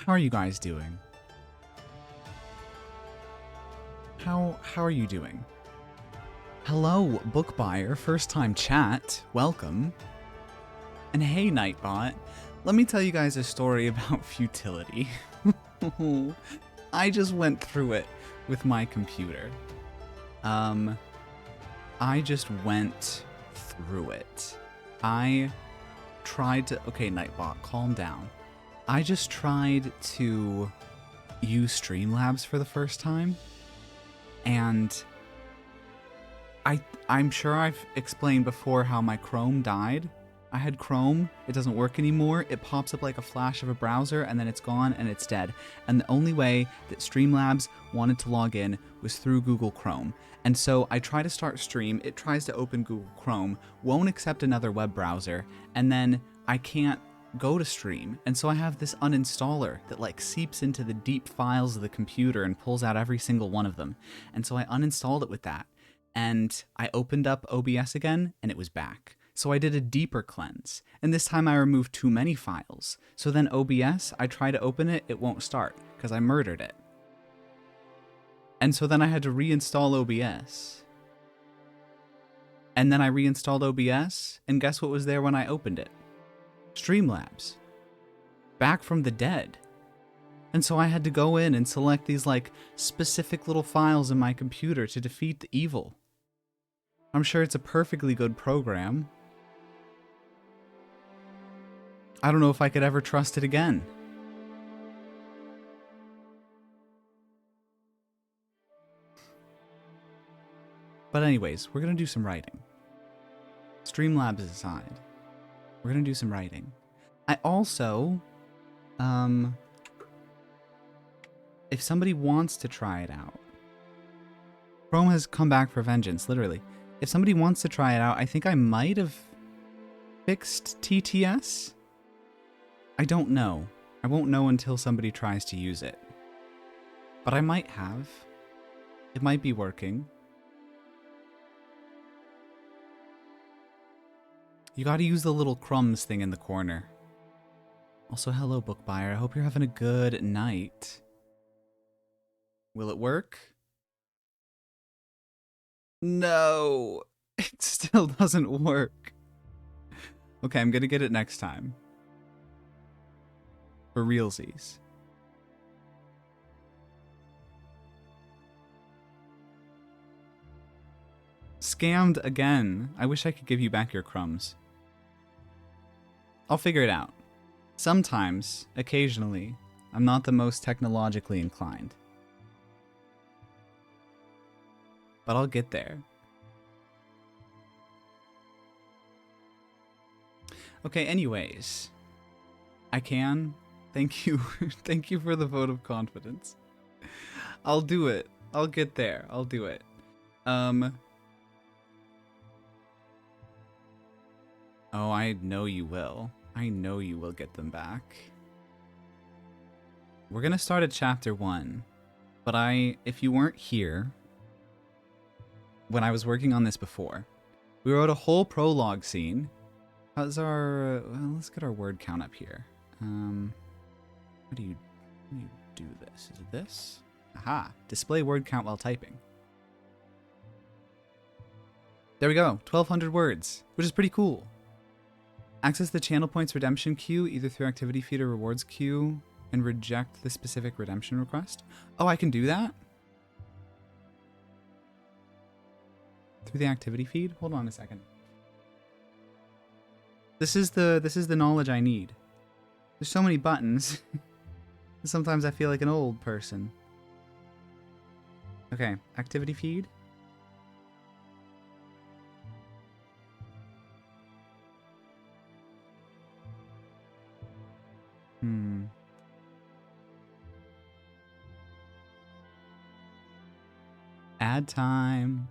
How are you guys doing? How are you doing? Hello, book buyer, first time chat, welcome. And hey, Nightbot, let me tell you guys a story about futility. I just went through it with my computer. I just went through it. I tried to, okay, Nightbot, calm down. I just tried to use Streamlabs for the first time, and I'm sure I've explained before how my Chrome died. I had Chrome, it doesn't work anymore, it pops up like a flash of a browser and then it's gone and it's dead. And the only way that Streamlabs wanted to log in was through Google Chrome. And so I try to start Stream, it tries to open Google Chrome, won't accept another web browser, and then I can't go to Stream. And so I have this uninstaller that like seeps into the deep files of the computer and pulls out every single one of them. And so I uninstalled it with that. And I opened up OBS again and it was back. So I did a deeper cleanse, and this time I removed too many files. So then OBS, I try to open it, it won't start, because I murdered it. And so then I had to reinstall OBS. And then I reinstalled OBS, and guess what was there when I opened it? Streamlabs. Back from the dead. And so I had to go in and select these like specific little files in my computer to defeat the evil. I'm sure it's a perfectly good program. I don't know if I could ever trust it again. But anyways, we're going to do some writing. Streamlabs aside, we're going to do some writing. I also, if somebody wants to try it out, Chrome has come back for vengeance, literally. If somebody wants to try it out, I think I might have fixed TTS. I don't know. I won't know until somebody tries to use it. But I might have. It might be working. You gotta use the little crumbs thing in the corner. Also, hello, book buyer. I hope you're having a good night. Will it work? No! It still doesn't work. Okay, I'm gonna get it next time. For realsies. Scammed again. I wish I could give you back your crumbs. I'll figure it out. Sometimes, occasionally, I'm not the most technologically inclined. But I'll get there. Okay, anyways. I can. Thank you. Thank you for the vote of confidence. I'll do it. I'll get there. I'll do it. Oh, I know you will. I know you will get them back. We're gonna start at chapter 1. But if you weren't here when I was working on this before, we wrote a whole prologue scene. How's our... well, let's get our word count up here. How do you do this? Is it this? Aha! Display word count while typing. There we go, 1,200 words, which is pretty cool. Access the channel points redemption queue either through activity feed or rewards queue and reject the specific redemption request. Oh, I can do that? Through the activity feed? Hold on a second. This is the knowledge I need. There's so many buttons. Sometimes I feel like an old person. Okay, activity feed. Ad time.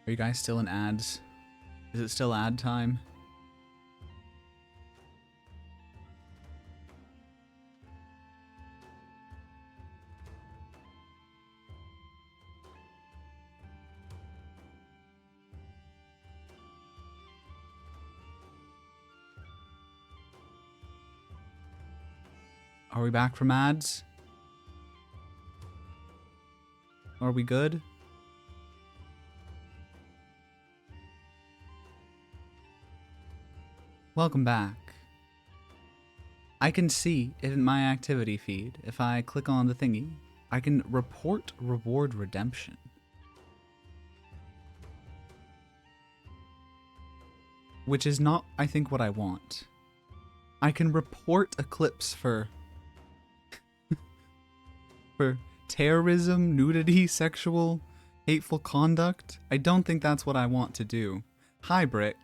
Are you guys still in ads? Is it still ad time? Are we back from ads? Are we good? Welcome back. I can see in my activity feed, if I click on the thingy, I can report reward redemption. Which is not, I think, what I want. I can report Eclipse for terrorism, nudity, sexual, hateful conduct. I don't think that's what I want to do. Hi, Brick.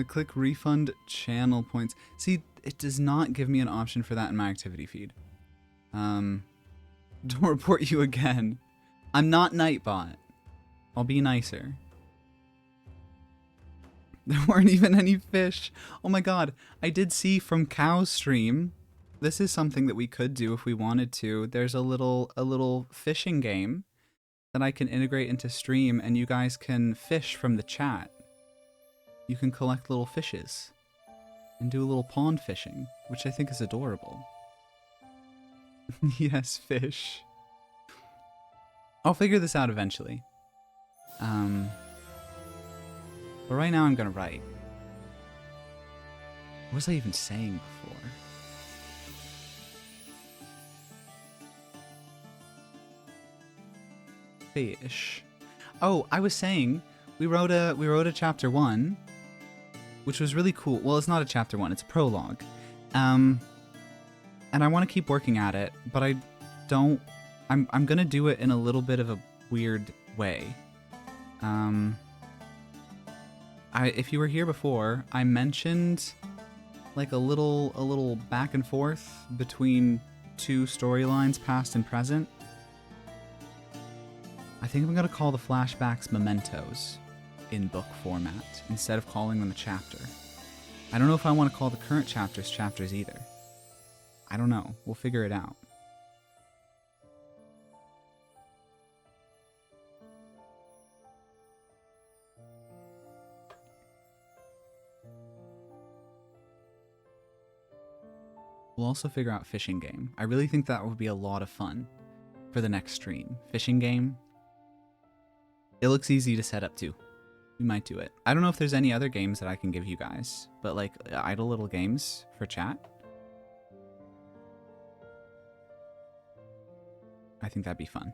Click refund channel points. See, it does not give me an option for that in my activity feed. Don't report you again. I'm not Nightbot. I'll be nicer. There weren't even any fish. Oh my god, I did see from Cow's stream. This is something that we could do if we wanted to. There's a little fishing game that I can integrate into stream, and you guys can fish from the chat. You can collect little fishes and do a little pond fishing, which I think is adorable. Yes, fish. I'll figure this out eventually. But right now I'm gonna write. What was I even saying before? Fish. Oh, I was saying we wrote a chapter 1, which was really cool. Well, it's not a chapter 1, it's a prologue. And I want to keep working at it, but I don't. I'm gonna do it in a little bit of a weird way. If you were here before, I mentioned like a little back and forth between two storylines, past and present. I think I'm gonna call the flashbacks mementos in book format instead of calling them a chapter. I don't know if I want to call the current chapters chapters either. I don't know. We'll figure it out. We'll also figure out fishing game. I really think that would be a lot of fun for the next stream. Fishing game. It looks easy to set up too. We might do it. I don't know if there's any other games that I can give you guys, but like idle little games for chat. I think that'd be fun.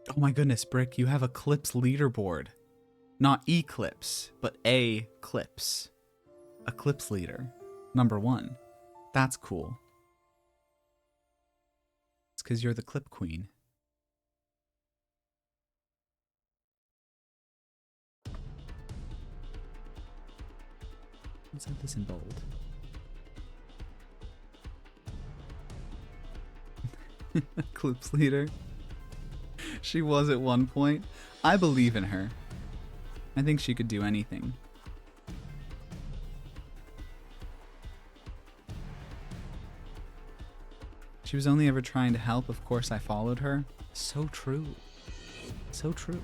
Oh my goodness, Brick, you have Eclipse leaderboard. Not Eclipse, but Eclipse. Eclipse leader. Number 1. That's cool. It's because you're the clip queen. Let's have this in bold. Eclipse leader. She was at one point. I believe in her. I think she could do anything. She was only ever trying to help. Of course, I followed her. So true. So true.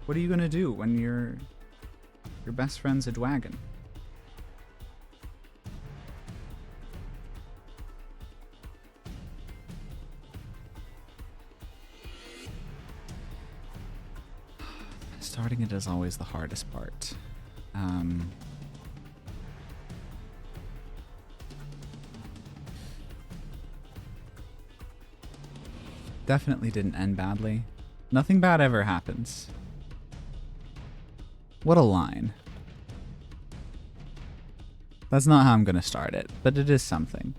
What are you gonna do when your best friend's a dwagon? Starting it is always the hardest part. Definitely didn't end badly. Nothing bad ever happens. What a line. That's not how I'm gonna start it, but it is something.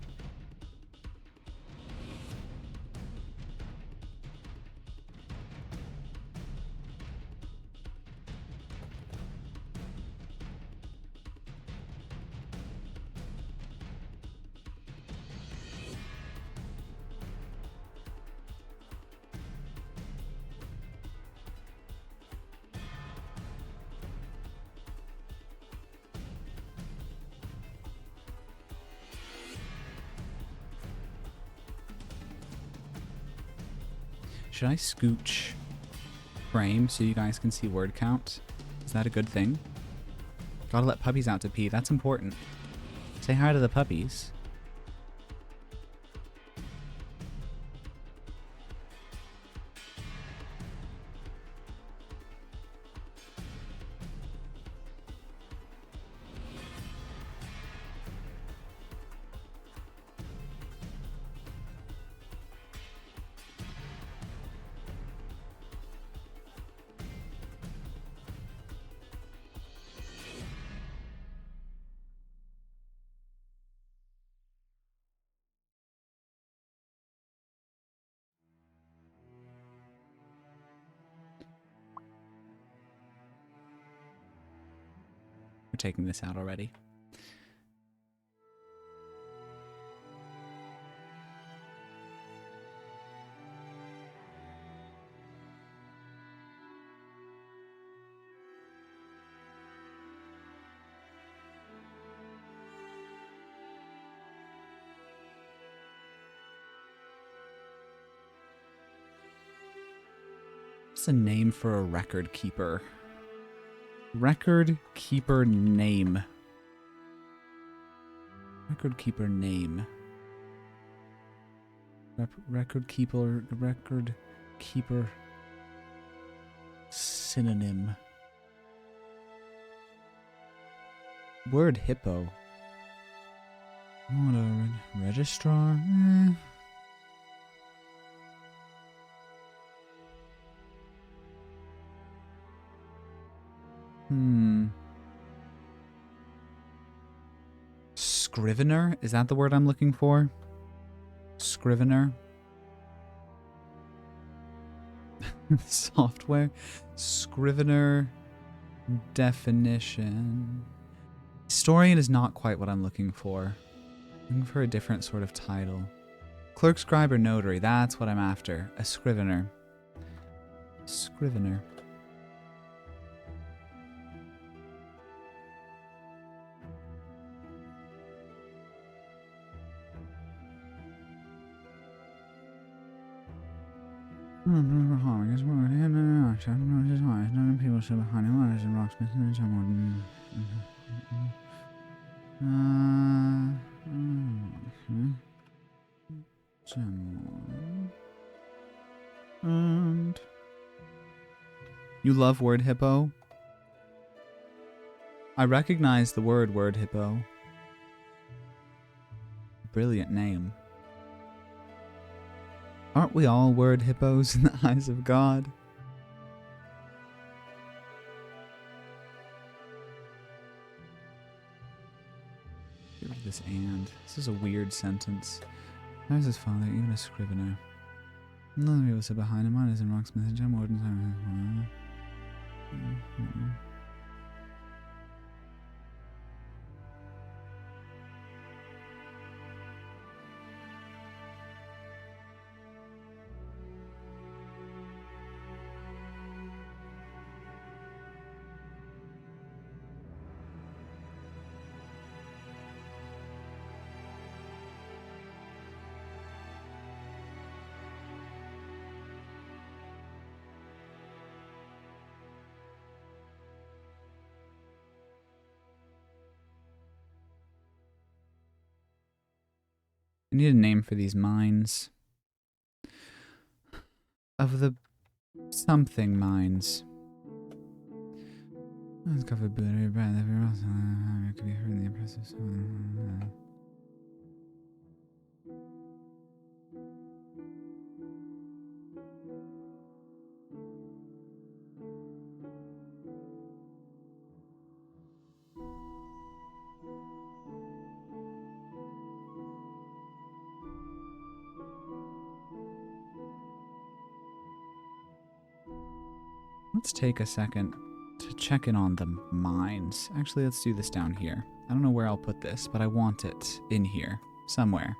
Should I scooch frame so you guys can see word count? Is that a good thing? Gotta let puppies out to pee. That's important. Say hi to the puppies. We're taking this out already. What's a name for a record keeper? Record keeper name. Record keeper name. Record keeper synonym. Word hippo. What a registrar? Scrivener? Is that the word I'm looking for? Scrivener? Software? Scrivener definition. Historian is not quite what I'm looking for. I'm looking for a different sort of title. Clerk, scribe, or notary. That's what I'm after. A scrivener. Scrivener. People sit behind him and rocksmith and someone. And you love word hippo? I recognize the word hippo. Brilliant name. Aren't we all word hippos in the eyes of God? Get rid of this and. This is a weird sentence. How is his father, even a scrivener? None of people sit behind him. Mine is in Rocksmith and Jim Warden's. I need a name for these mines. Of the something mines. It's covered blue bread. It could be heard in the impressive song. Let's take a second to check in on the mines. Actually, let's do this down here. I don't know where I'll put this, but I want it in here somewhere.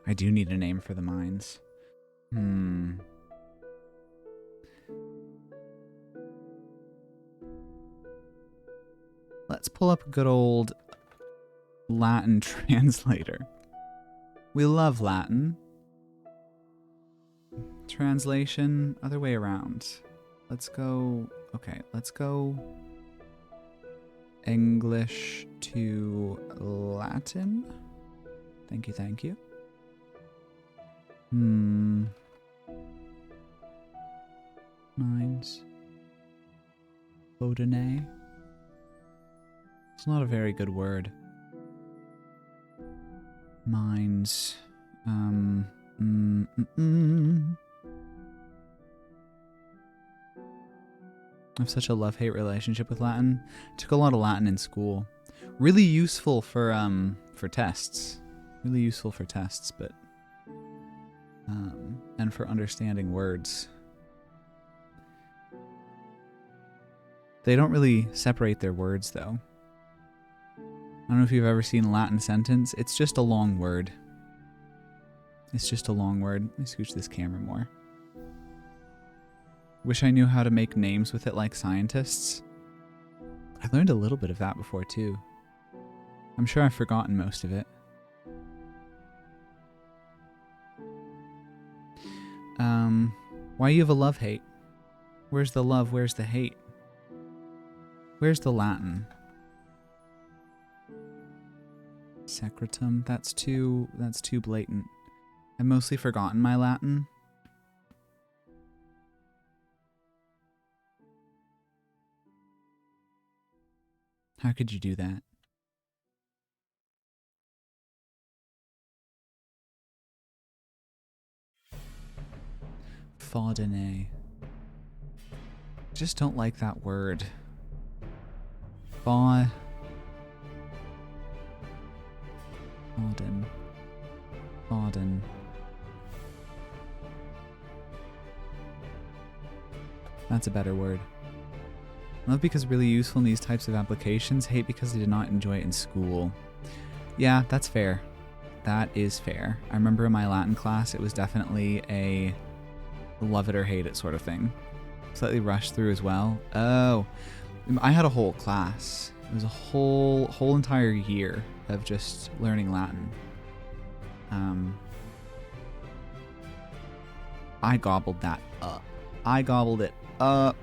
I do need a name for the mines. Let's pull up a good old Latin translator. We love Latin. Translation, other way around. Let's go, okay, let's go English to Latin. Thank you, thank you. Mines. Bodine. It's not a very good word. Mines. I have such a love-hate relationship with Latin. I took a lot of Latin in school. Really useful for tests. Really useful for tests, but and for understanding words. They don't really separate their words though. I don't know if you've ever seen a Latin sentence. It's just a long word. It's just a long word. Let me scooch this camera more. Wish I knew how to make names with it like scientists. I learned a little bit of that before too. I'm sure I've forgotten most of it. Why you have a love-hate? Where's the love? Where's the hate? Where's the Latin? Secretum. That's too blatant. I've mostly forgotten my Latin. How could you do that? Faudine. I just don't like that word. Faudin. Faudin. That's a better word. Love because really useful in these types of applications. Hate because I did not enjoy it in school. Yeah, that's fair. That is fair. I remember in my Latin class, it was definitely a love it or hate it sort of thing. Slightly rushed through as well. Oh, I had a whole class. It was a whole entire year of just learning Latin. I gobbled that up. I gobbled it up.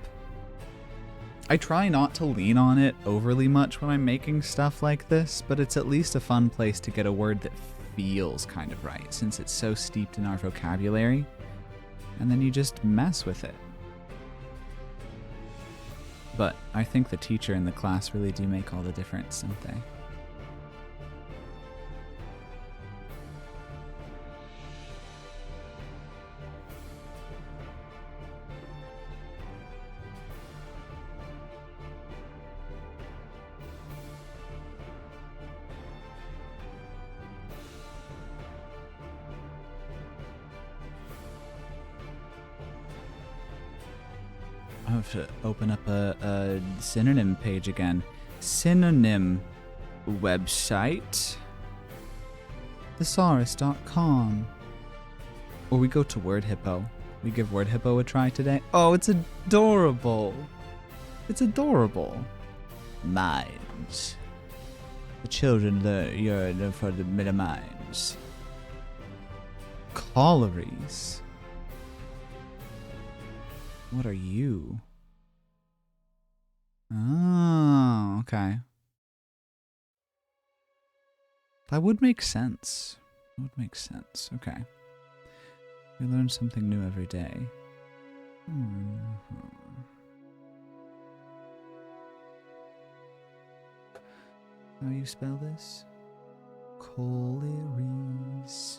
I try not to lean on it overly much when I'm making stuff like this, but it's at least a fun place to get a word that feels kind of right, since it's so steeped in our vocabulary. And then you just mess with it. But I think the teacher and the class really do make all the difference, don't they? I have to open up a synonym page again. Synonym website. Thesaurus.com. Or we go to Word Hippo. We give Word Hippo a try today. Oh, it's adorable. It's adorable. Minds. The children yearn for the middle minds. Collieries. What are you? Oh, okay. That would make sense. That would make sense. Okay. We learn something new every day. How you spell this? Collieries.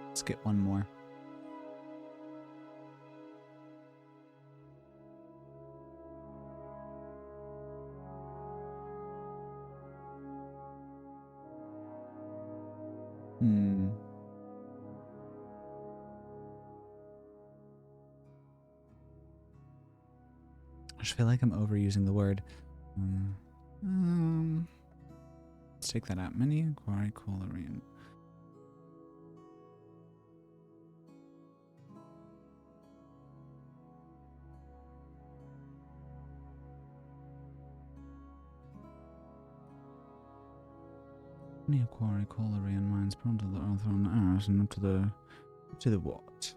Let's get one more. I just feel like I'm overusing the word. Let's take that out. Mini Quarry Coleraine. Mini Quarry Coleraine mines prone to the earth on Earth and to the what?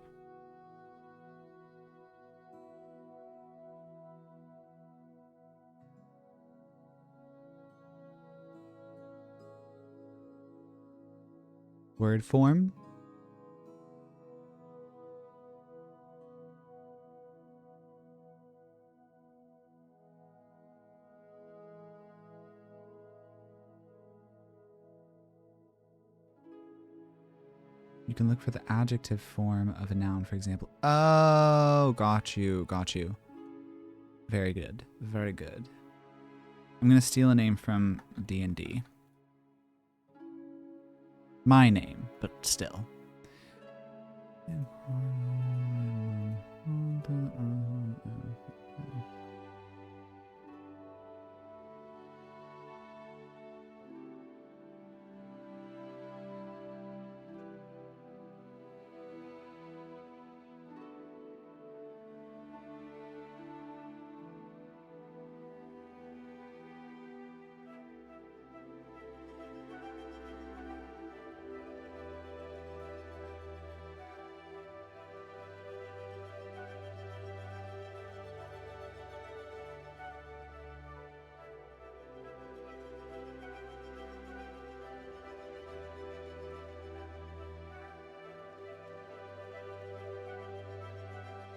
Word form? You can look for the adjective form of a noun, for example. Oh, got you, got you. Very good, very good. I'm gonna steal a name from D&D. My name, but still.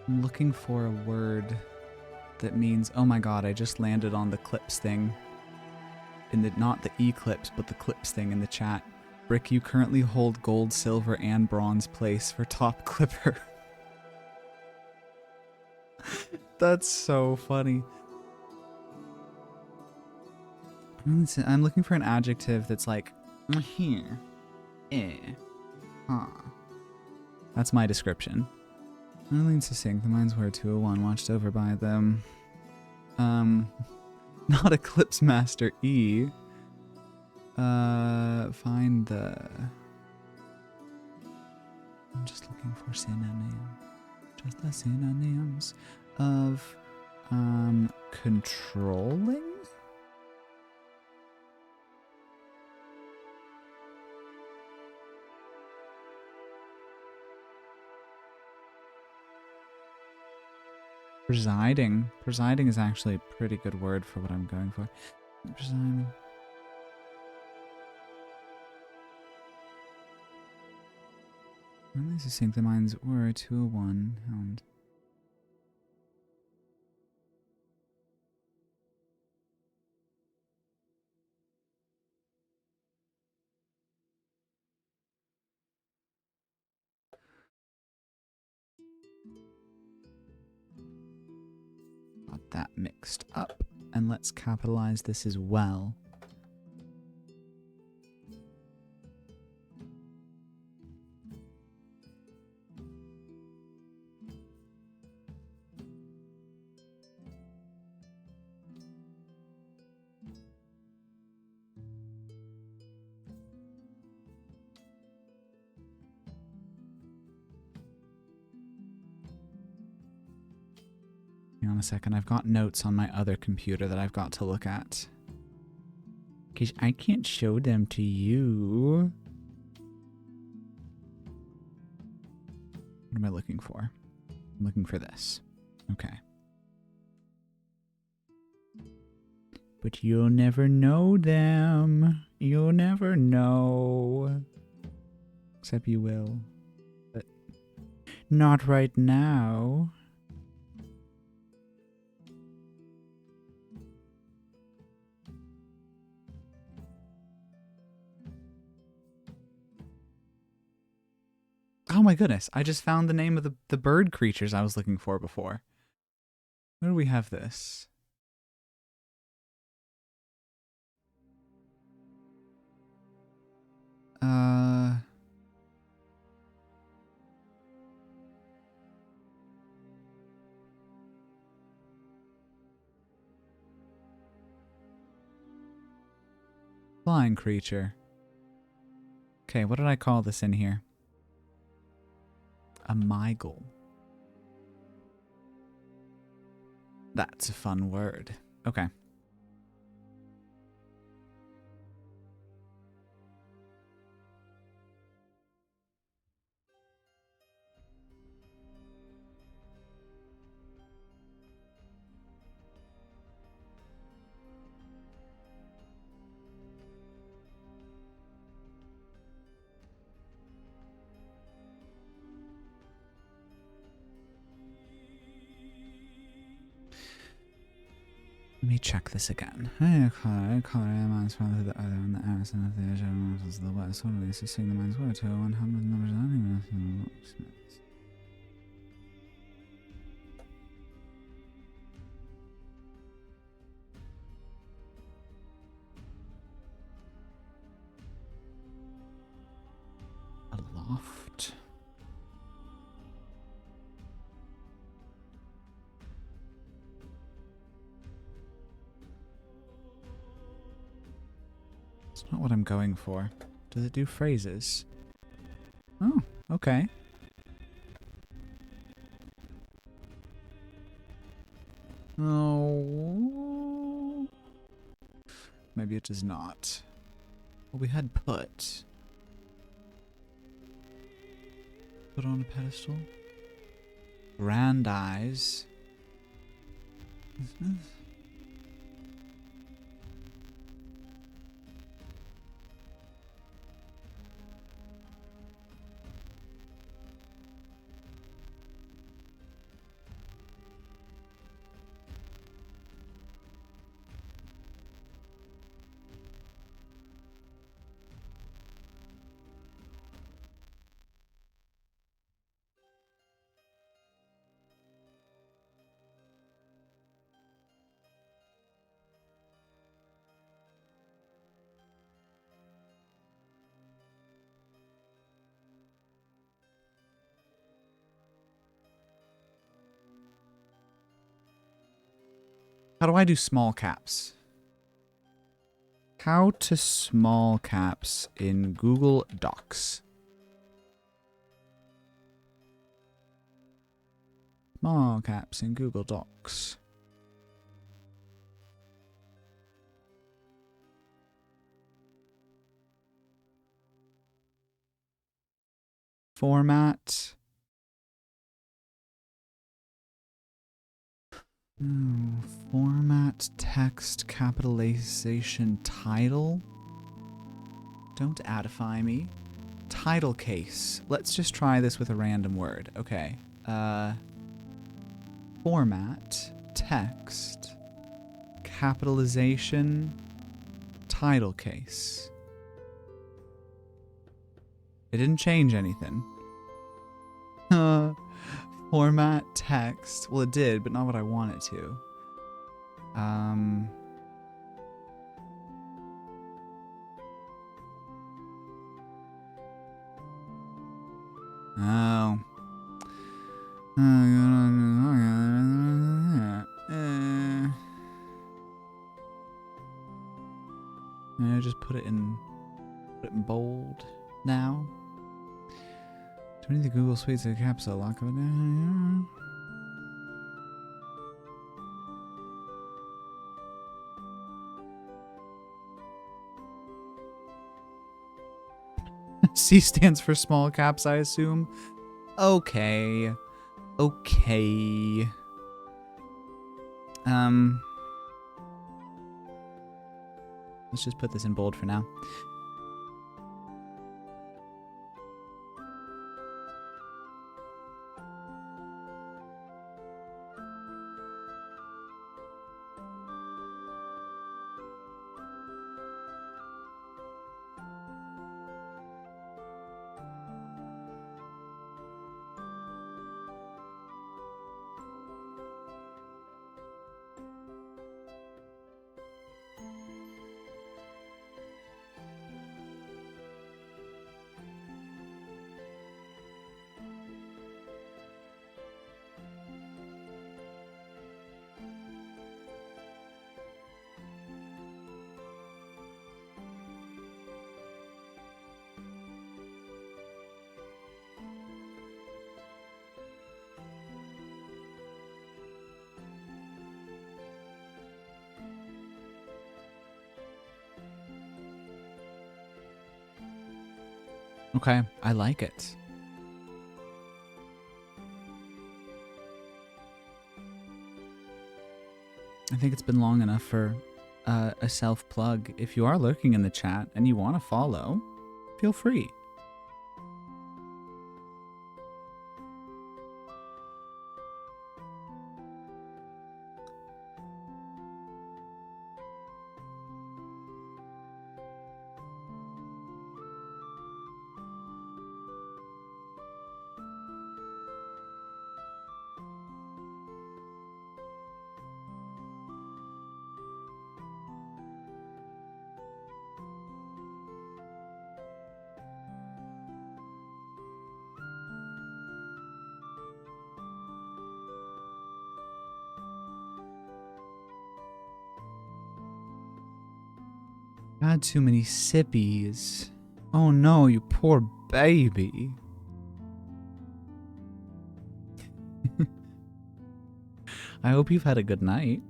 I'm looking for a word that means, oh my god, I just landed on the clips thing. In the, not the eclipse, but the clips thing in the chat. Brick, you currently hold gold, silver, and bronze place for top clipper. That's so funny. I'm looking for an adjective that's like, here, huh. That's my description. Really succinct. The mines were 201, watched over by them. Not Eclipse Master E. Find the... I'm just looking for synonym. Just the synonyms of, controlling? Presiding. Presiding is actually a pretty good word for what I'm going for. Presiding. Really succinct. The mines were 201. Hound. Got that mixed up. And let's capitalize this as well. Hang on a second, I've got notes on my other computer that I've got to look at. Because I can't show them to you. What am I looking for? I'm looking for this. Okay. But you'll never know them. You'll never know. Except you will. But not right now. Oh my goodness, I just found the name of the bird creatures I was looking for before. Where do we have this? Flying creature. Okay, what did I call this in here? A Mygel. That's a fun word. Okay. Let me check this again. The west. What are they sing the mind's word to 100 numbers? A loft. It's not what I'm going for. Does it do phrases? Oh, okay. Oh. Maybe it does not. Well, we had put. Put on a pedestal. Grandize. How do I do small caps? How to small caps in Google Docs. Small caps in Google Docs. Format. Format, text, capitalization, title. Don't addify me. Title case. Let's just try this with a random word. Okay. Format, text, capitalization, title case. It didn't change anything. Format, text. Well, it did, but not what I want it to. Oh. I just put it in bold now. Do we need the Google Suite to capsule lock of it? C stands for small caps, I assume. Okay. Okay. Let's just put this in bold for now. Okay, I like it. I think it's been long enough for a self plug. If you are lurking in the chat and you want to follow, feel free. Had too many sippies. Oh no, you poor baby. I hope you've had a good night.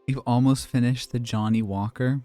You've almost finished the Johnny Walker.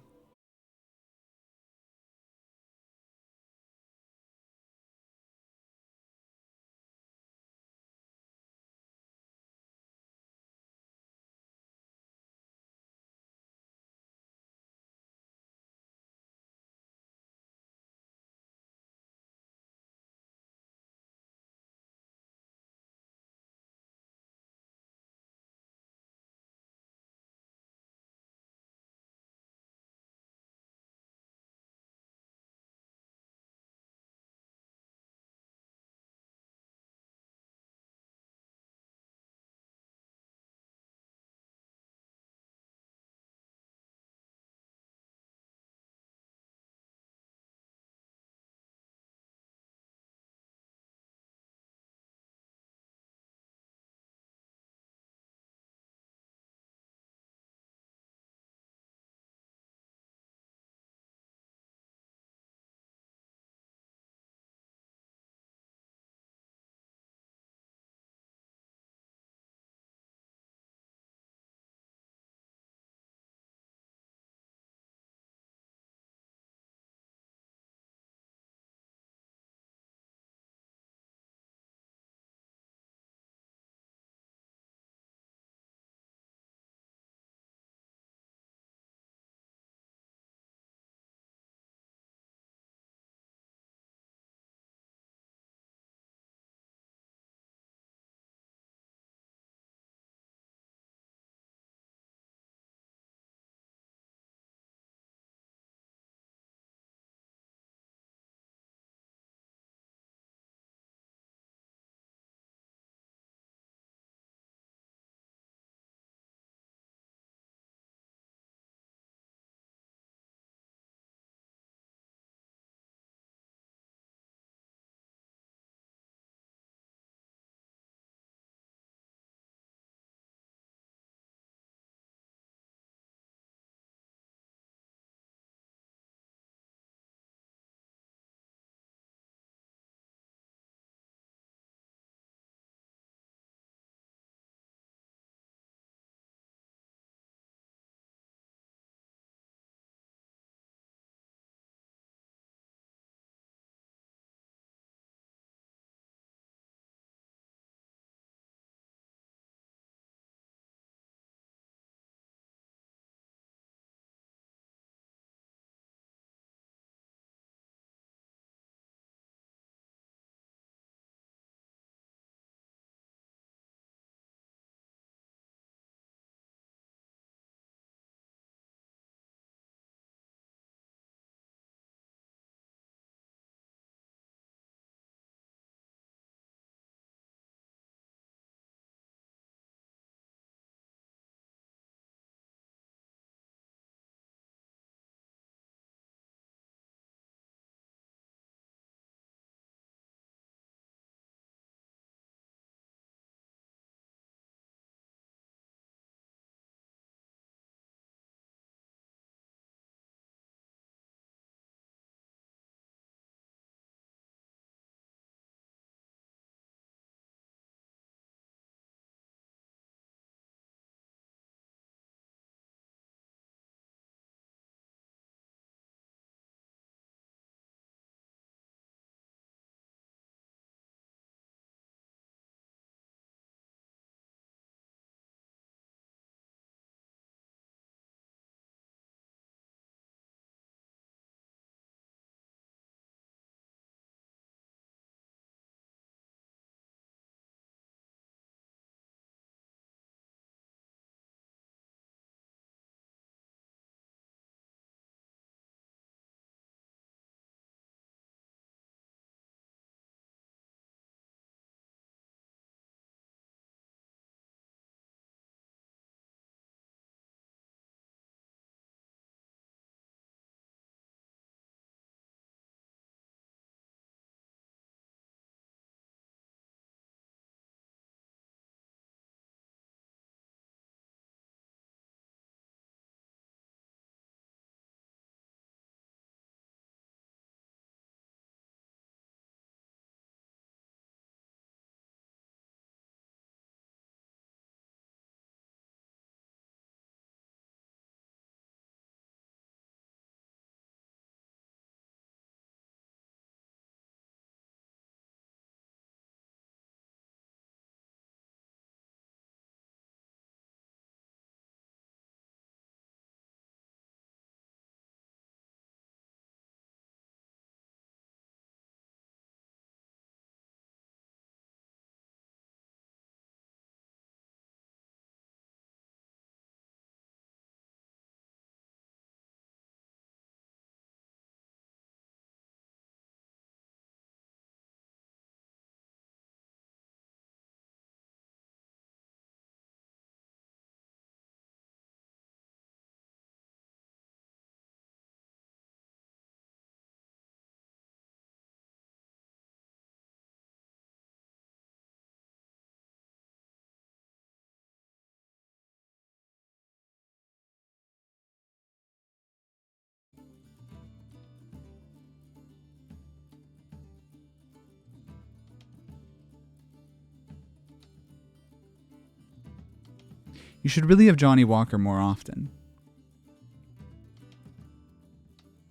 You should really have Johnny Walker more often.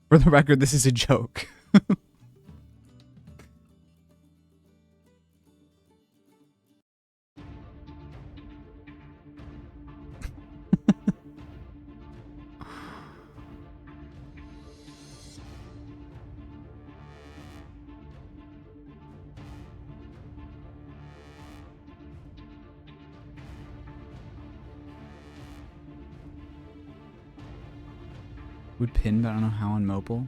For the record, this is a joke. Would pin, but I don't know how on mobile.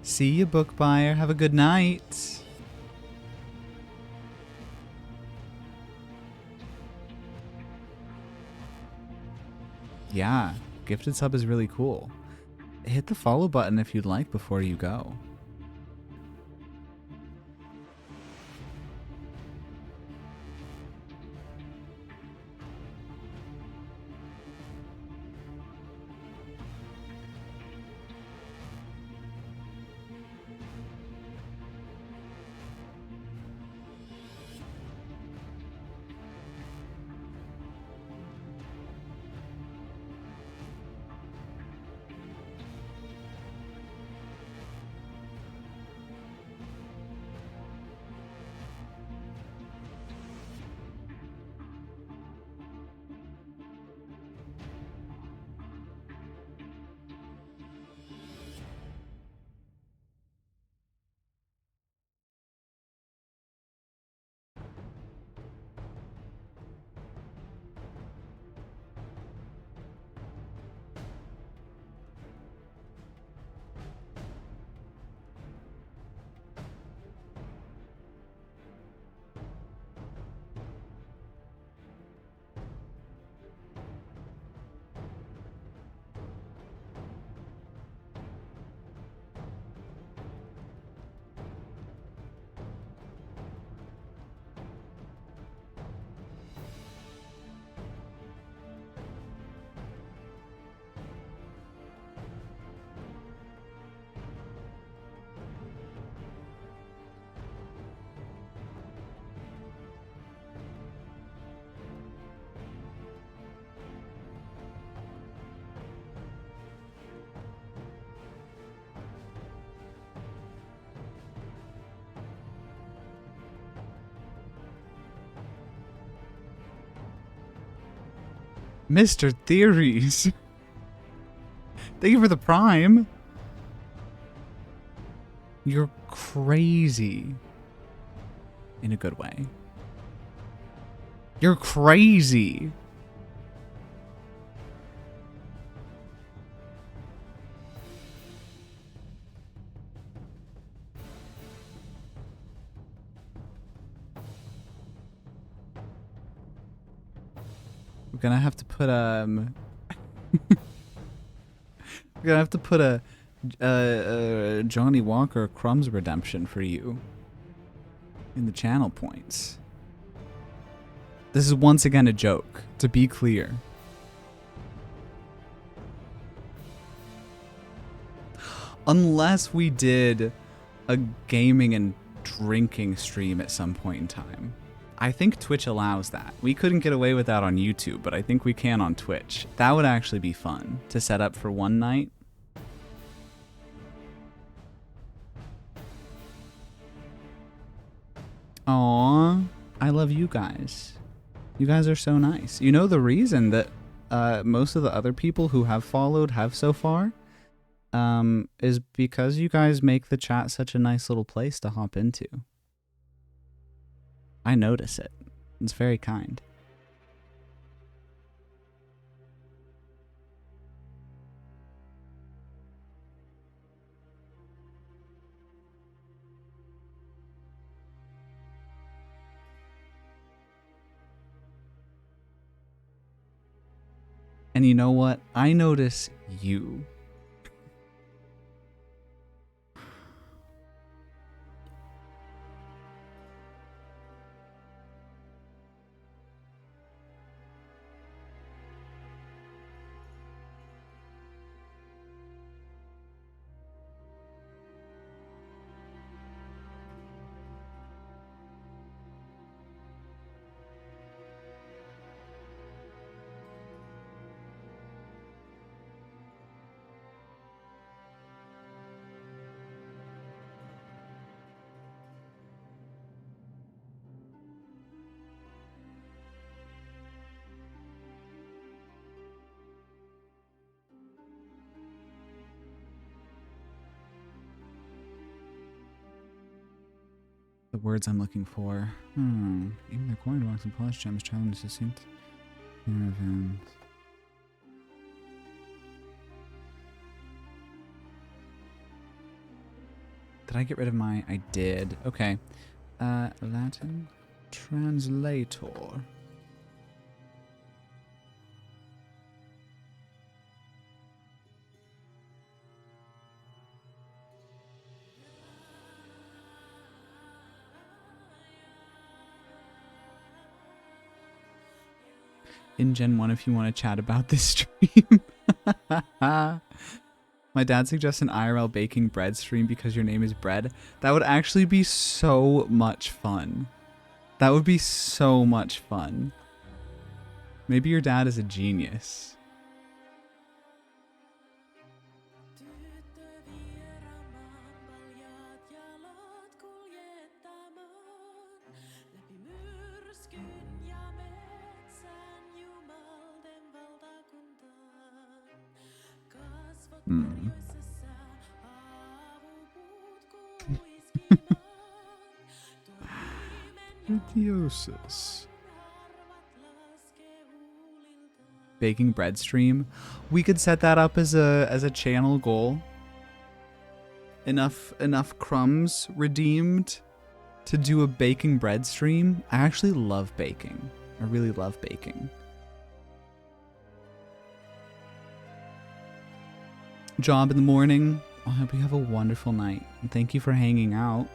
See you, book buyer. Have a good night. Yeah, gifted sub is really cool. Hit the follow button if you'd like before you go. Mr. Theories. Thank you for the prime. You're crazy. In a good way. You're crazy. We're gonna have to put we're gonna have to put a Johnny Walker Crumbs redemption for you in the channel points. This is once again a joke, to be clear. Unless we did a gaming and drinking stream at some point in time. I think Twitch allows that. We couldn't get away with that on YouTube, but I think we can on Twitch. That would actually be fun to set up for one night. Aww, I love you guys. You guys are so nice. You know the reason that most of the other people who have followed have so far is because you guys make the chat such a nice little place to hop into. I notice it. It's very kind. And you know what? I notice you. words I'm looking for. Even the coin rocks and polished gems travel in succinct caravans. Did I get rid of my... I did. Okay. Latin translator. In Gen 1 if you want to chat about this stream. My dad suggests an IRL baking bread stream because your name is Bread. That would actually be so much fun. That would be so much fun. Maybe your dad is a genius. Theosis. Baking bread stream. We could set that up as a channel goal. Enough crumbs redeemed to do a baking bread stream. I actually love baking. I really love baking. Job in the morning. I hope you have a wonderful night. And thank you for hanging out.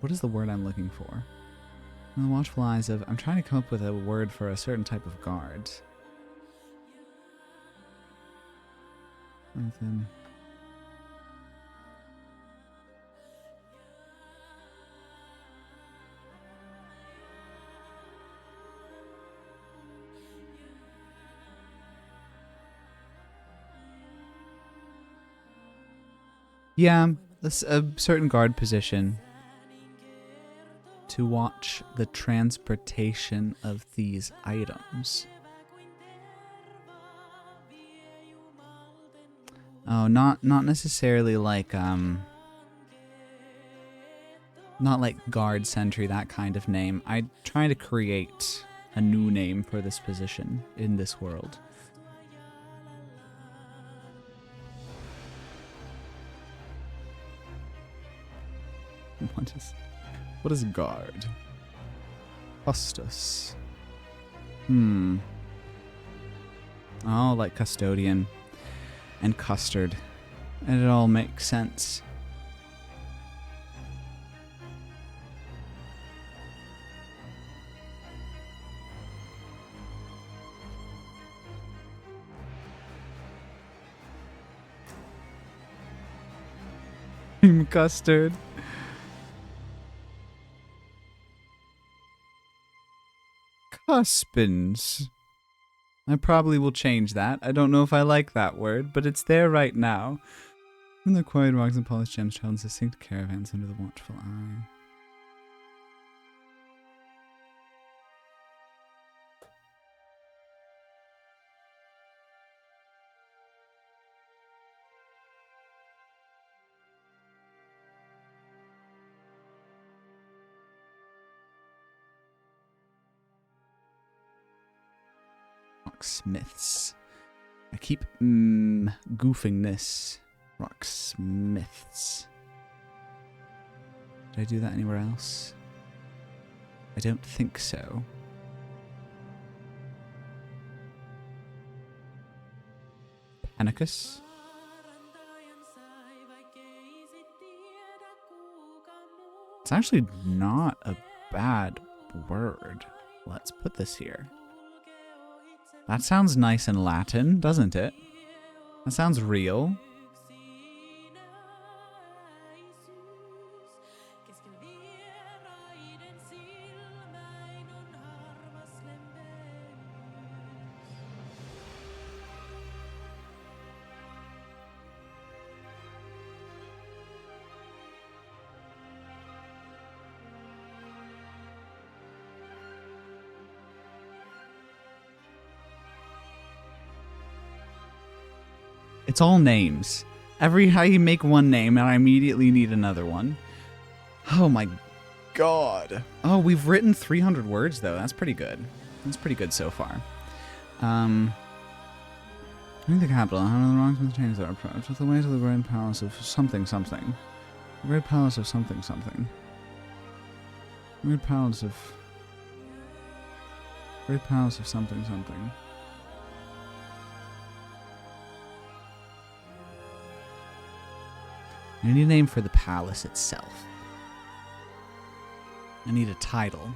What is the word I'm looking for? The watchful eyes of... I'm trying to come up with a word for a certain type of guard. Nothing. Yeah, a certain guard position. To watch the transportation of these items. Oh, not necessarily like not like guard sentry, that kind of name. I'm trying to create a new name for this position in this world. What is guard? Custos. Oh, like custodian and custard. And it all makes sense. Custard. Cuspins. I probably will change that. I don't know if I like that word, but it's there right now. From the quiet rocks and polished gems travel in succinct caravans under the watchful eye. Rocksmiths. I keep goofing this. Rocksmiths. Did I do that anywhere else? I don't think so. Panicus? It's actually not a bad word. Let's put this here. That sounds nice in Latin, doesn't it? That sounds real. It's all names. I make one name and I immediately need another one. Oh my god. Oh, we've written 300 words though. That's pretty good. That's pretty good so far. I think the capital. How do the Rocksmiths change their approach? With the way to the Great Palace of something something. The Great Palace of something something. Great Palace of something something. I need a name for the palace itself. I need a title.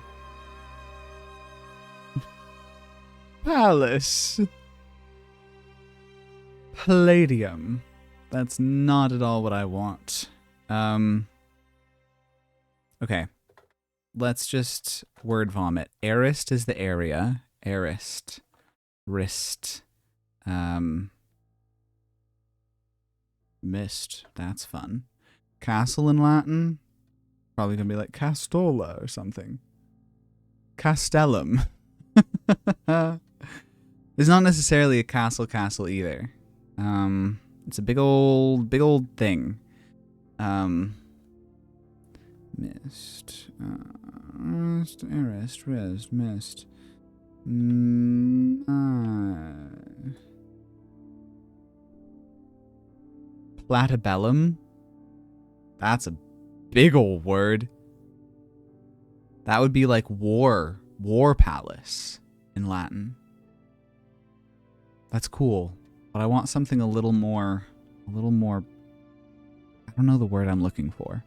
Palace. Palladium. That's not at all what I want. Okay. Let's just word vomit. Arist is the area. Arist. Wrist. Mist. That's fun. Castle in Latin? Probably gonna be like Castola or something. Castellum. It's not necessarily a castle either. It's a big old thing. Mist. Arist, rest, mist. Platybellum? That's a big old word. That would be like war palace in Latin. That's cool. But I want something a little more, I don't know the word I'm looking for.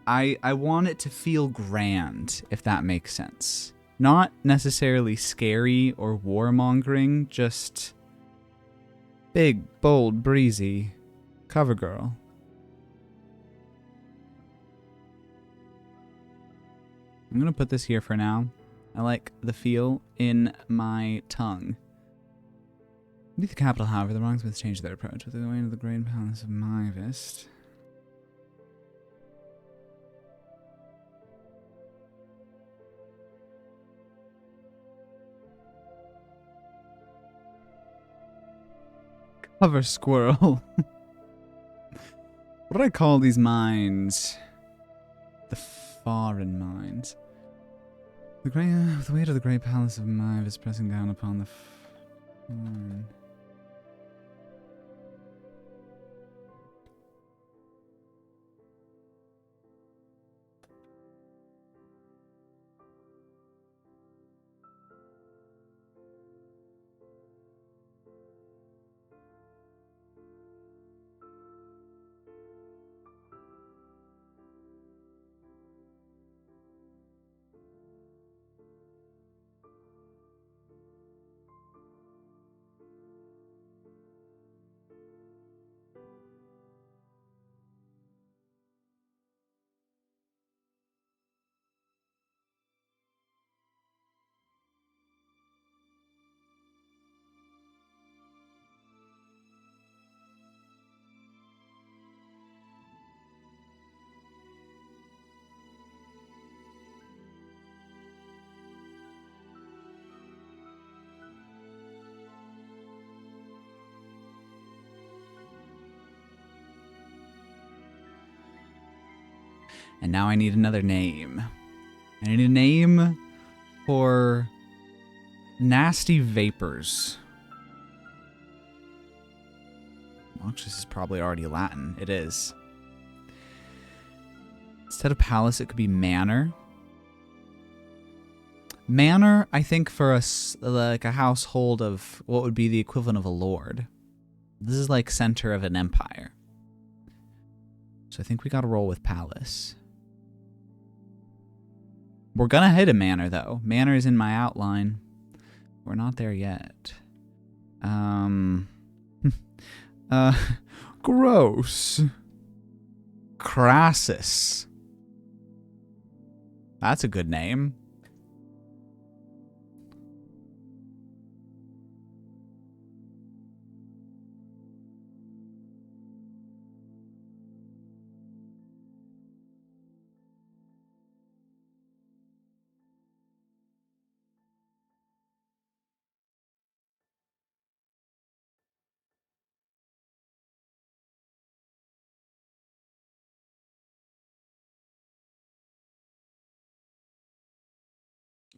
I want it to feel grand, if that makes sense. Not necessarily scary or warmongering, just big, bold, breezy, cover girl. I'm gonna put this here for now. I like the feel in my tongue. Beneath the capital, however, the Rocksmiths changed their approach with the way to the Great Palace of Myvist. Cover squirrel. What do I call these mines? The foreign mines. The weight of the Great Palace of Myve is pressing down upon the foreign. And now I need another name. I need a name for nasty vapors. Well, actually, this is probably already Latin. It is. Instead of palace, it could be manor. Manor, I think, for us, like a household of what would be the equivalent of a lord. This is like center of an empire. So I think we gotta roll with palace. We're gonna hit a manor, though. Manor is in my outline. We're not there yet. Gross. Crassus. That's a good name.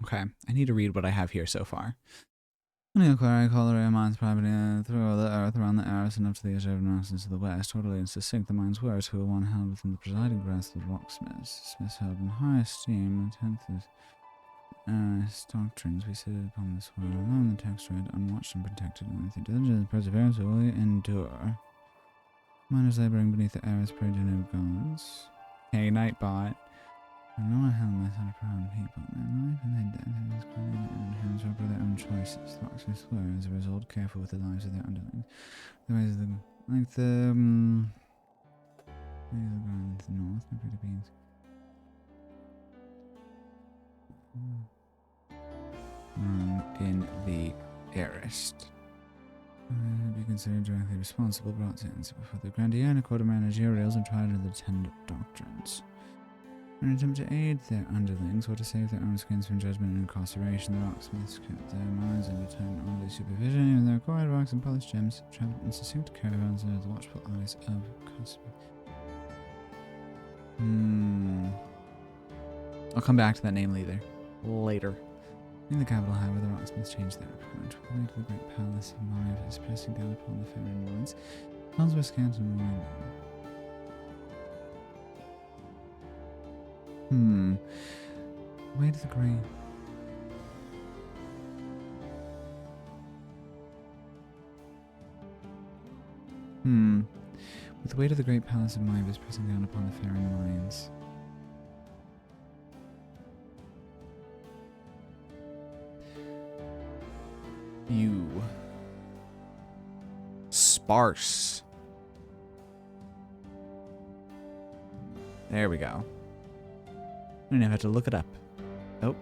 Okay, I need to read what I have here so far. When the Aquarii Colorado mines property through the earth around the Aris and up to the edge of Nonsense to the west, totally and succinct the mines were, who were one held within the presiding grasp of the rocksmiths. Smiths held in high esteem the tenth doctrines we sit upon this world, alone the text read, unwatched and protected, and with the diligence and perseverance will we endure. Miners laboring beneath the Aris prayed to no gods. Hey, Nightbot. I know I held myself proud people. Their life and their death have been clearly in their own hands or by their own choices. The rocksmiths were, as a result, careful with the lives of their underlings. The ways of the ways of the ground to the north, no greater beings. In the Arist. Be considered directly responsible, brought to answer before the Grandiana Court of Managerials and tried under the 10 doctrines. In an attempt to aid their underlings or to save their own skins from judgment and incarceration, the rocksmiths kept their minds under tight orderly supervision, and their acquired rocks and polished gems traveled in succinct caravans under the watchful eyes of customers. I'll come back to that name later. In the capital, however, the rocksmiths changed their approach. On the way to the great palace of Marius, pressing down upon the Ferran mines, towns were scant and wide. Way to the great. With the weight of the great palace of Mivus pressing down upon the Ferran mines. You. Sparse. There we go. I didn't have to look it up. Nope,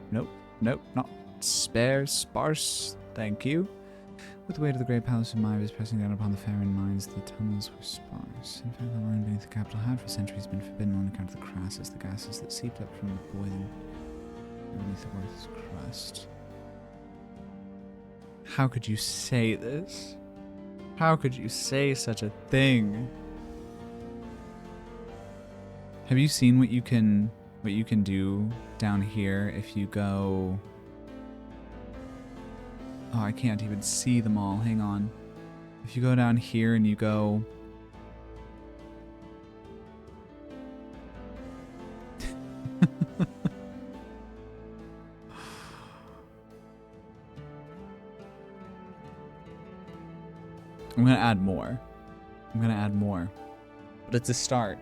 not sparse. Thank you. With the weight of the great palace of Mivus pressing down upon the Ferran mines, the tunnels were sparse. In fact, the line beneath the capital had for centuries been forbidden on account of the crassus, the gases that seeped up from the boiling beneath the earth's crust. How could you say this? How could you say such a thing? Have you seen what you can do down here if you go... Oh, I can't even see them all. Hang on. If you go down here and you go... I'm gonna add more. But it's a start.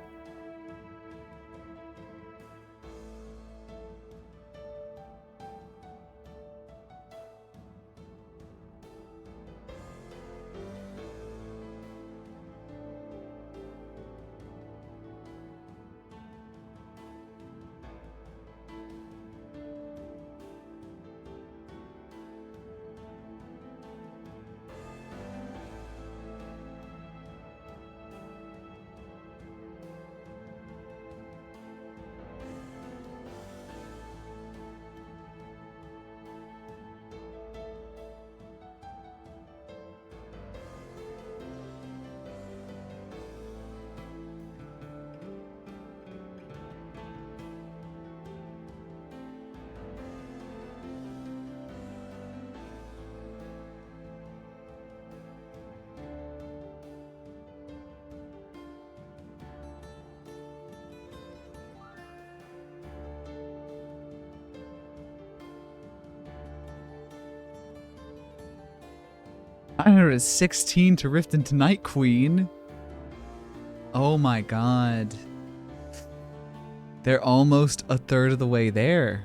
I is 16 to Rift into Night Queen. Oh my god. They're almost a third of the way there.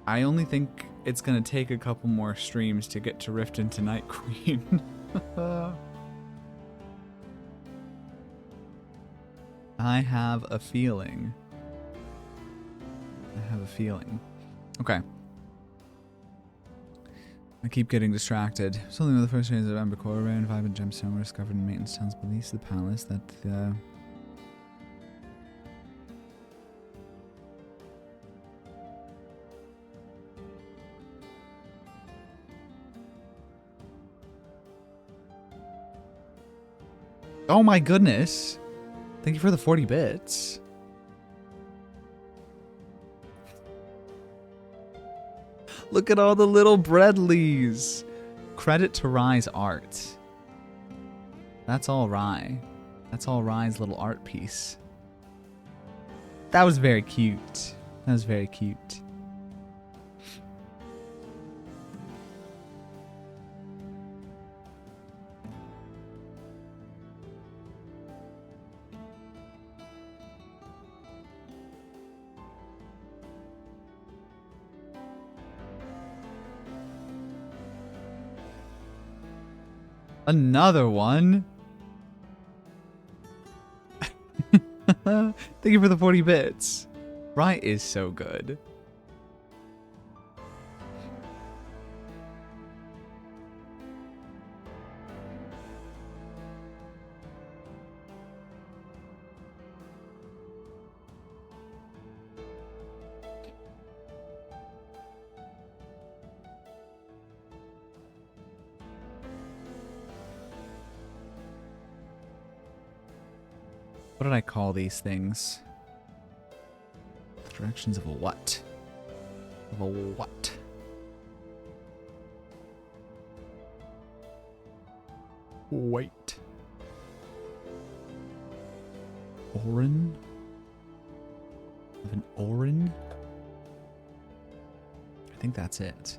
I only think it's gonna take a couple more streams to get to Rift into Night Queen. I have a feeling. Okay. I keep getting distracted. Something of the first days of Ember Core, rare and vibrant gemstone were discovered in maintenance towns beneath the palace that Oh my goodness! Thank you for the 40 bits. Look at all the little Breadleys. Credit to Rye's art. That's all Rye. That's all Rye's little art piece. That was very cute. That was very cute. Another one. Thank you for the 40 bits. Rye is so good. What did I call these things? The directions of a what? Of a what? Wait. Orin? Of an Orin? I think that's it.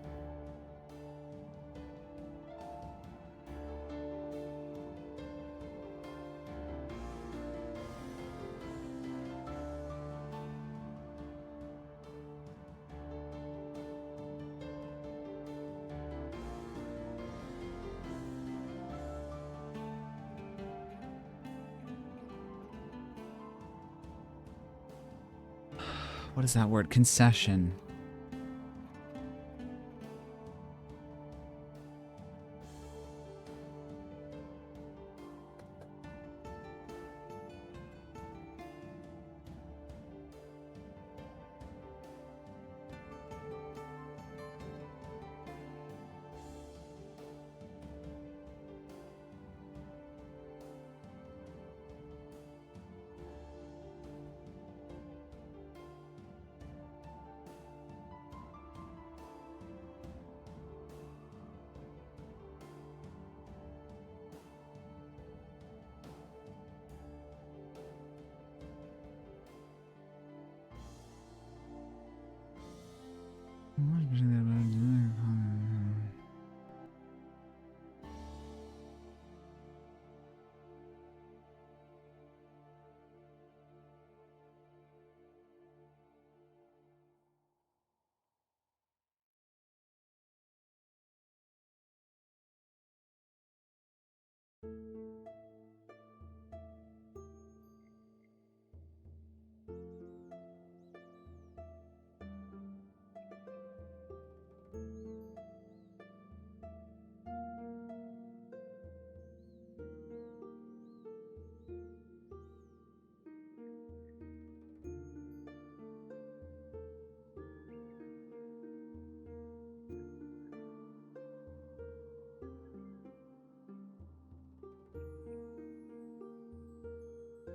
What is that word? Concession.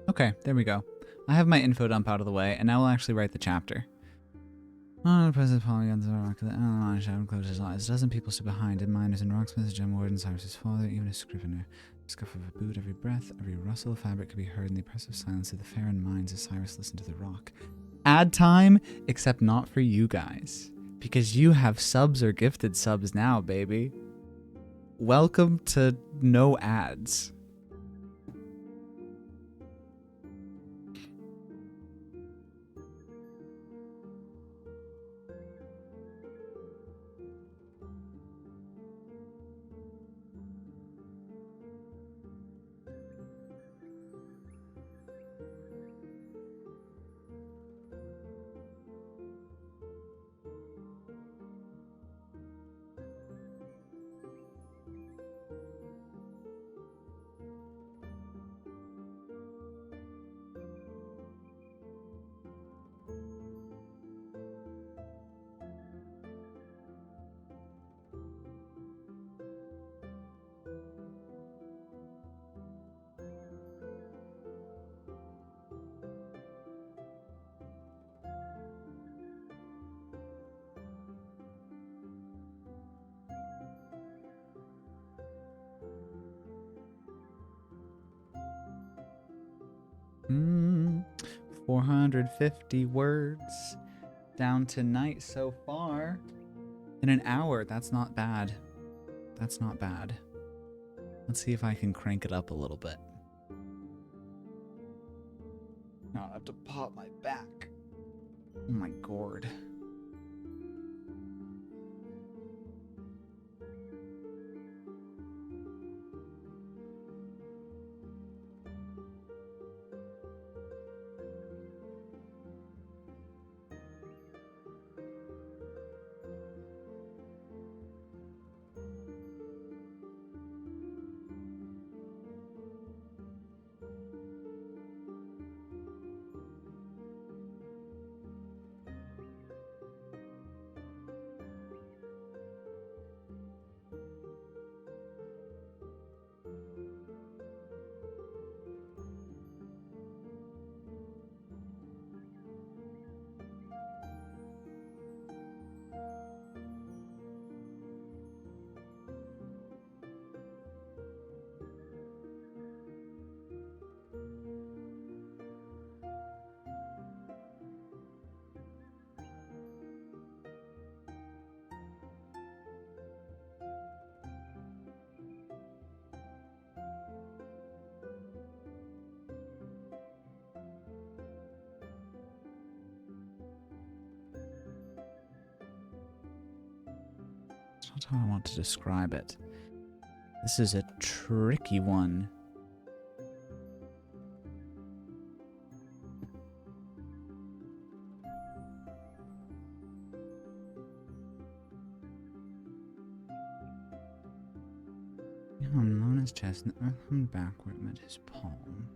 Okay, there we go. I have my info dump out of the way, and now we'll actually write the chapter. Oh, President Polygons and Rock. Oh, Shadow closed his eyes. A dozen people stood behind him. Miners and Rocksmiths, Gem Warden, Cyrus's father, even a scrivener. The scuff of a boot, every breath, every rustle of fabric could be heard in the oppressive silence of the Farron mines as Cyrus listened to the rock. Ad time, except not for you guys. Because you have subs or gifted subs now, baby. Welcome to no ads. 450 words down tonight so far. In an hour, that's not bad. That's not bad. Let's see if I can crank it up a little bit. Now I have to pop my back. Oh my gourd. That's not how I want to describe it. This is a tricky one. On his chest and the earth hung backward met his palm.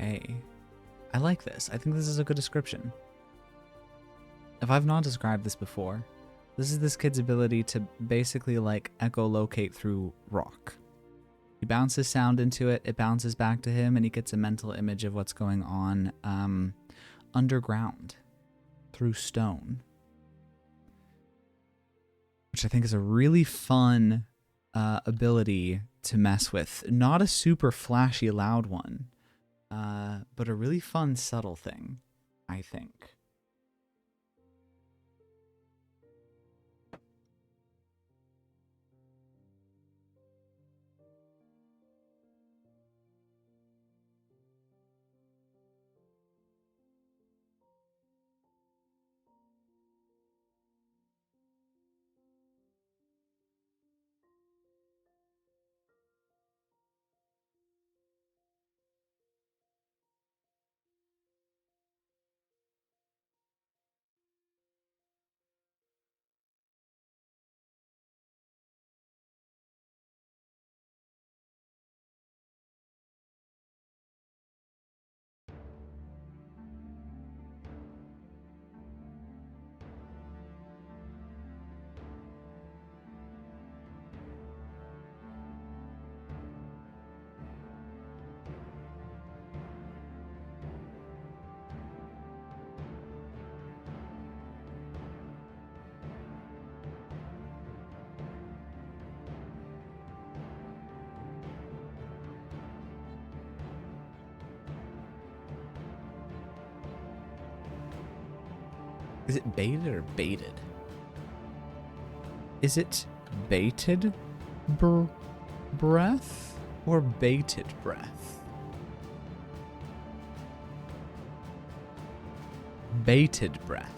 Okay. I like this. I think this is a good description. If I've not described this before, this is this kid's ability to basically like echolocate through rock. He bounces sound into it, it bounces back to him, and he gets a mental image of what's going on underground through stone. Which I think is a really fun ability to mess with. Not a super flashy, loud one, but a really fun, subtle thing, I think. Is it baited or baited? Is it baited breath or baited breath? Baited breath.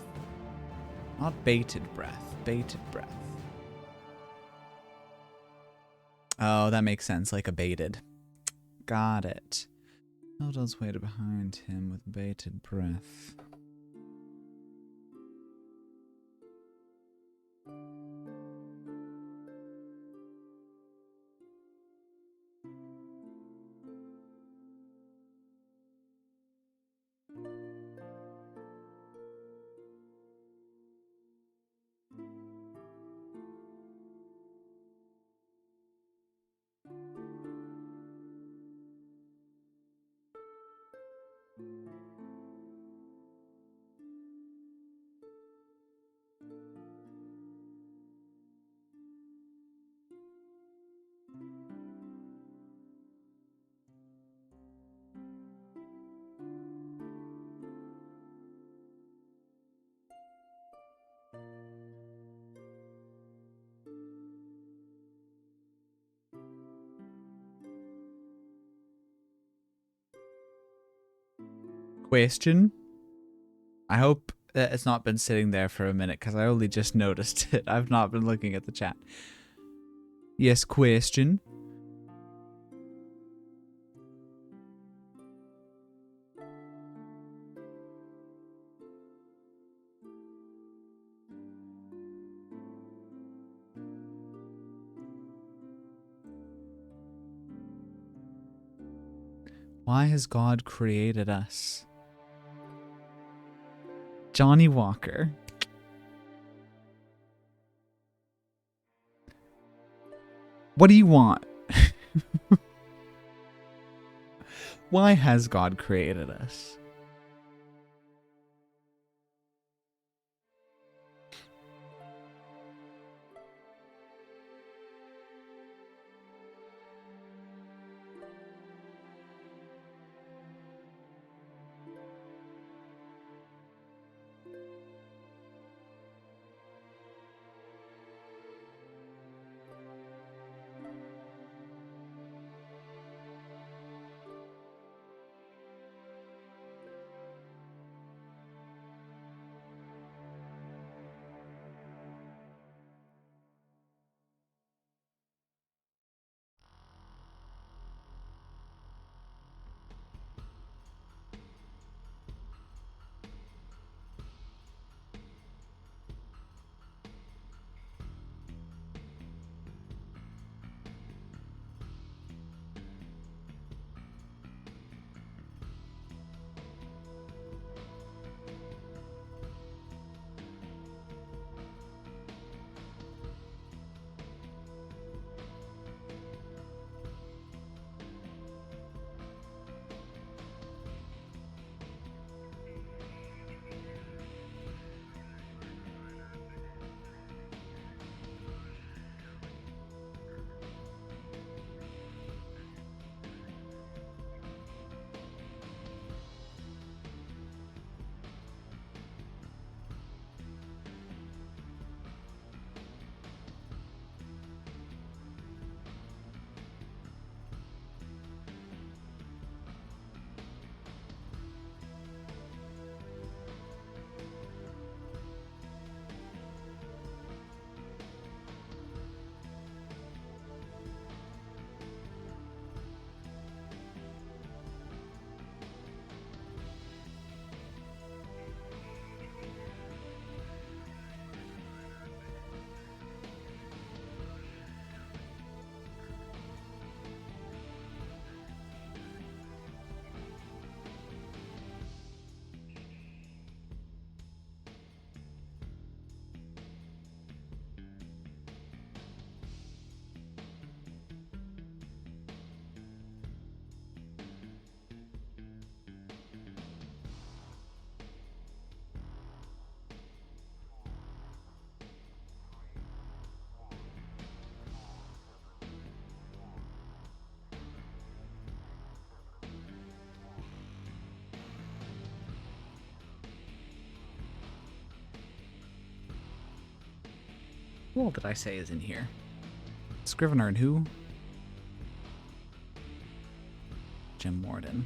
Not baited breath, baited breath. Oh, that makes sense, like a baited. Got it. Eldon's waited behind him with bated breath. Question? I hope that it's not been sitting there for a minute because I only just noticed it. I've not been looking at the chat. Yes, question. Why has God created us? Johnny Walker. What do you want? Why has God created us? Who all did I say is in here? Scrivener and who? Jim Morden.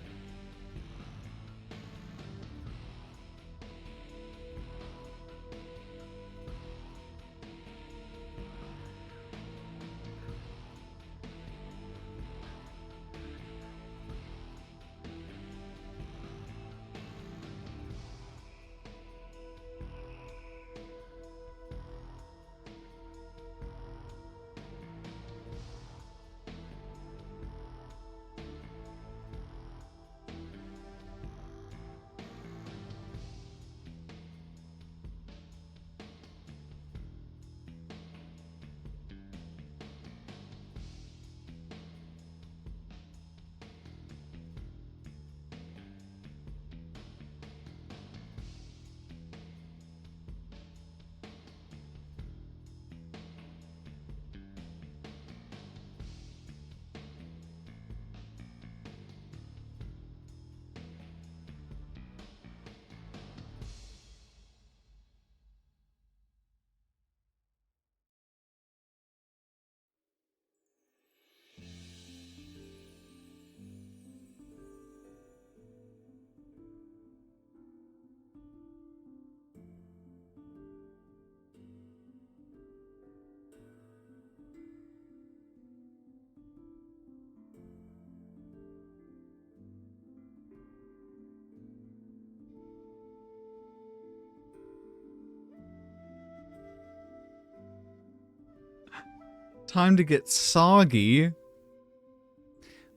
Time to get soggy.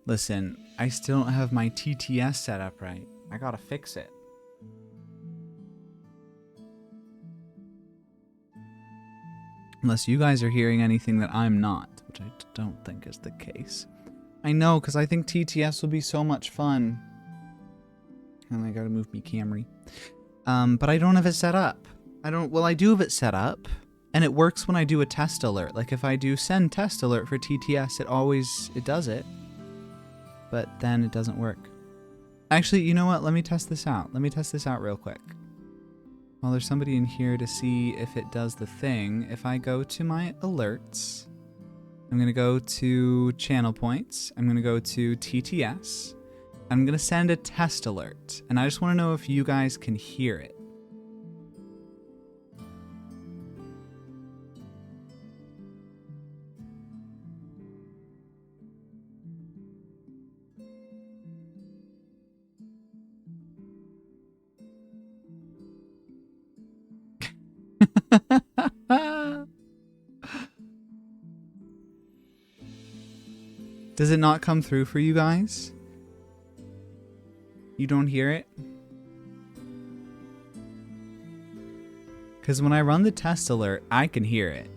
Listen, I still don't have my TTS set up right. I gotta fix it. Unless you guys are hearing anything that I'm not, which I don't think is the case. I know, because I think TTS will be so much fun. And I gotta move me Camry. But I don't have it set up. Well, I do have it set up. And it works when I do a test alert. Like if I do send test alert for TTS, it does it. But then it doesn't work. Actually, you know what? Let me test this out. Let me test this out real quick. Well, there's somebody in here to see if it does the thing. If I go to my alerts, I'm going to go to channel points. I'm going to go to TTS. I'm going to send a test alert. And I just want to know if you guys can hear it. Does it not come through for you guys? You don't hear it? Because when I run the test alert, I can hear it.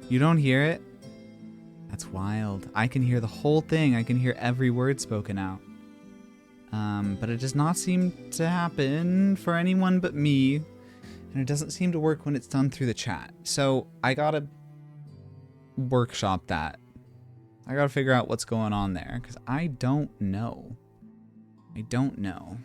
You don't hear it? That's wild. I can hear the whole thing. I can hear every word spoken out. But it does not seem to happen for anyone but me. And it doesn't seem to work when it's done through the chat. So I gotta workshop that. I gotta figure out what's going on there, because I don't know. I don't know.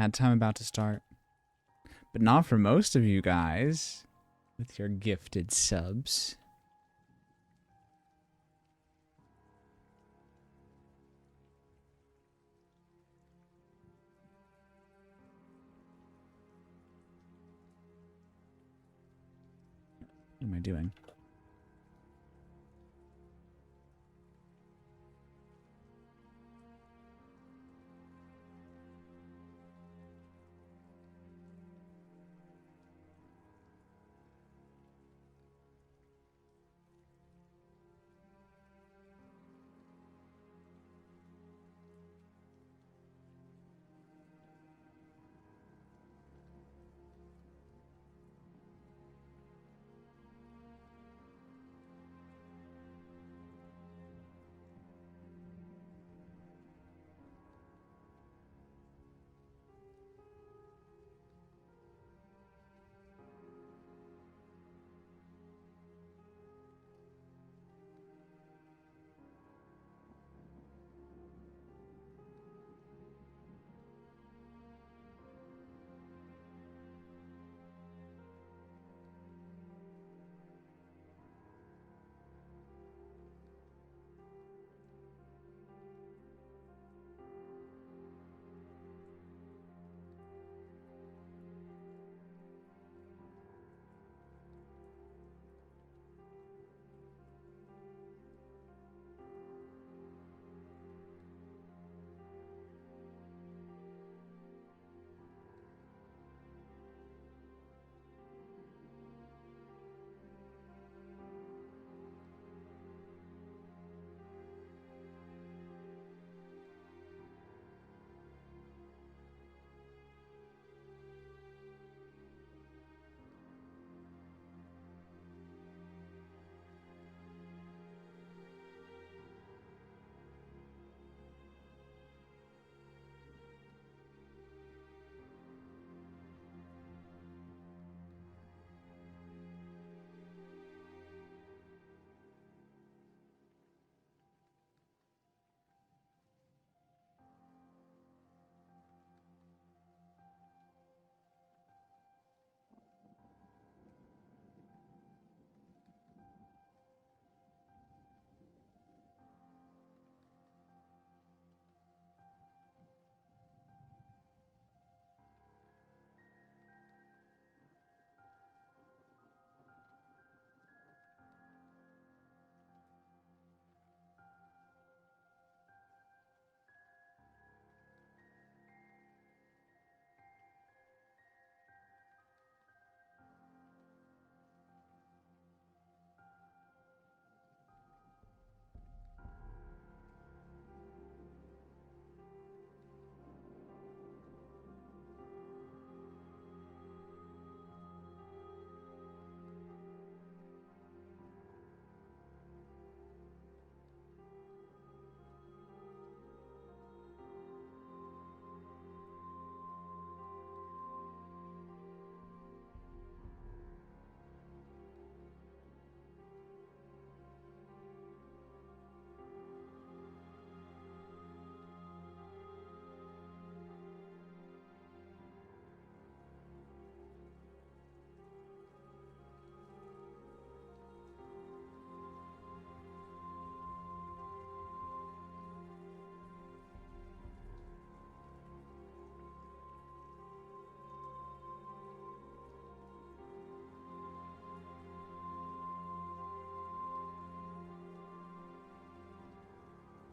Ad time about to start. But not for most of you guys with your gifted subs. What am I doing?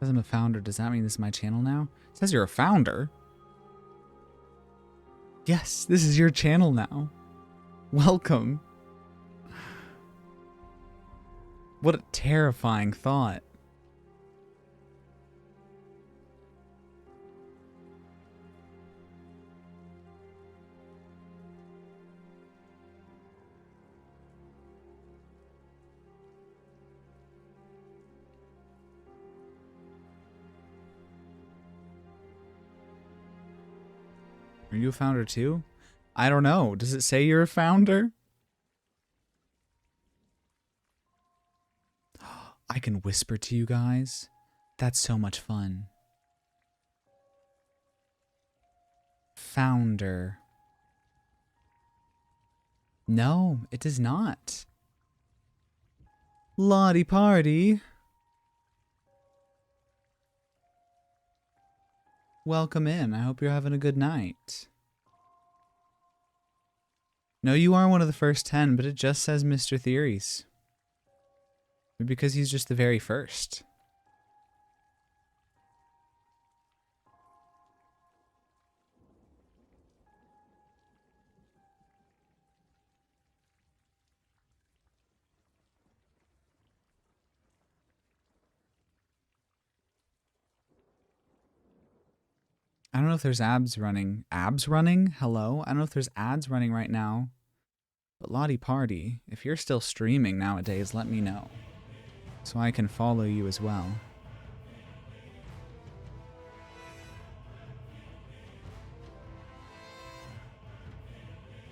Says I'm a founder. Does that mean this is my channel now? It says you're a founder. Yes, this is your channel now. Welcome. What a terrifying thought. Are you a founder too? I don't know. Does it say you're a founder? I can whisper to you guys. That's so much fun. founder. No, it does not. Lottie Party. Welcome in. I hope you're having a good night. No, you are one of the first 10, but it just says Mr. Theories. Maybe because he's just the very first. I don't know if there's abs running. Abs running? Hello? I don't know if there's ads running right now. But Lottie Party, if you're still streaming nowadays, let me know. So I can follow you as well.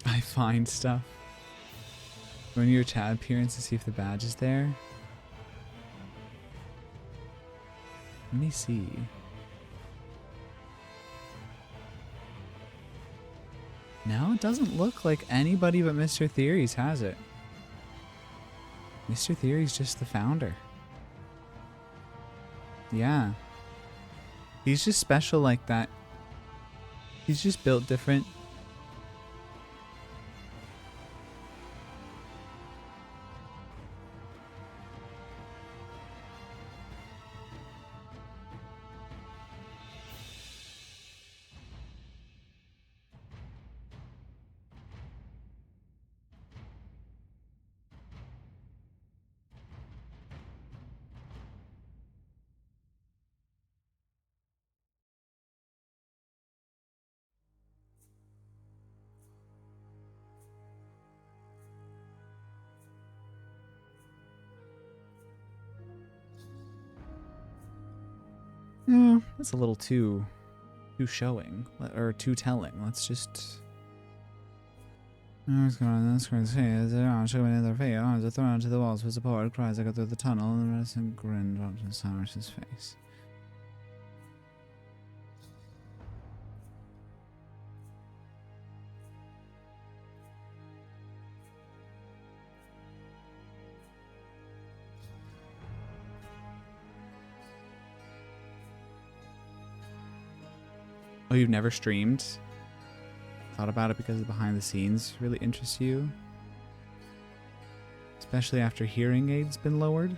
I find stuff. Run your chat appearance to see if the badge is there. Let me see. No, it doesn't look like anybody but Mr. Theories has it. Mr. Theory's just the founder. Yeah. He's just special like that. He's just built different. Yeah, that's a little too showing, or too telling. Let's just. What's going on? That's crazy. They're showing their face. Arms are thrown to the walls for support. Cries echo through the tunnel, and the reticent grin drops on Cyrus's face. Oh, you've never streamed? Thought about it because the behind the scenes really interests you? Especially after hearing aid's been lowered?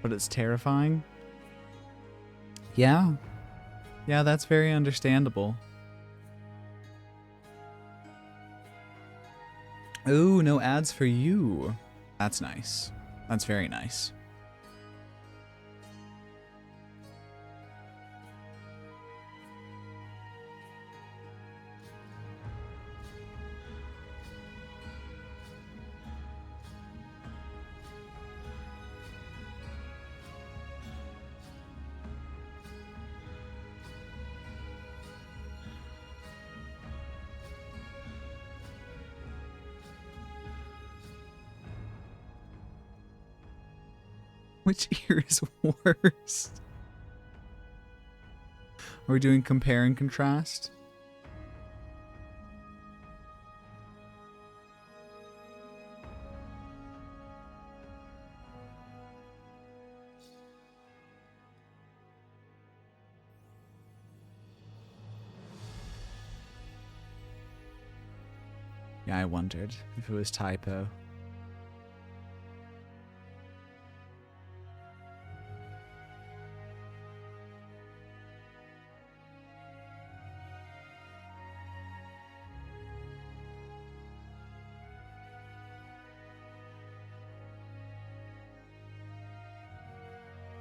But it's terrifying? Yeah. Yeah, that's very understandable. Ooh, no ads for you. That's nice. That's very nice. Which ear is worse? Are we doing compare and contrast? Yeah, I wondered if it was typo.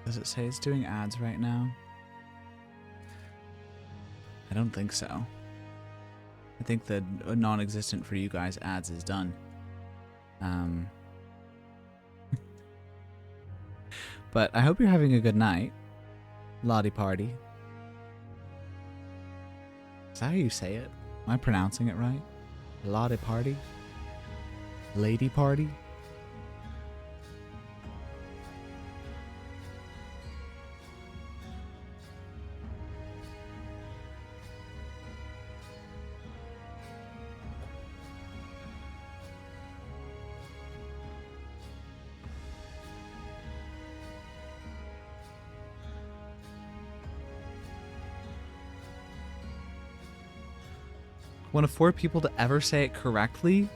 Does it say it's doing ads right now? I don't think so. I think the non-existent for you guys ads is done. But I hope you're having a good night. Lottie Party. Is that how you say it? Am I pronouncing it right? Lottie Party? Lady Party? One of 4 people to ever say it correctly.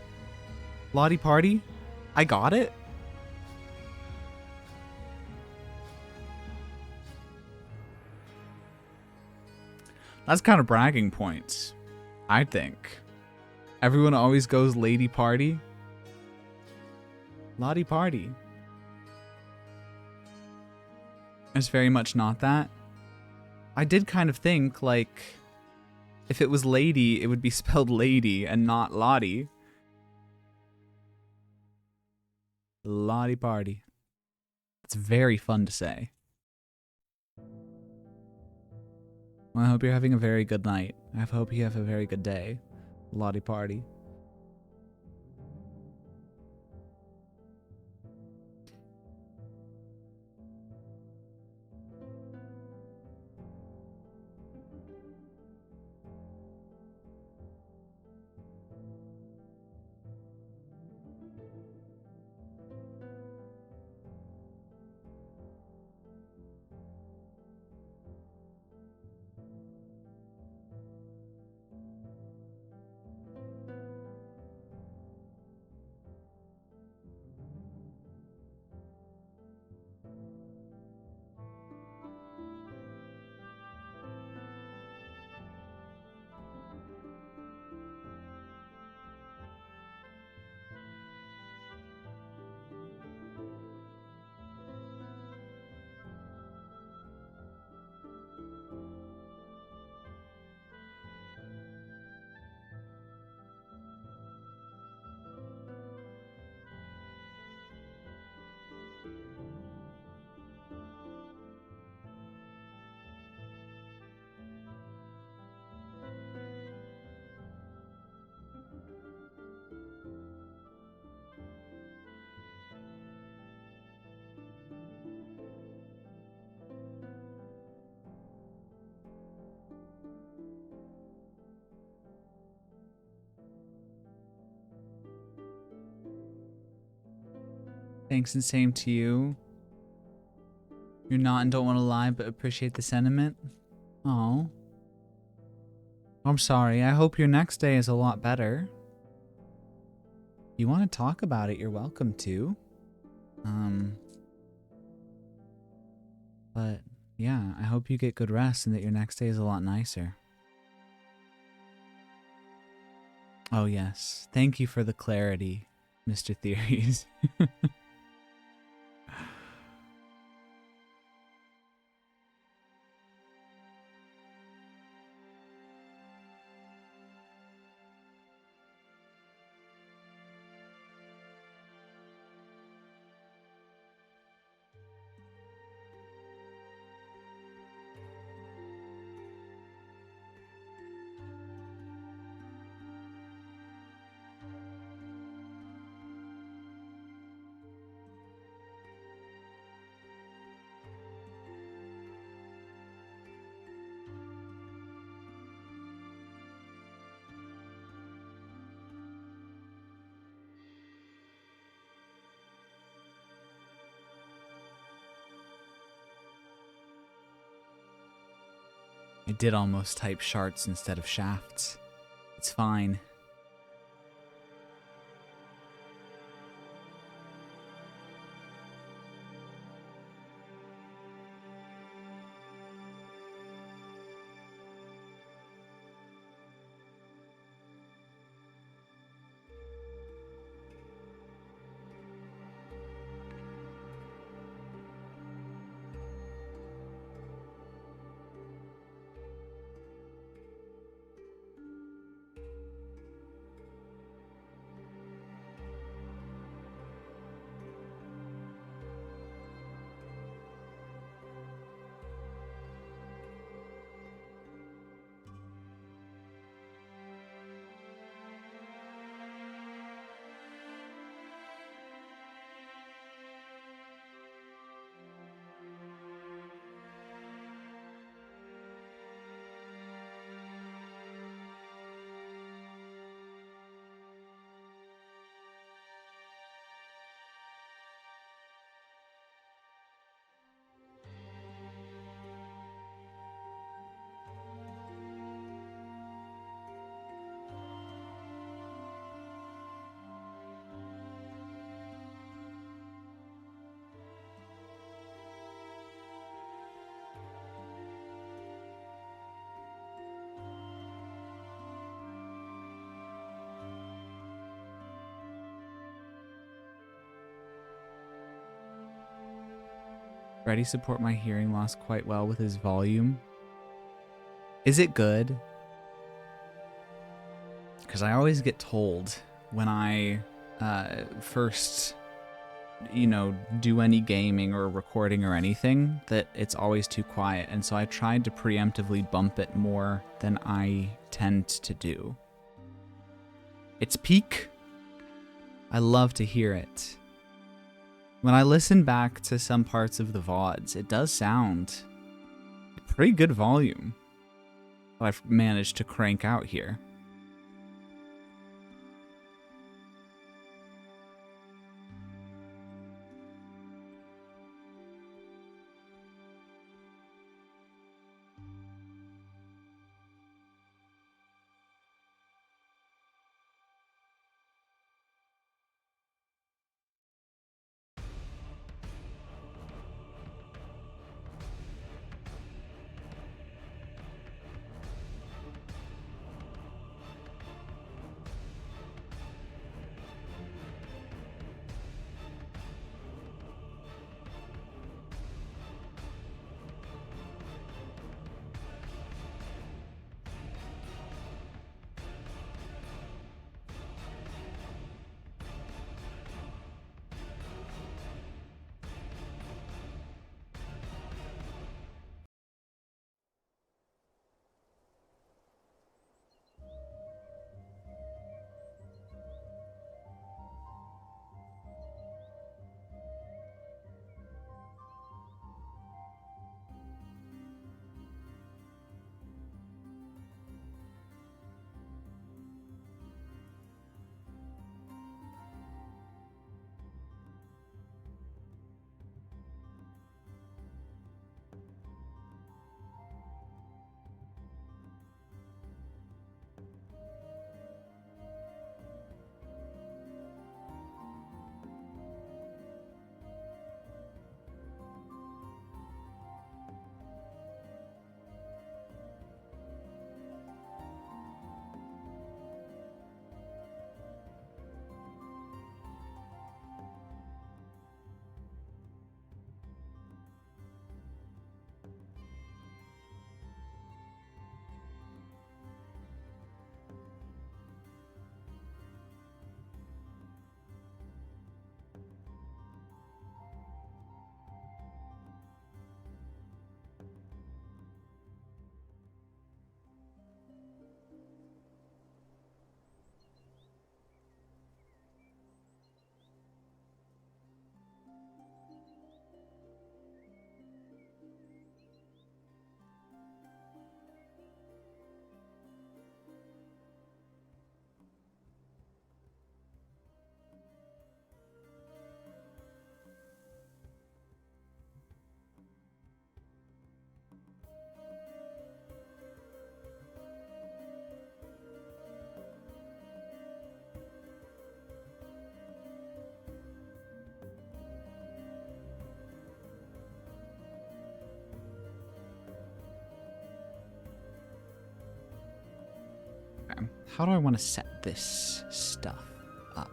Lottie Party? I got it? That's kind of bragging points, I think. Everyone always goes Lady Party. Lottie Party. It's very much not that. I did kind of think, like, if it was lady, it would be spelled lady and not Lottie. Lottie Party. It's very fun to say. Well, I hope you're having a very good night. I hope you have a very good day. Lottie Party. Thanks and same to you. You're not and don't want to lie, but appreciate the sentiment. Oh. I'm sorry. I hope your next day is a lot better. If you want to talk about it, you're welcome to. But yeah, I hope you get good rest and that your next day is a lot nicer. Oh yes. Thank you for the clarity, Mr. Theories. I did almost type sharts instead of shafts. It's fine. Freddy support my hearing loss quite well with his volume. Is it good? Because I always get told when I first, you know, do any gaming or recording or anything that it's always too quiet. And so I tried to preemptively bump it more than I tend to do. It's peak. I love to hear it. When I listen back to some parts of the VODs, it does sound pretty good volume that I've managed to crank out here. How do I want to set this stuff up?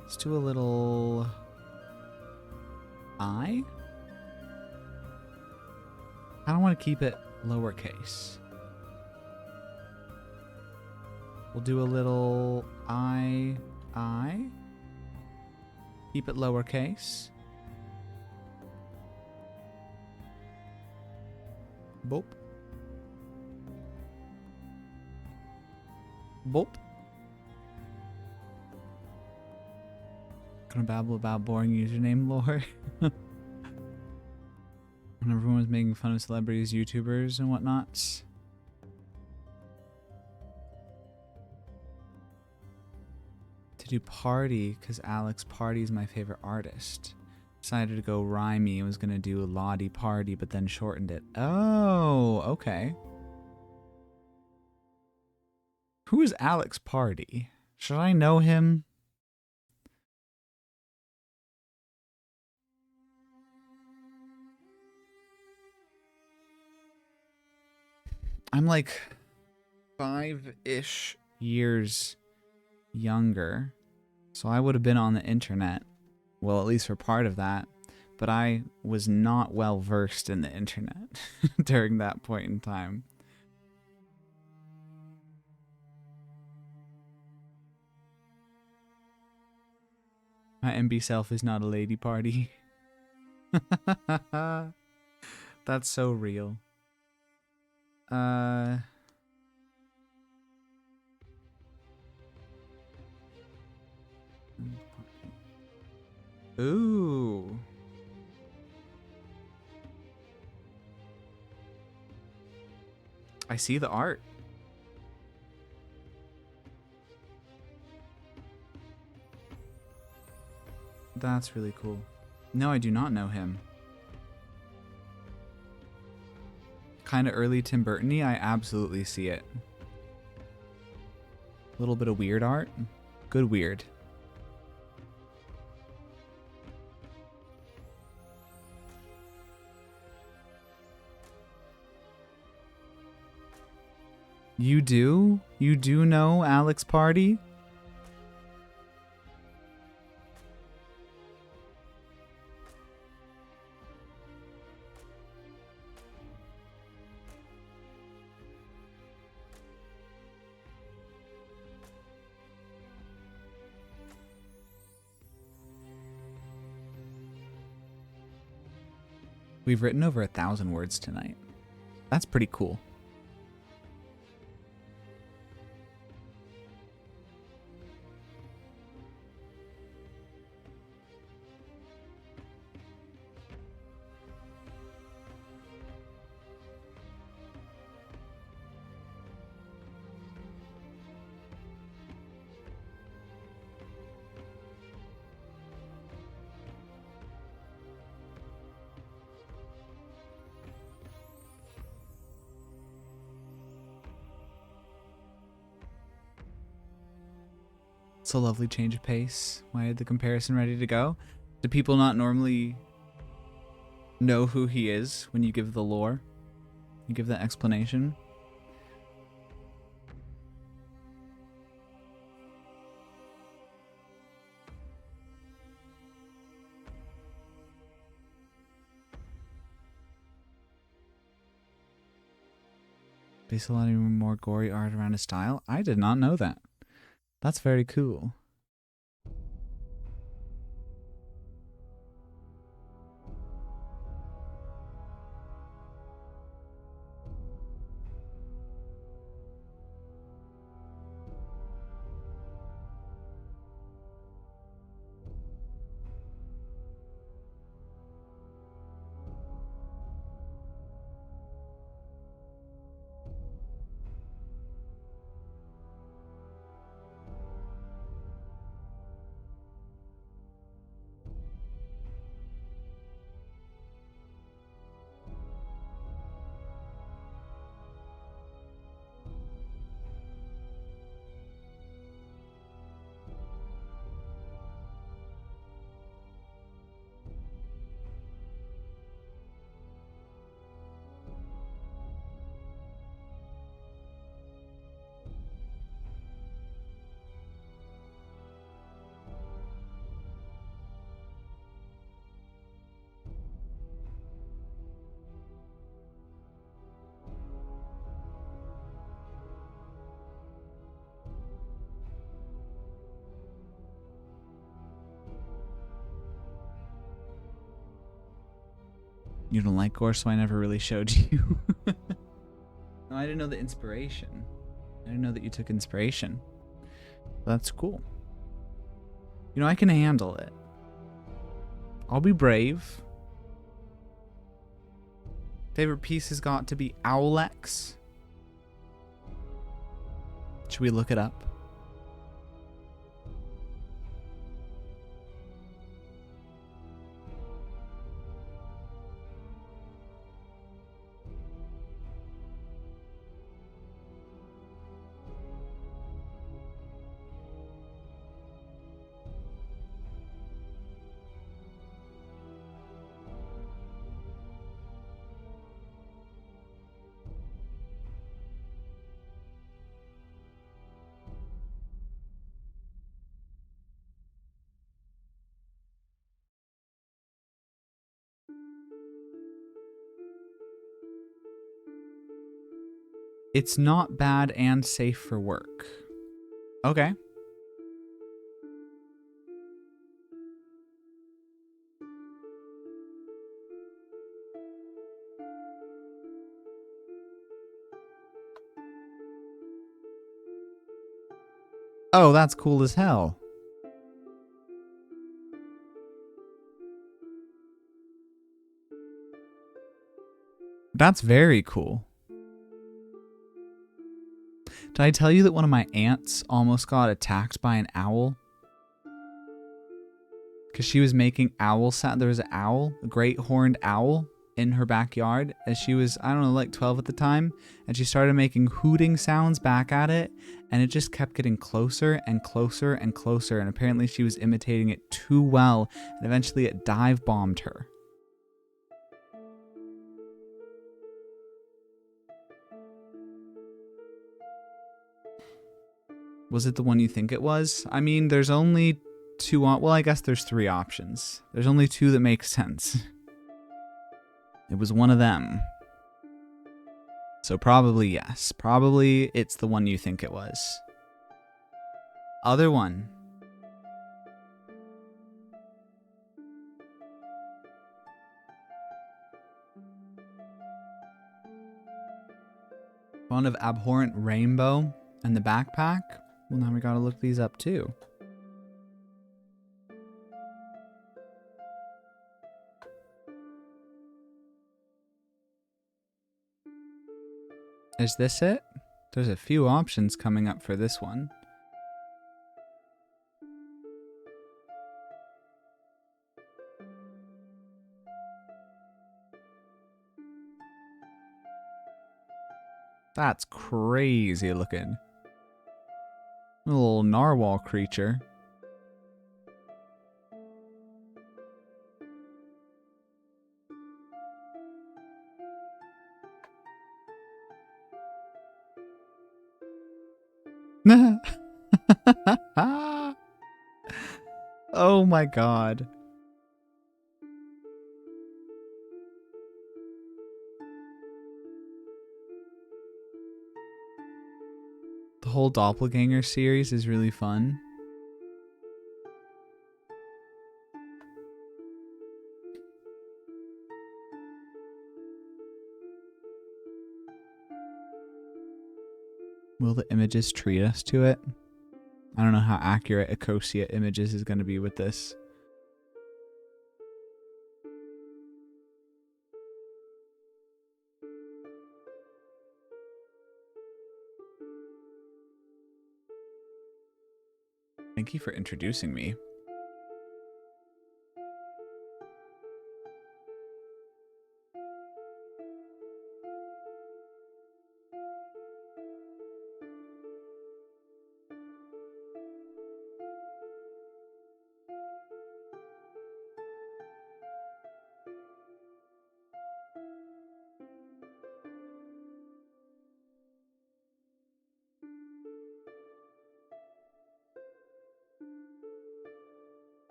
Let's do a little I. I don't want to keep it lowercase. We'll do a little I. Keep it lowercase. Boop. Boop. Gonna babble about boring username lore. When everyone was making fun of celebrities, YouTubers, and whatnot. To do Party, because Alex Party is my favorite artist. Decided to go rhymey and was gonna do a Lottie Party, but then shortened it. Oh, okay. Who is Alex Party? Should I know him? I'm like 5-ish years younger, so I would have been on the internet Well, at least for part of that. But I was not well versed in the internet during that point in time. My MB self is not a lady party. That's so real. Ooh. I see the art. That's really cool. No, I do not know him. Kind of early Tim Burton-y, I absolutely see it. A little bit of weird art. Good weird. You do? You do know Alex Party? We've written over 1,000 words tonight. That's pretty cool. It's a lovely change of pace. Why had the comparison ready to go? Do people not normally know who he is when you give the lore? You give that explanation? Based a lot of more gory art around his style? I did not know that. That's very cool. You don't like gore, so I never really showed you. No, I didn't know the inspiration. I didn't know that you took inspiration. That's cool. You know, I can handle it. I'll be brave. Favorite piece has got to be Owlex. Should we look it up? It's not bad and safe for work. Okay. Oh, that's cool as hell. That's very cool. Did I tell you that one of my aunts almost got attacked by an owl? Because she was making owl sound. There was an owl, a great horned owl, in her backyard. And she was, I don't know, like 12 at the time. And she started making hooting sounds back at it. And it just kept getting closer and closer and closer. And apparently she was imitating it too well. And eventually it dive bombed her. Was it the one you think it was? I mean, there's only two. Well, I guess there's three options. There's only two that make sense. It was one of them. So probably yes. Probably it's the one you think it was. Other one. Fond of Abhorrent Rainbow and the backpack? Well, now we gotta look these up too. Is this it? There's a few options coming up for this one. That's crazy looking. A little narwhal creature. Oh my god. The whole Doppelganger series is really fun. Will the images treat us to it? I don't know how accurate Ecosia Images is going to be with this. Thank you for introducing me.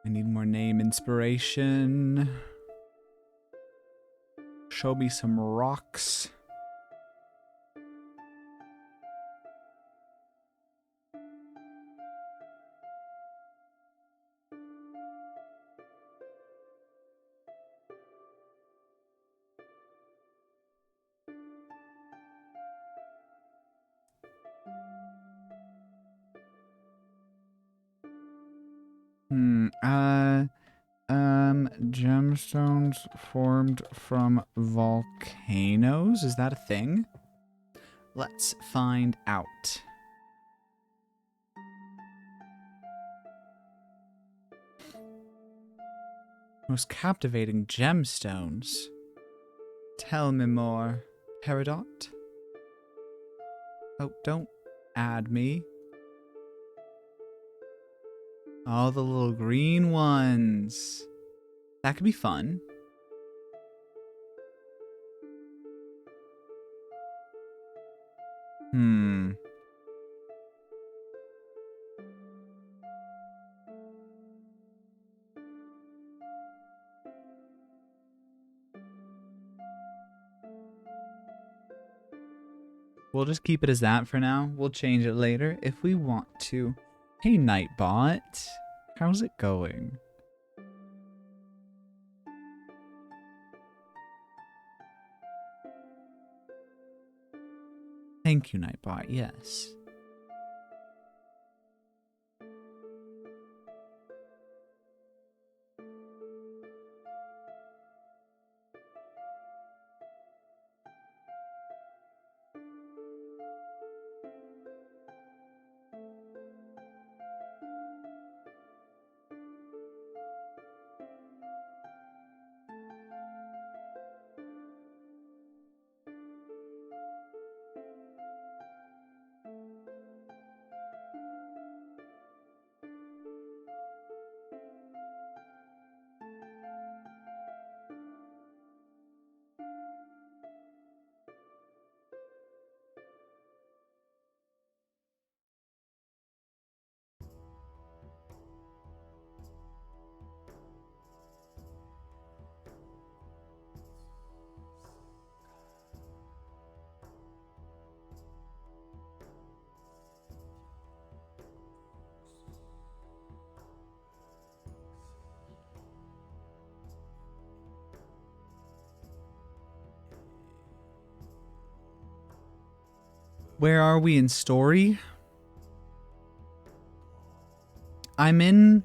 I need more name inspiration. Show me some rocks. Gemstones formed from volcanoes? Is that a thing? Let's find out. Most captivating gemstones. Tell me more, Peridot. Oh, don't add me. Oh, the little green ones. That could be fun. Hmm. We'll just keep it as that for now. We'll change it later if we want to. Hey, Nightbot. How's it going? Thank you, Nightbot. Yes. Where are we in story? I'm in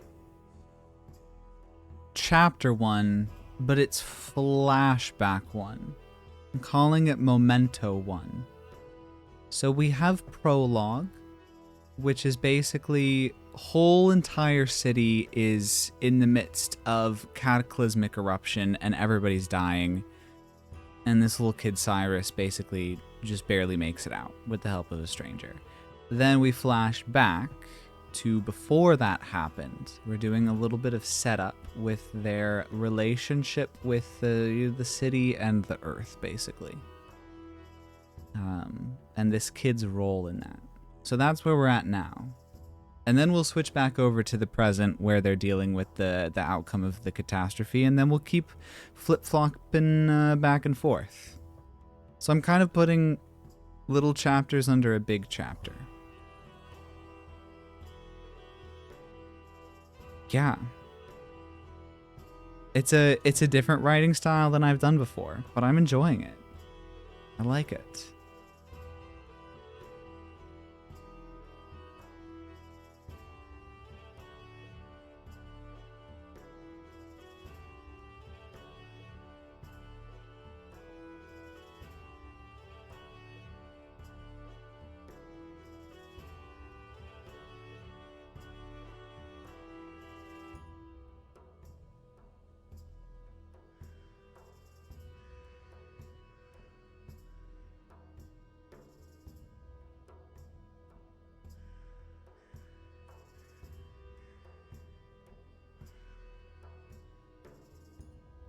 chapter 1, but it's flashback 1. I'm calling it Memento 1. So we have prologue, which is basically whole entire city is in the midst of cataclysmic eruption and everybody's dying. And this little kid Cyrus basically just barely makes it out with the help of a stranger. Then we flash back to before that happened. We're doing a little bit of setup with their relationship with the city and the earth, basically. And this kid's role in that. So that's where we're at now. And then we'll switch back over to the present where they're dealing with the outcome of the catastrophe, and then we'll keep flip-flopping back and forth. So I'm kind of putting little chapters under a big chapter. Yeah. It's a different writing style than I've done before, but I'm enjoying it. I like it.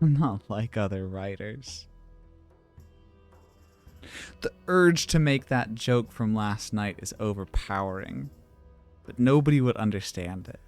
I'm not like other writers. The urge to make that joke from last night is overpowering, but nobody would understand it.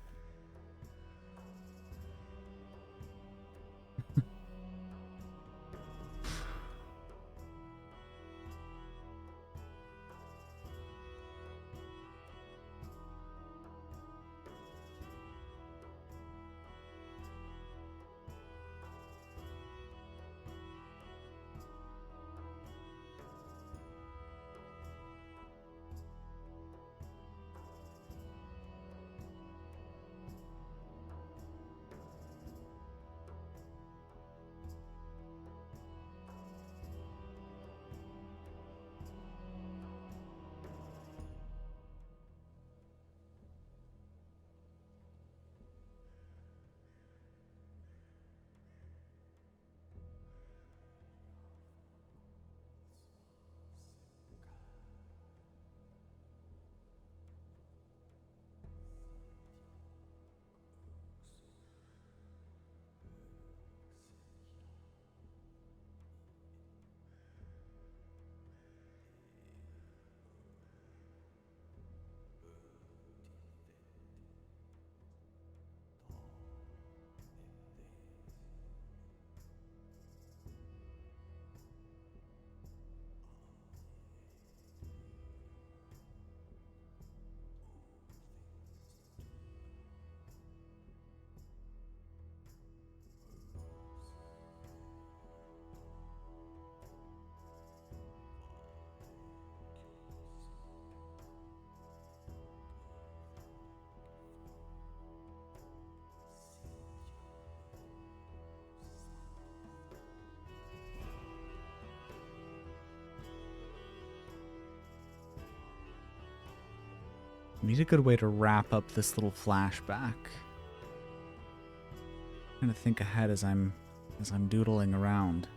Need a good way to wrap up this little flashback. I'm trying to think ahead as I'm doodling around.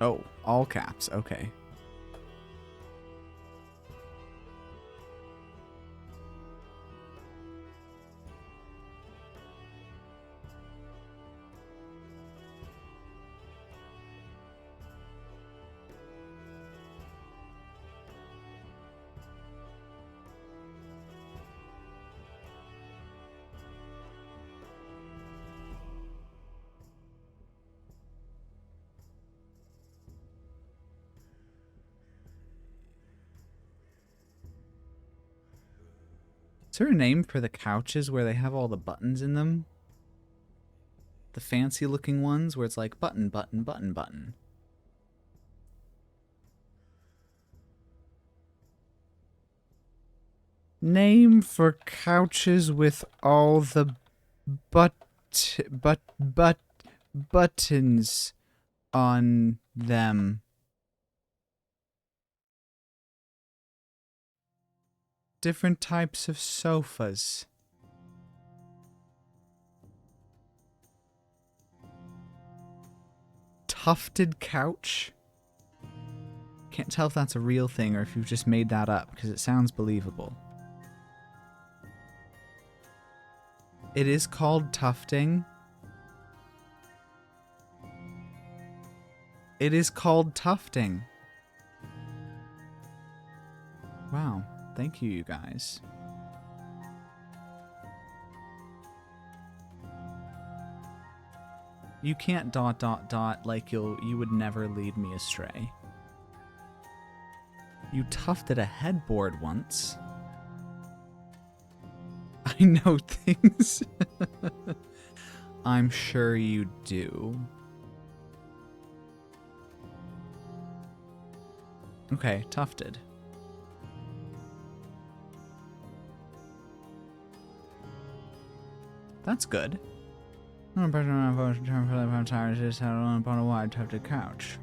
Oh, all caps. Okay. Is there a name for the couches where they have all the buttons in them? The fancy looking ones where it's like button, button, button, button. Name for couches with all the buttons on them. Different types of sofas. Tufted couch? Can't tell if that's a real thing or if you've just made that up, because it sounds believable. It is called tufting. It is called tufting. Wow. Thank you, you guys. You can't ... like you would never lead me astray. You tufted a headboard once. I know things. I'm sure you do. Okay, tufted. That's good. I'm tired just sat alone upon a wide tufted couch.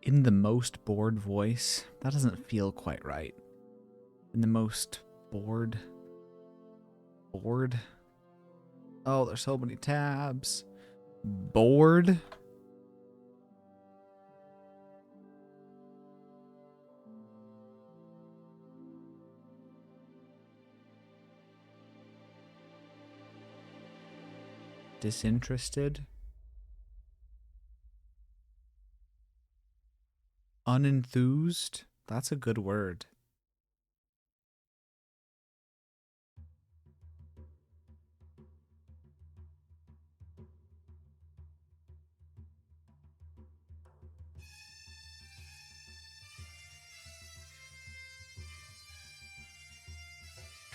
In the most bored voice? That doesn't feel quite right. In the most bored? Bored? Oh, there's so many tabs. Bored? Disinterested? Unenthused? That's a good word.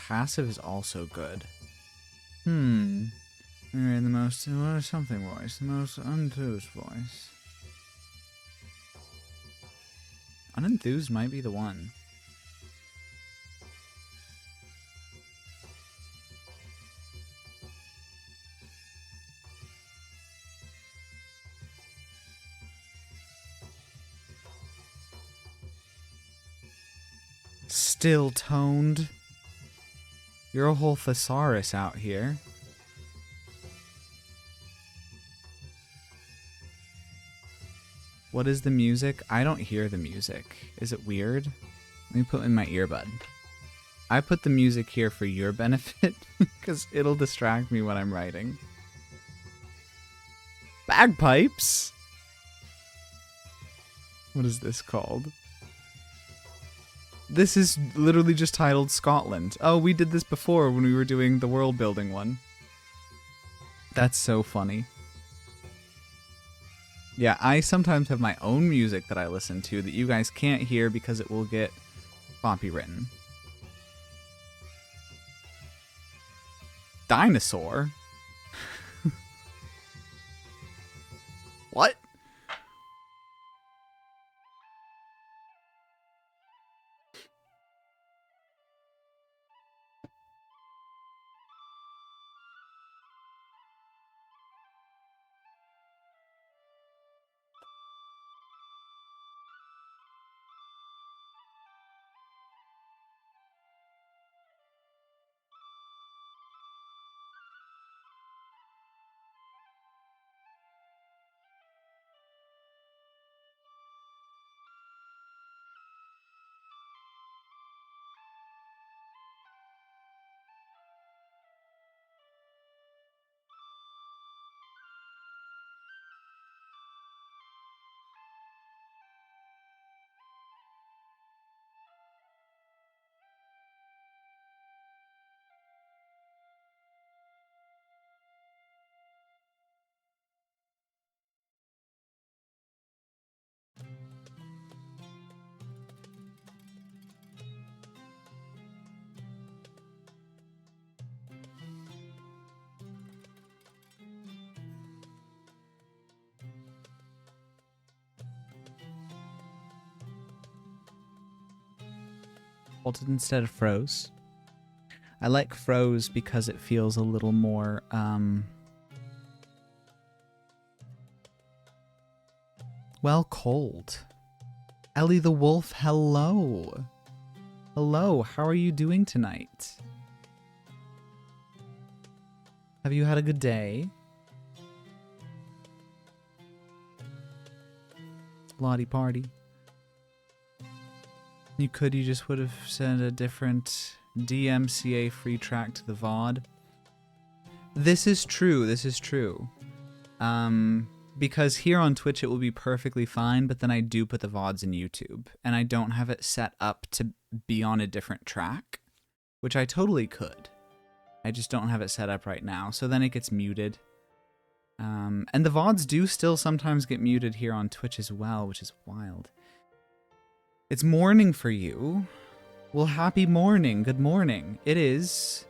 Passive is also good. Alright, the most... What is something voice? The most unenthused voice. Unenthused might be the one. Still toned. You're a whole thesaurus out here. What is the music? I don't hear the music. Is it weird? Let me put in my earbud. I put the music here for your benefit, because it'll distract me when I'm writing. Bagpipes? What is this called? This is literally just titled Scotland. Oh, we did this before when we were doing the world building one. That's so funny. Yeah, I sometimes have my own music that I listen to that you guys can't hear because it will get copywritten. Dinosaur? What? Bolted instead of froze. I like froze because it feels a little more, well, cold. Ellie the Wolf, hello. Hello, how are you doing tonight? Have you had a good day? Lottie party. You just would have sent a different DMCA free track to the VOD. This is true, this is true. Because here on Twitch it will be perfectly fine, but then I do put the VODs in YouTube, and I don't have it set up to be on a different track, which I totally could. I just don't have it set up right now, so then it gets muted. And the VODs do still sometimes get muted here on Twitch as well, which is wild. It's morning for you. Well, happy morning. Good morning. It is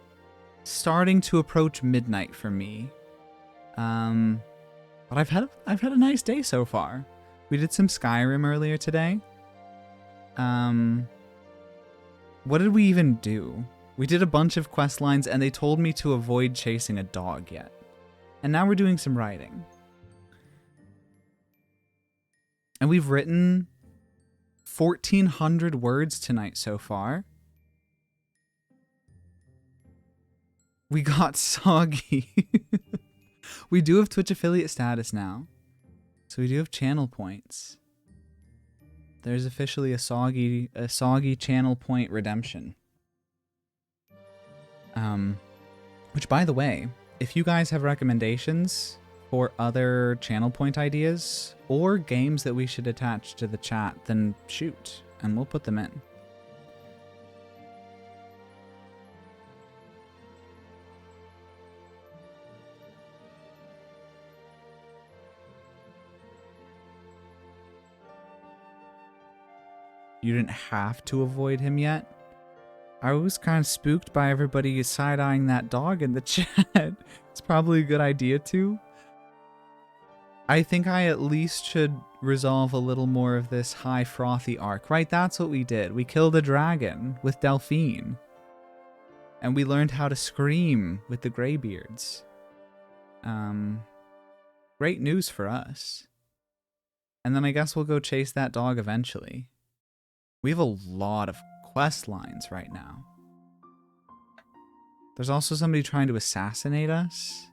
starting to approach midnight for me. But I've had a nice day so far. We did some Skyrim earlier today. What did we even do? We did a bunch of quest lines and they told me to avoid chasing a dog yet. And now we're doing some writing. And we've written 1,400 words tonight so far. We got soggy. We do have Twitch affiliate status now. So we do have channel points. There's officially a soggy channel point redemption. Which, by the way, if you guys have recommendations for other channel point ideas or games that we should attach to the chat, then shoot, and we'll put them in. You didn't have to avoid him yet? I was kind of spooked by everybody side-eyeing that dog in the chat. It's probably a good idea too. I think I at least should resolve a little more of this high frothy arc. Right, that's what we did. We killed a dragon with Delphine. And we learned how to scream with the Greybeards. Great news for us. And then I guess we'll go chase that dog eventually. We have a lot of quest lines right now. There's also somebody trying to assassinate us.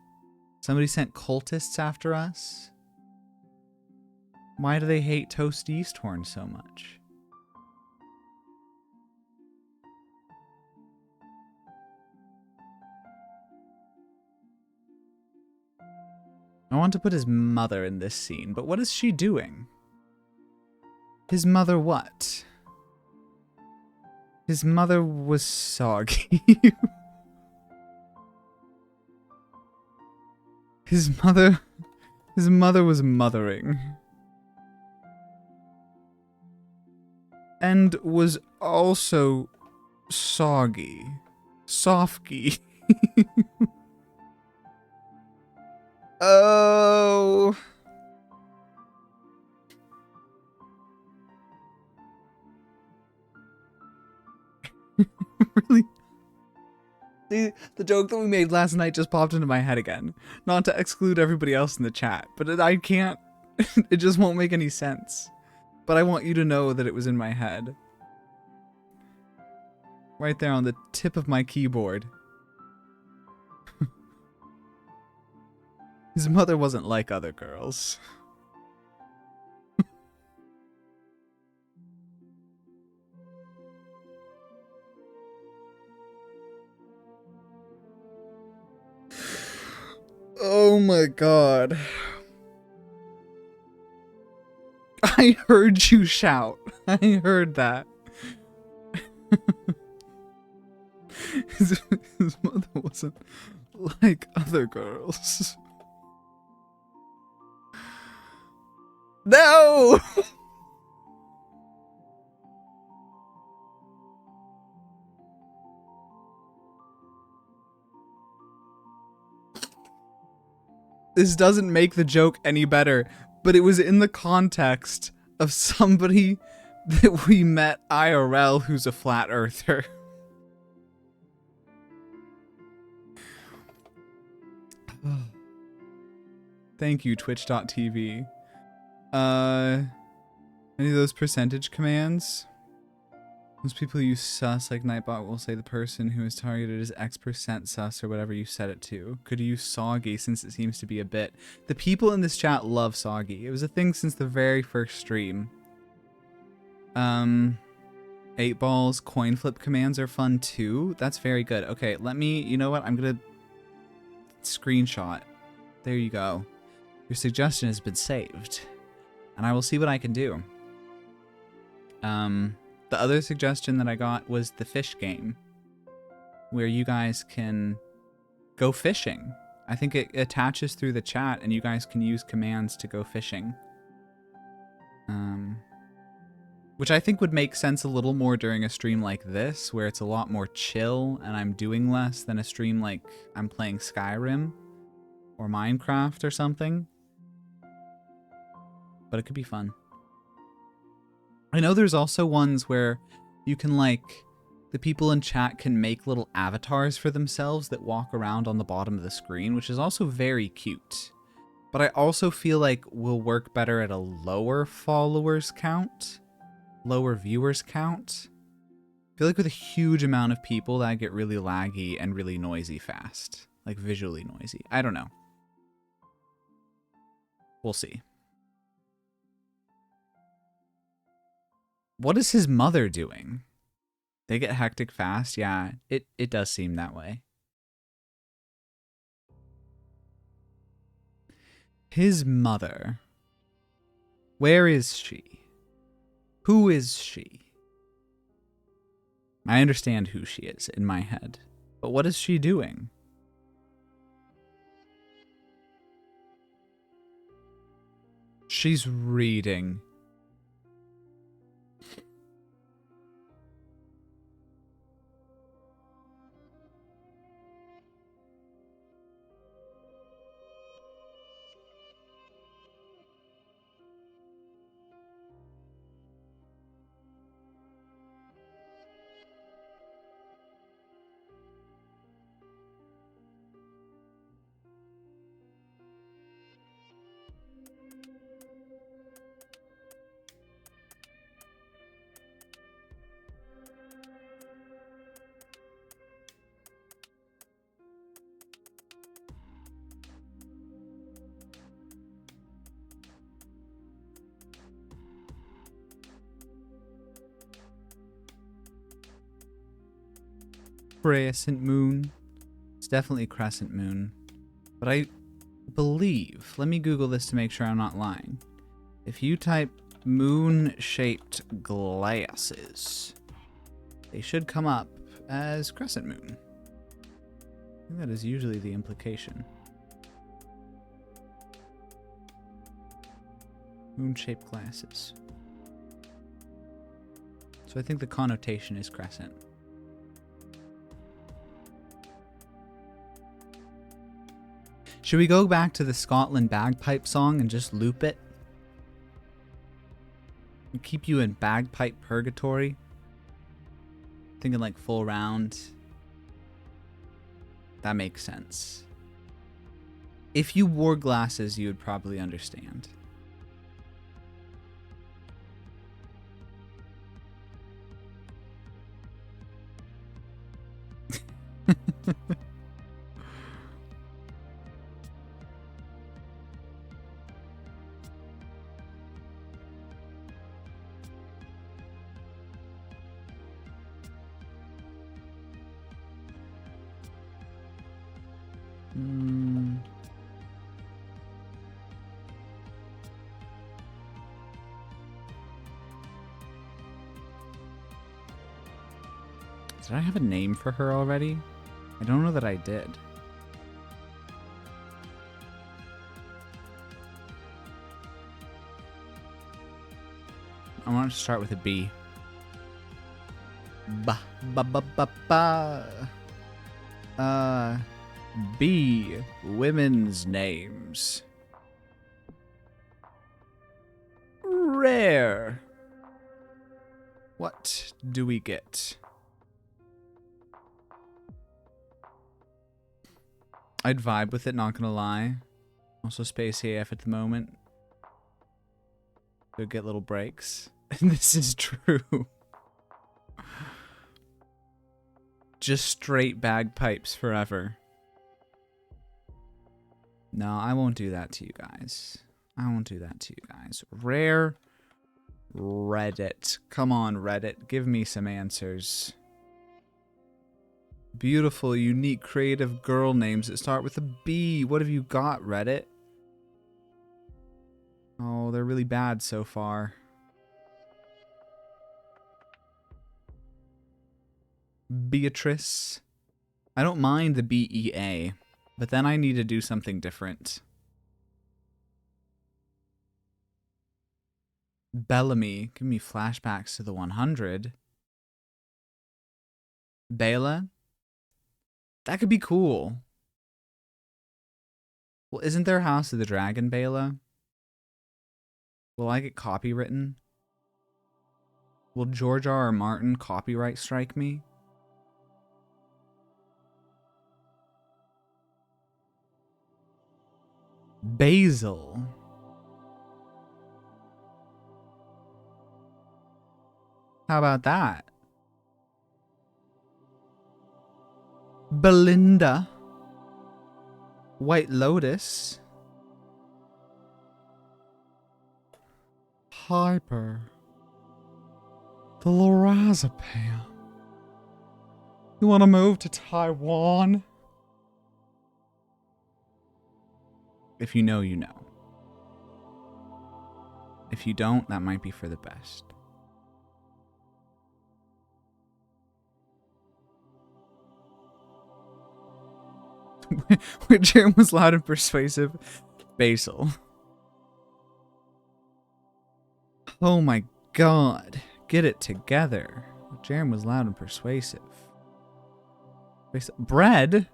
Somebody sent cultists after us. Why do they hate Toast Easthorn so much? I want to put his mother in this scene, but what is she doing? His mother what? His mother was soggy. His mother was mothering. And was also soggy. Sofky. Oh. Really? The joke that we made last night just popped into my head again. Not to exclude everybody else in the chat, but I can't. It just won't make any sense. But I want you to know that it was in my head. Right there on the tip of my keyboard. His mother wasn't like other girls. Oh my god. I heard you shout. I heard that. His mother wasn't like other girls. No! This doesn't make the joke any better, but it was in the context of somebody that we met IRL who's a flat earther. Thank you, Twitch.tv. Any of those percentage commands? Most people use sus, like Nightbot will say the person who is targeted is X% sus or whatever you set it to. Could you use soggy since it seems to be a bit. The people in this chat love soggy. It was a thing since the very first stream. 8 balls, coin flip commands are fun too. That's very good. Okay, let me, you know what? I'm gonna screenshot. There you go. Your suggestion has been saved. And I will see what I can do. The other suggestion that I got was the fish game, where you guys can go fishing. I think it attaches through the chat, and you guys can use commands to go fishing. Which I think would make sense a little more during a stream like this, where it's a lot more chill, and I'm doing less than a stream like I'm playing Skyrim or Minecraft or something. But it could be fun. I know there's also ones where you can, like, the people in chat can make little avatars for themselves that walk around on the bottom of the screen, which is also very cute. But I also feel like will work better at a lower followers count. lower viewers count. I feel like with a huge amount of people, that get really laggy and really noisy fast. Like visually noisy. I don't know. We'll see. What is his mother doing? They get hectic fast? Yeah, it does seem that way. His mother. Where is she? Who is she? I understand who she is in my head. But what is she doing? She's reading. Crescent moon. It's definitely crescent moon. But I believe, let me Google this to make sure I'm not lying. If you type moon-shaped glasses, they should come up as crescent moon. I think that is usually the implication. Moon-shaped glasses. So I think the connotation is crescent. Should we go back to the Scotland bagpipe song and just loop it? And keep you in bagpipe purgatory? Thinking like full round. That makes sense. If you wore glasses, you would probably understand. Did I have a name for her already? I don't know that I did. I want to start with a B. Ba ba ba ba ba. B. Women's names. Rare. What do we get? I'd vibe with it, not gonna lie. Also space AF at the moment. Go get little breaks. And this is true. Just straight bagpipes forever. No, I won't do that to you guys. I won't do that to you guys. Rare Reddit. Come on, Reddit. Give me some answers. Beautiful, unique, creative girl names that start with a B. What have you got, Reddit? Oh, they're really bad so far. Beatrice. I don't mind the BEA, but then I need to do something different. Bellamy. Give me flashbacks to the 100. Bela. That could be cool. Well, isn't there House of the Dragon, Bela? Will I get copywritten? Will George R.R. Martin copyright strike me? Basil. How about that? Belinda. White Lotus. Hyper. The Lorazepam. You want to move to Taiwan? If you know, you know. If you don't, that might be for the best. Which Jerem was loud and persuasive. Basil. Oh my god. Get it together. Jerem was loud and persuasive. Bread?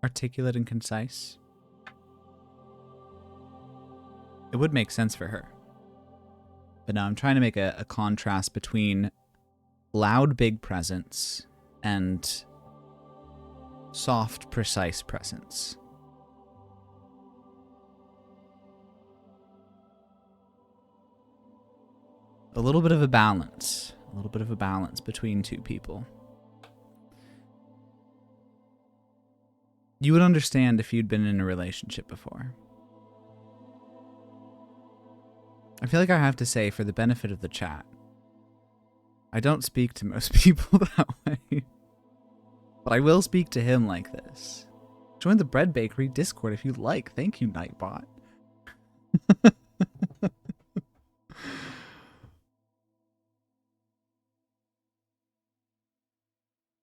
Articulate and concise. It would make sense for her. But now I'm trying to make a contrast between loud, big presence and soft, precise presence. A little bit of a balance. A little bit of a balance between two people. You would understand if you'd been in a relationship before. I feel like I have to say, for the benefit of the chat, I don't speak to most people that way. But I will speak to him like this. Join the Bread Bakery Discord if you'd like. Thank you, Nightbot.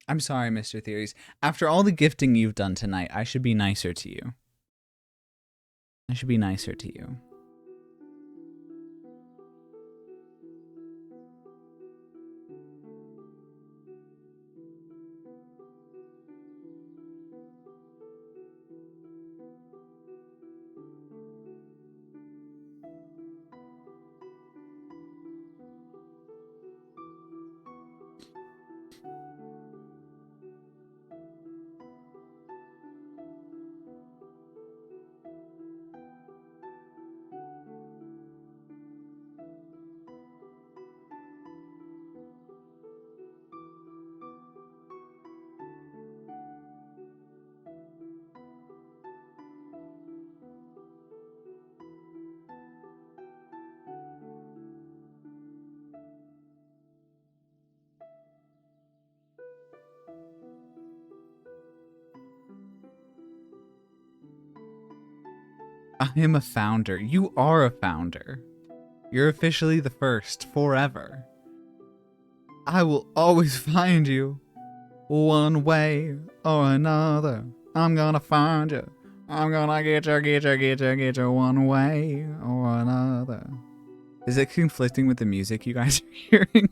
I'm sorry, Mr. Theories. After all the gifting you've done tonight, I should be nicer to you. I should be nicer to you. I am a founder. You are a founder. You're officially the first, forever. I will always find you. One way or another. I'm gonna find you. I'm gonna get you one way or another. Is it conflicting with the music you guys are hearing?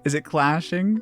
Is it clashing?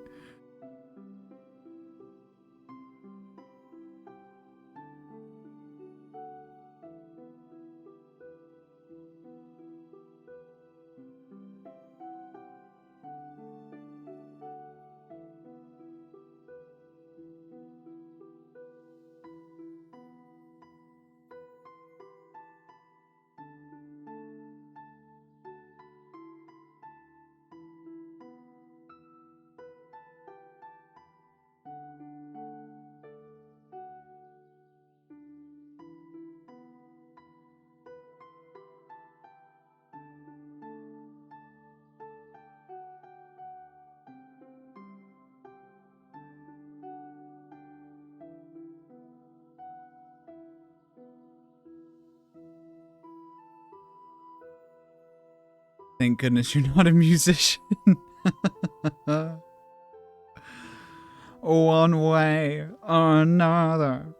Thank goodness you're not a musician. One way or another.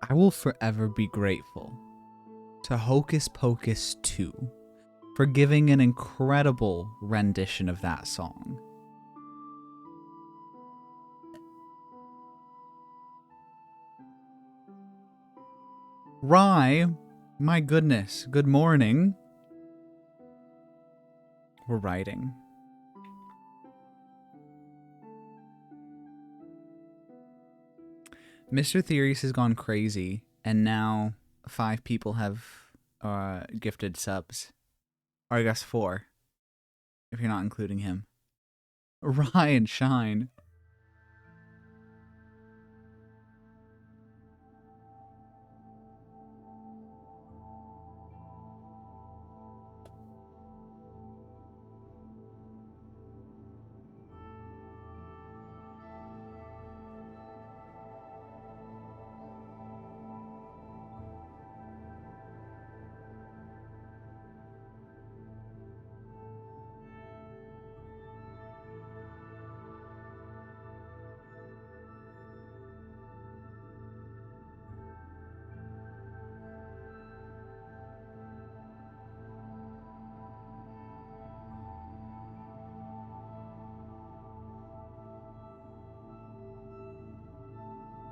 I will forever be grateful to Hocus Pocus 2 for giving an incredible rendition of that song. Rye, my goodness, good morning. We're writing. Mr. Theories has gone crazy, and now 5 people have gifted subs. Or I guess 4, if you're not including him. Ryan Shine.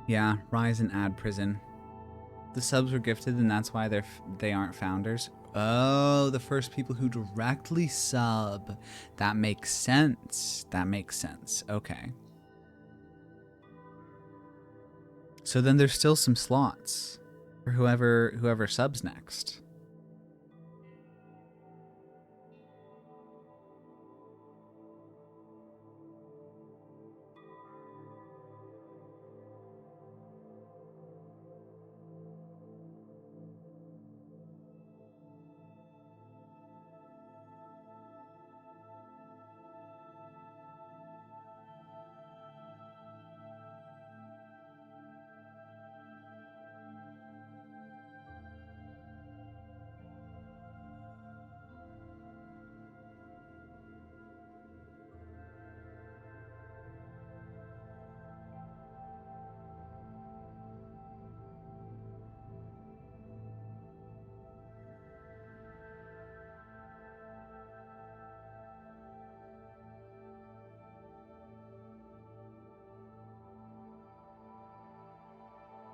Yeah, Rise and Ad Prison. The subs were gifted, and that's why they aren't founders. Oh, the first people who directly sub. That makes sense. That makes sense. Okay. So then there's still some slots for whoever subs next.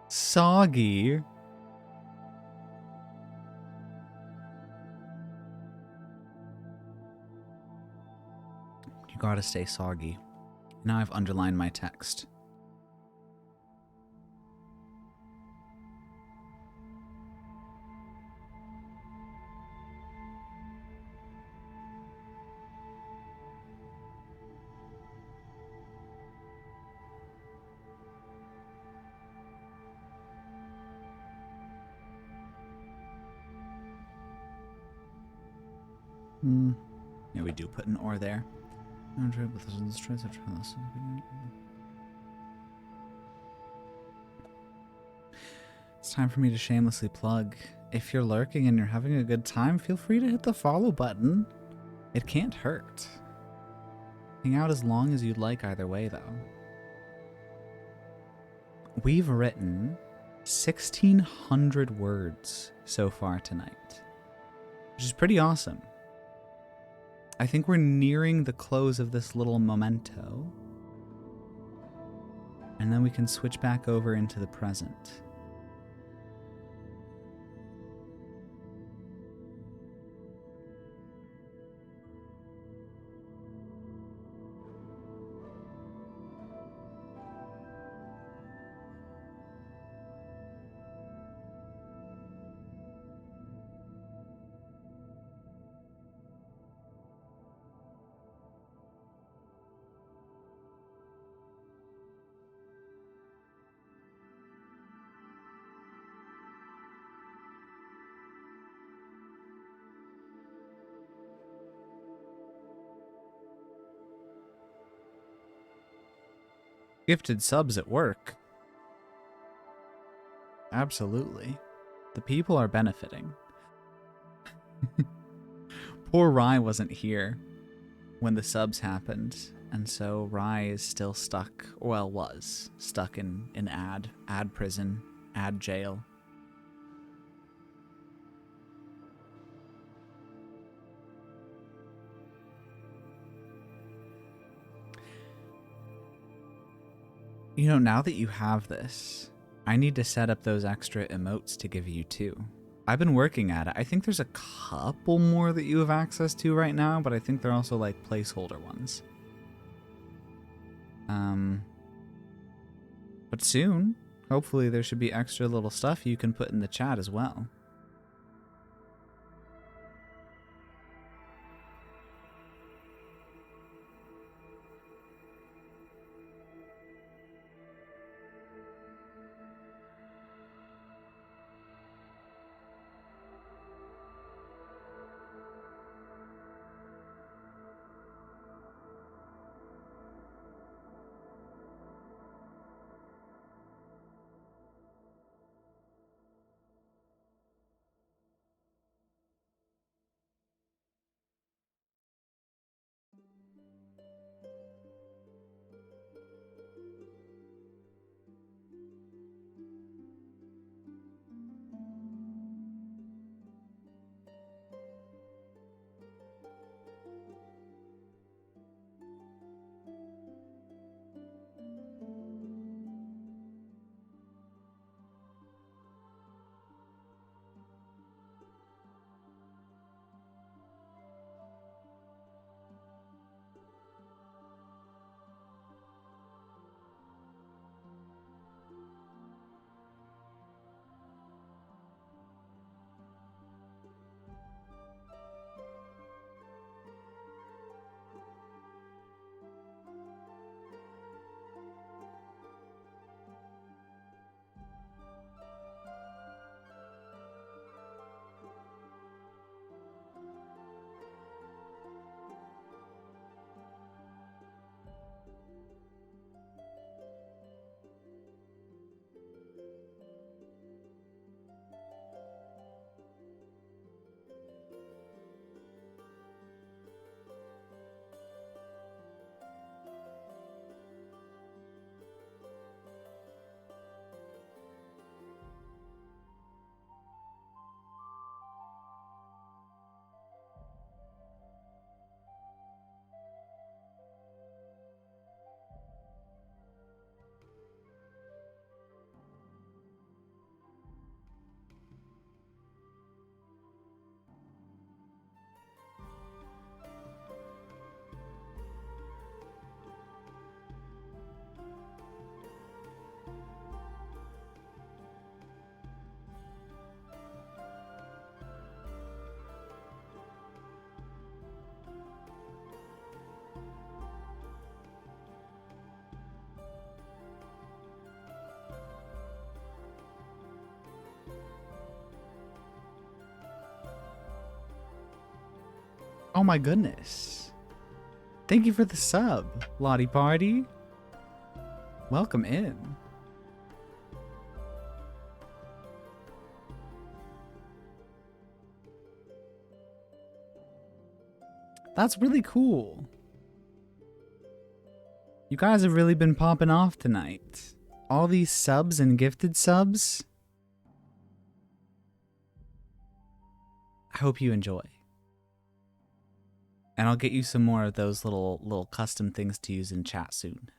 Soggy. You gotta stay soggy. Now I've underlined my text. Yeah, we do put an or there. It's time for me to shamelessly plug. If you're lurking and you're having a good time, feel free to hit the follow button. It can't hurt. Hang out as long as you'd like either way, though. We've written 1,600 words so far tonight, which is pretty awesome. I think we're nearing the close of this little memento, and then we can switch back over into the present. Gifted subs at work. Absolutely. The people are benefiting. Poor Rye wasn't here when the subs happened, and so Rye is still stuck, well, was stuck in ad prison, ad jail. You know, now that you have this, I need to set up those extra emotes to give you too. I've been working at it. I think there's a couple more that you have access to right now, but I think they're also like placeholder ones. But soon, hopefully there should be extra little stuff you can put in the chat as well. Oh my goodness. Thank you for the sub, Lottie Party. Welcome in. That's really cool. You guys have really been popping off tonight. All these subs and gifted subs. I hope you enjoy. And I'll get you some more of those little custom things to use in chat soon.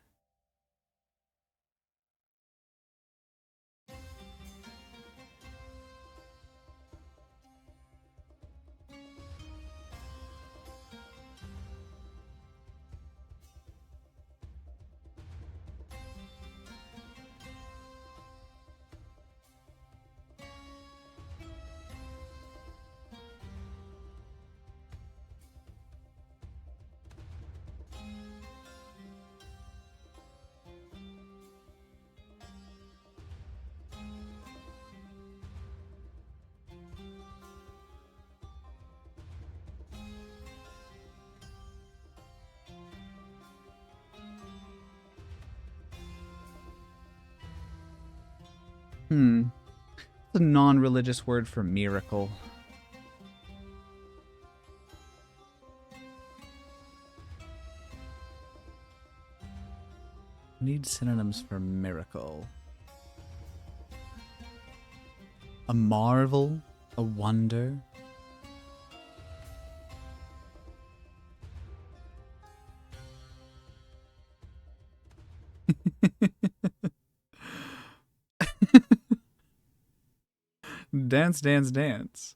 the non-religious word for miracle? Need synonyms for miracle. A marvel, a wonder. Dance, dance, dance.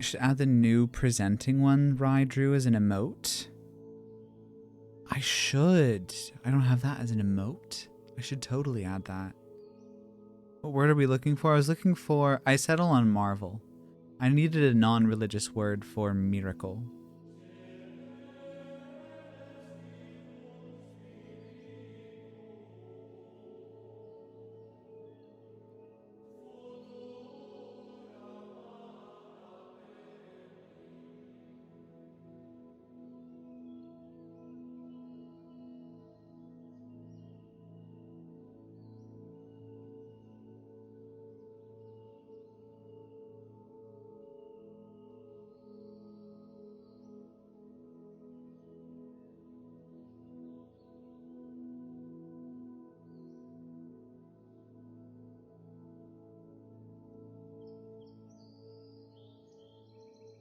I should add the new presenting one Rye drew as an emote. I should. I don't have that as an emote. I should totally add that. What word are we looking for? I was looking for... I settle on marvel. I needed a non-religious word for miracle.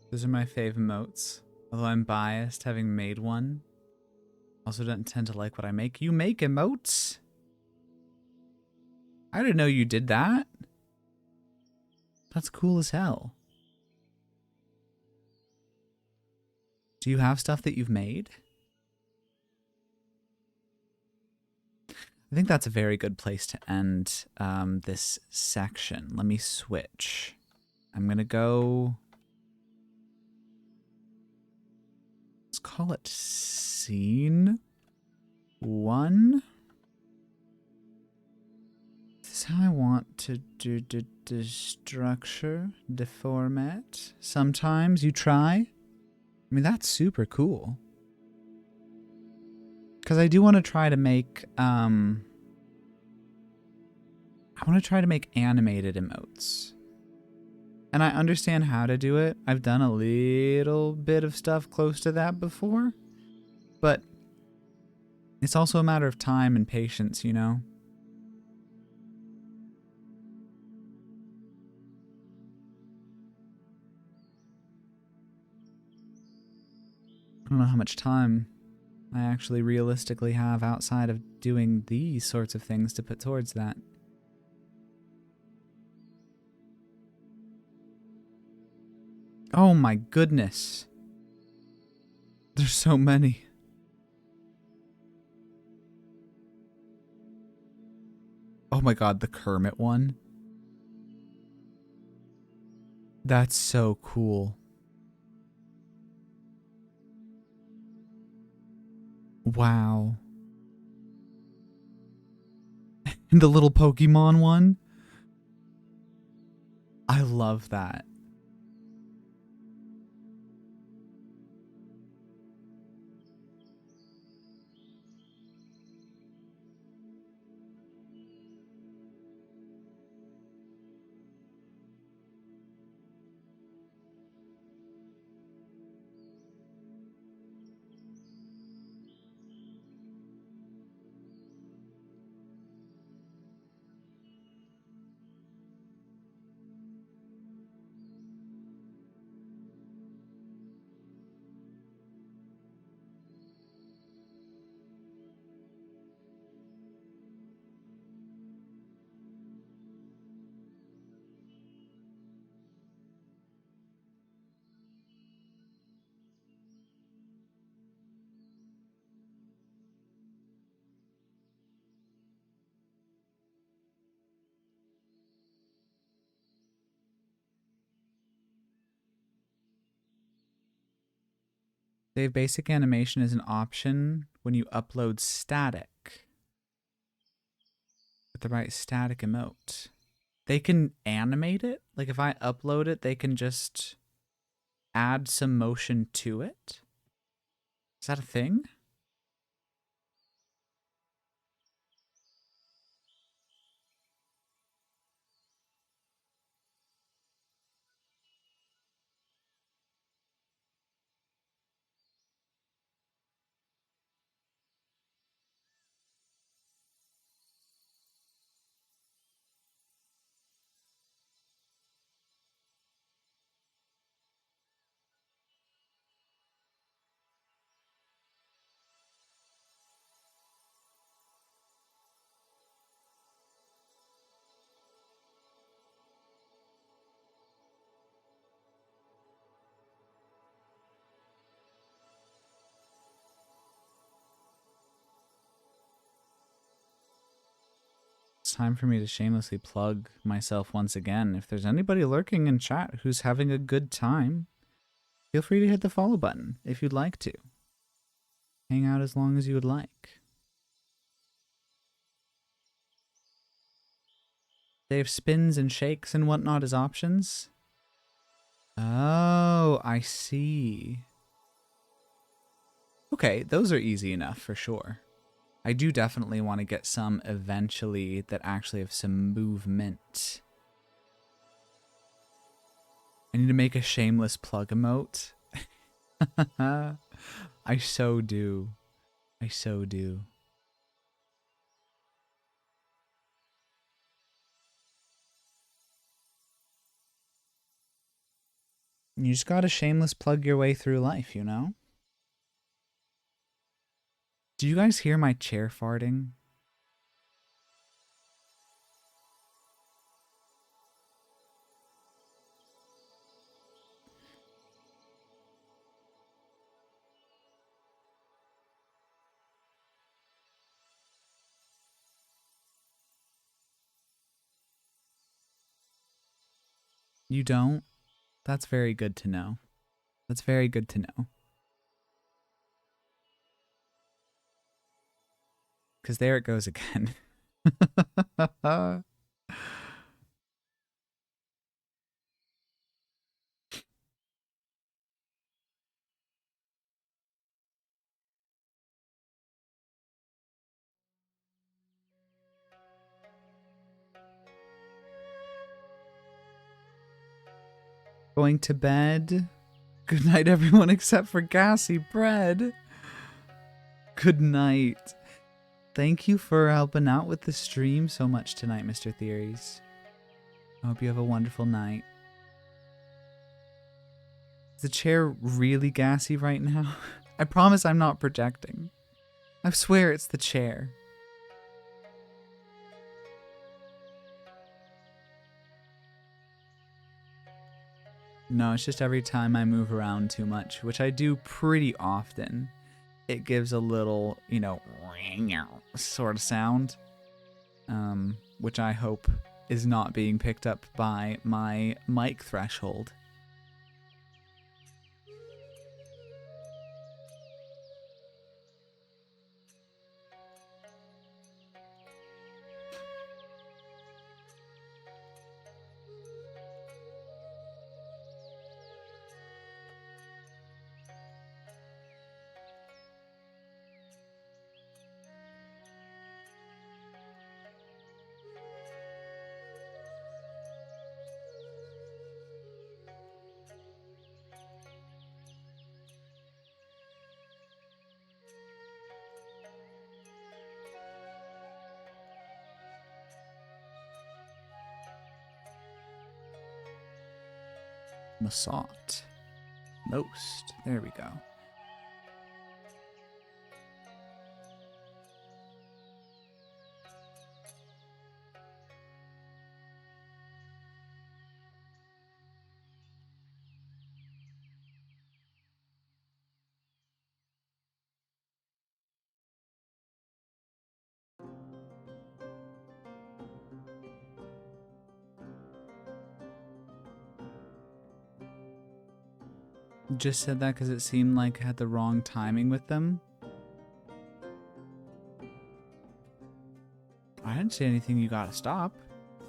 Those are my fave emotes. Although I'm biased, having made one. Also don't tend to like what I make. You make emotes? I didn't know you did that. That's cool as hell. Do you have stuff that you've made? I think that's a very good place to end this section. Let me switch. I'm gonna go... Let's call it scene 1. This is how I want to do the structure, the format. Sometimes you try. I mean, that's super cool. Because I do want to try to make, I want to try to make animated emotes. And I understand how to do it. I've done a little bit of stuff close to that before. But it's also a matter of time and patience, you know? I don't know how much time I actually realistically have outside of doing these sorts of things to put towards that. Oh my goodness. There's so many. Oh my god, the Kermit one. That's so cool. Wow. And the little Pokemon one. I love that. Save basic animation is an option when you upload static. With the right static emote. They can animate it? Like if I upload it, they can just add some motion to it? Is that a thing? It's time for me to shamelessly plug myself once again. If there's anybody lurking in chat who's having a good time, feel free to hit the follow button if you'd like to. Hang out as long as you would like. They have spins and shakes and whatnot as options. Oh, I see. Okay, those are easy enough for sure. I do definitely want to get some eventually that actually have some movement. I need to make a shameless plug emote. I so do. I so do. You just gotta shameless plug your way through life, you know? Do you guys hear my chair farting? You don't? That's very good to know. That's very good to know. Because there it goes again. Going to bed. Good night, everyone, except for Gassy Bread. Good night. Thank you for helping out with the stream so much tonight, Mr. Theories. I hope you have a wonderful night. Is the chair really gassy right now? I promise I'm not projecting. I swear it's the chair. No, it's just every time I move around too much, which I do pretty often, it gives a little, you know, sort of sound, which I hope is not being picked up by my mic threshold. Masot. Most. There we go. Just said that because it seemed like I had the wrong timing with them. I didn't say anything you gotta stop.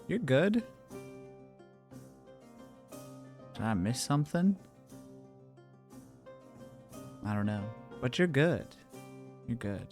You're good. Did I miss something? I don't know. But you're good. You're good.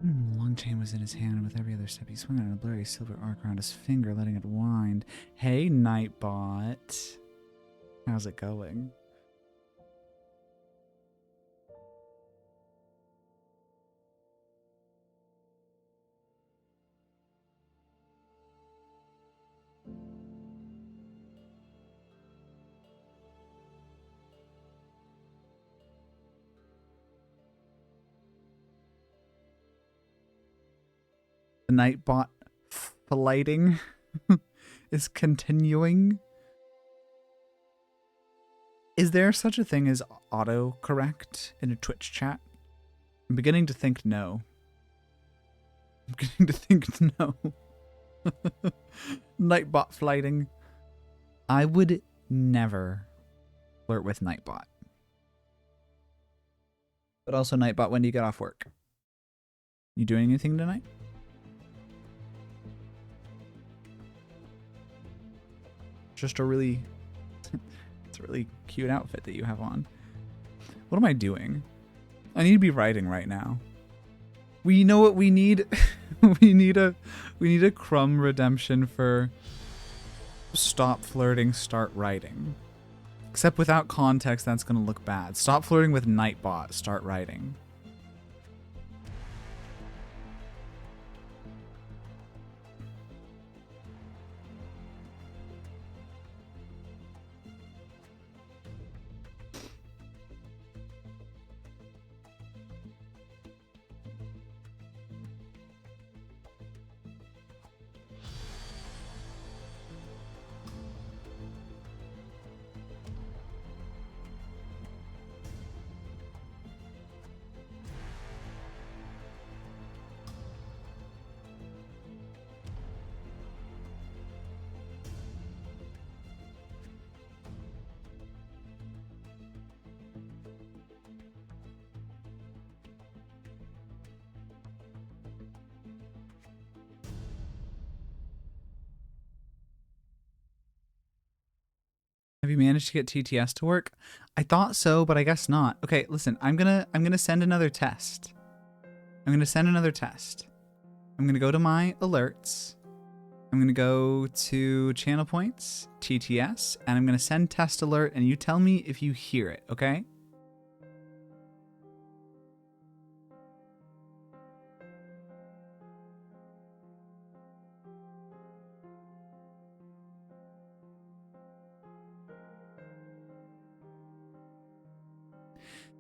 The long chain was in his hand, and with every other step he swung on a blurry silver arc around his finger, letting it wind. Hey, Nightbot. How's it going? The Nightbot flighting is continuing. Is there such a thing as autocorrect in a Twitch chat? I'm beginning to think no. I'm beginning to think no. Nightbot flighting. I would never flirt with Nightbot. But also, Nightbot, when do you get off work? You doing anything tonight? Just a really... it's a really cute outfit that you have on. What am I doing? I need to be writing right now. We know what we need. we need a crumb redemption for stop flirting, start writing. Except without context, that's gonna look bad. Stop flirting with Nightbot, start writing. Have you managed to get TTS to work? I thought so, but I guess not. Okay, listen, I'm gonna send another test. I'm gonna send another test. I'm gonna go to my alerts. I'm gonna go to channel points, TTS, and I'm gonna send test alert, and you tell me if you hear it, okay?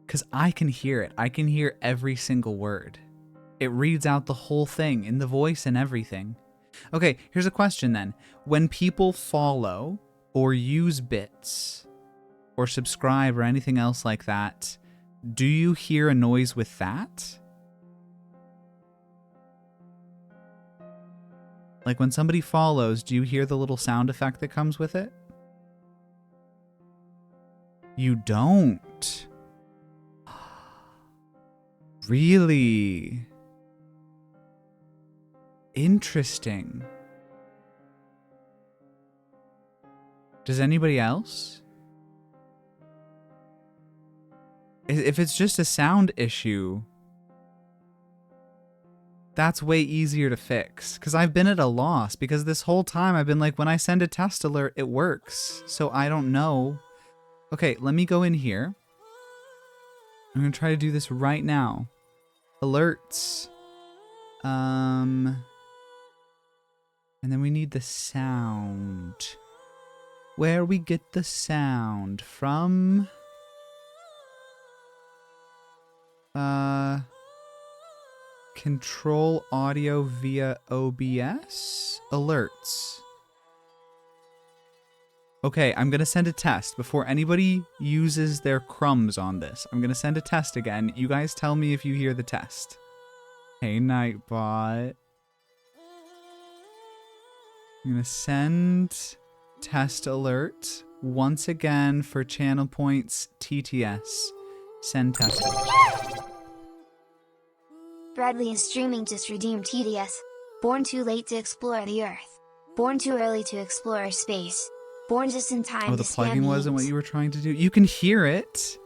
Because I can hear it. I can hear every single word. It reads out the whole thing in the voice and everything. Okay, here's a question then. When people follow or use bits or subscribe or anything else like that, do you hear a noise with that? Like when somebody follows, do you hear the little sound effect that comes with it? You don't. Really? Interesting. Does anybody else? If it's just a sound issue, that's way easier to fix. Because I've been at a loss. Because this whole time I've been like, when I send a test alert, it works. So I don't know. Okay, let me go in here. I'm going to try to do this right now. Alerts. And then we need the sound. Where we get the sound from? Control audio via OBS? Alerts. Okay, I'm gonna send a test before anybody uses their crumbs on this. I'm gonna send a test again. You guys tell me if you hear the test. Hey, Nightbot. I'm gonna send test alert once again for channel points TTS. Send test alert. Bradley is streaming just redeemed TDS. Born too late to explore the Earth. Born too early to explore space. Born just in time Oh, to the spam plugging wasn't what memes. you were trying to do? You can hear it.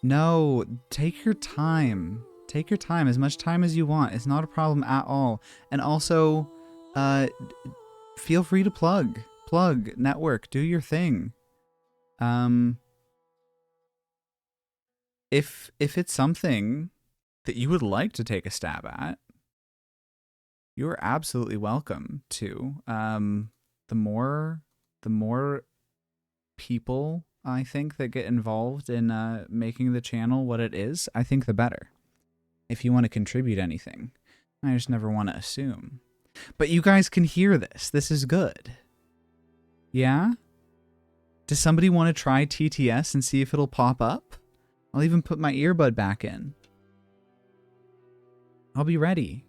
No, take your time. Take your time, as much time as you want. It's not a problem at all. And also, feel free to plug, network, do your thing. If it's something that you would like to take a stab at, you're absolutely welcome to. The more people I think that get involved in making the channel what it is, I think the better. If you want to contribute anything, I just never want to assume. But you guys can hear this. This is good. Yeah? Does somebody want to try TTS and see if it'll pop up? I'll even put my earbud back in. I'll be ready.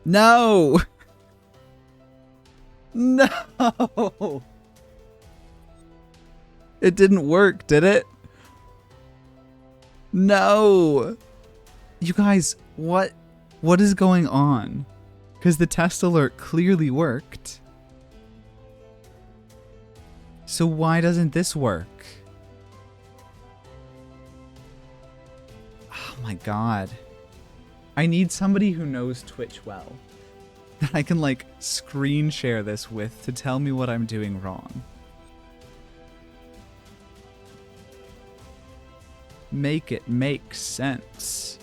No! No! It didn't work, did it? No! You guys, what is going on? Because the test alert clearly worked. So why doesn't this work? Oh my god. I need somebody who knows Twitch well that I can like screen share this with to tell me what I'm doing wrong. Make it make sense.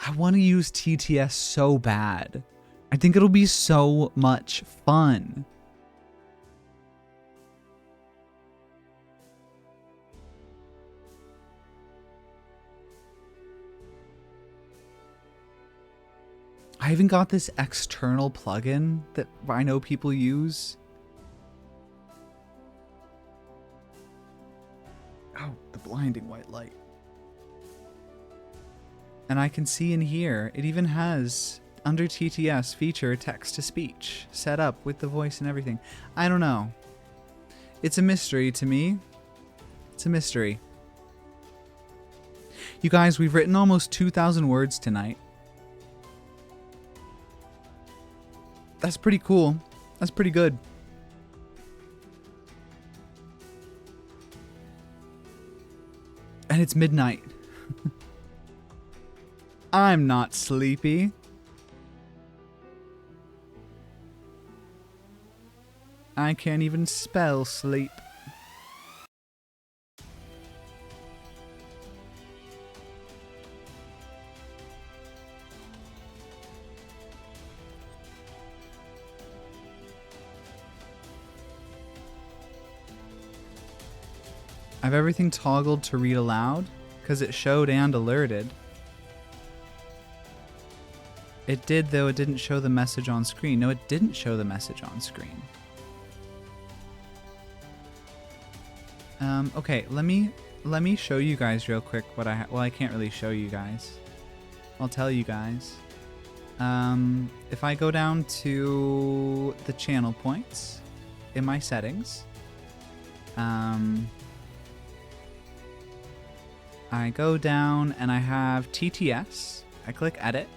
I want to use TTS so bad. I think it'll be so much fun. I even got this external plugin that I know people use. Oh, the blinding white light. And I can see in here, it even has, under TTS, feature text-to-speech set up with the voice and everything. I don't know. It's a mystery to me. It's a mystery. You guys, we've written almost 2,000 words tonight. That's pretty cool. That's pretty good. And it's midnight. I'm not sleepy. I can't even spell sleep. I have everything toggled to read aloud because it showed and alerted. It did, though it didn't show the message on screen. No, it didn't show the message on screen. Okay, let me show you guys real quick what well, I can't really show you guys. I'll tell you guys. If I go down to the channel points in my settings, I go down and I have TTS. I click edit.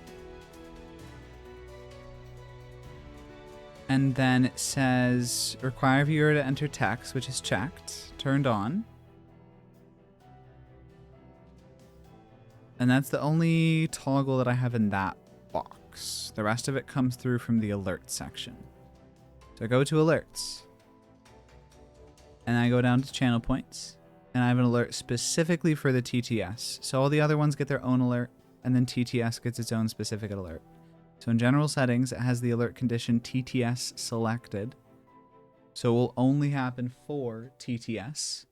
And then it says require viewer to enter text, which is checked, turned on. And that's the only toggle that I have in that box. The rest of it comes through from the alert section. So I go to alerts. And I go down to channel points. And I have an alert specifically for the TTS. So all the other ones get their own alert, and then TTS gets its own specific alert. So in general settings, it has the alert condition TTS selected. So it will only happen for TTS.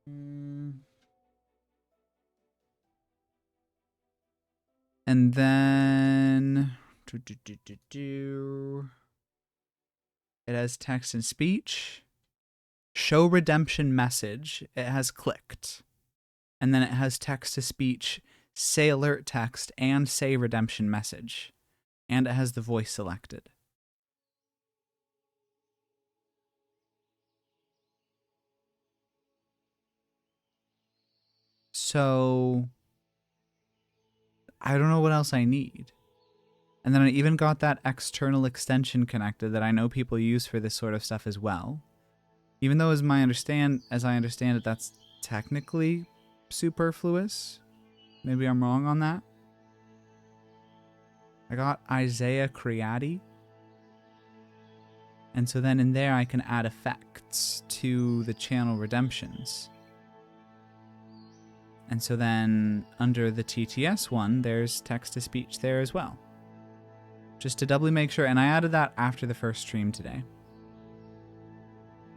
And then it has text and speech. Show redemption message. It has clicked. And then it has text to speech, say alert text, and say redemption message. And it has the voice selected. So I don't know what else I need. And then I even got that external extension connected that I know people use for this sort of stuff as well. Even though as I understand it, that's technically superfluous. Maybe I'm wrong on that. I got Isaiah Creati. And so then in there I can add effects to the channel redemptions. And so then under the TTS one, there's text-to-speech there as well. Just to doubly make sure, and I added that after the first stream today.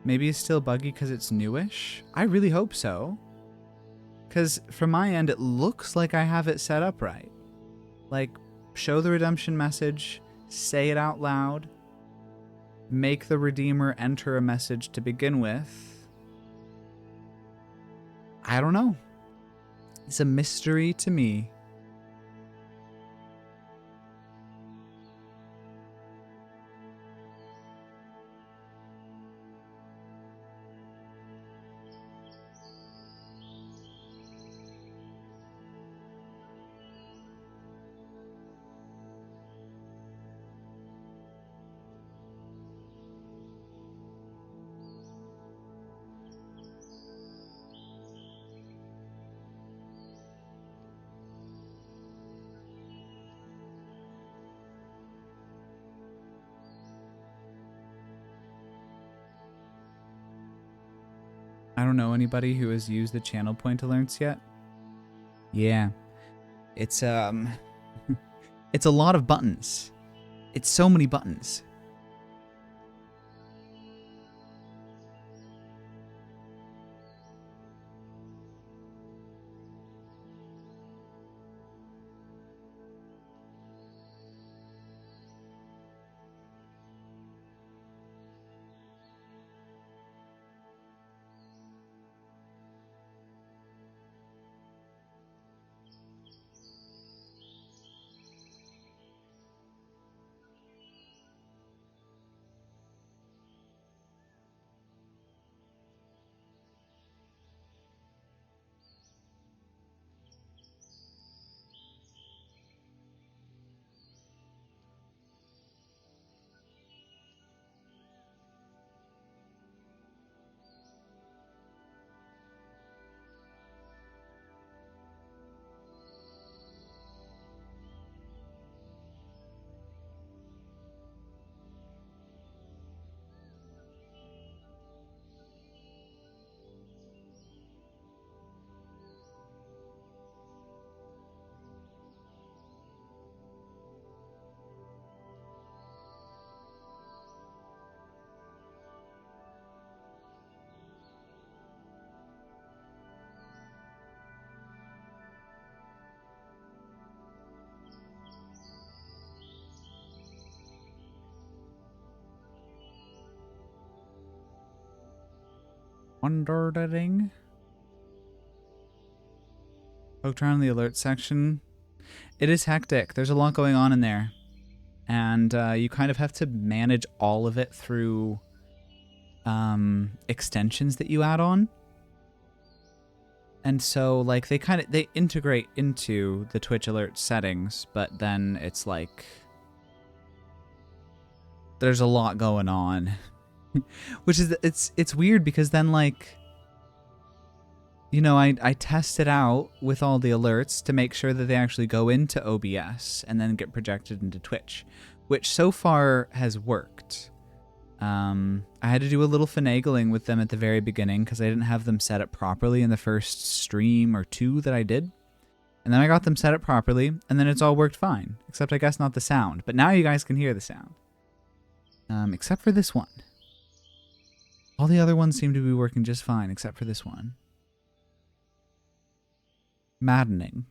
Maybe it's still buggy because it's newish? I really hope so. Because from my end, it looks like I have it set up right. Like, show the redemption message, say it out loud, make the redeemer enter a message to begin with. I don't know. It's a mystery to me. I don't know anybody who has used the channel point alerts yet. Yeah. It's it's a lot of buttons. It's so many buttons. Wondering. Poked around in the alert section. It is hectic. There's a lot going on in there. And you kind of have to manage all of it through extensions that you add on. And so, like, they integrate into the Twitch alert settings, but then it's like there's a lot going on. Which is, it's weird because then, like, you know, I test it out with all the alerts to make sure that they actually go into OBS and then get projected into Twitch, which so far has worked. I had to do a little finagling with them at the very beginning because I didn't have them set up properly in the first stream or two that I did. And then I got them set up properly, and then it's all worked fine, except I guess not the sound. But now you guys can hear the sound. Except for this one. All the other ones seem to be working just fine, except for this one. Maddening.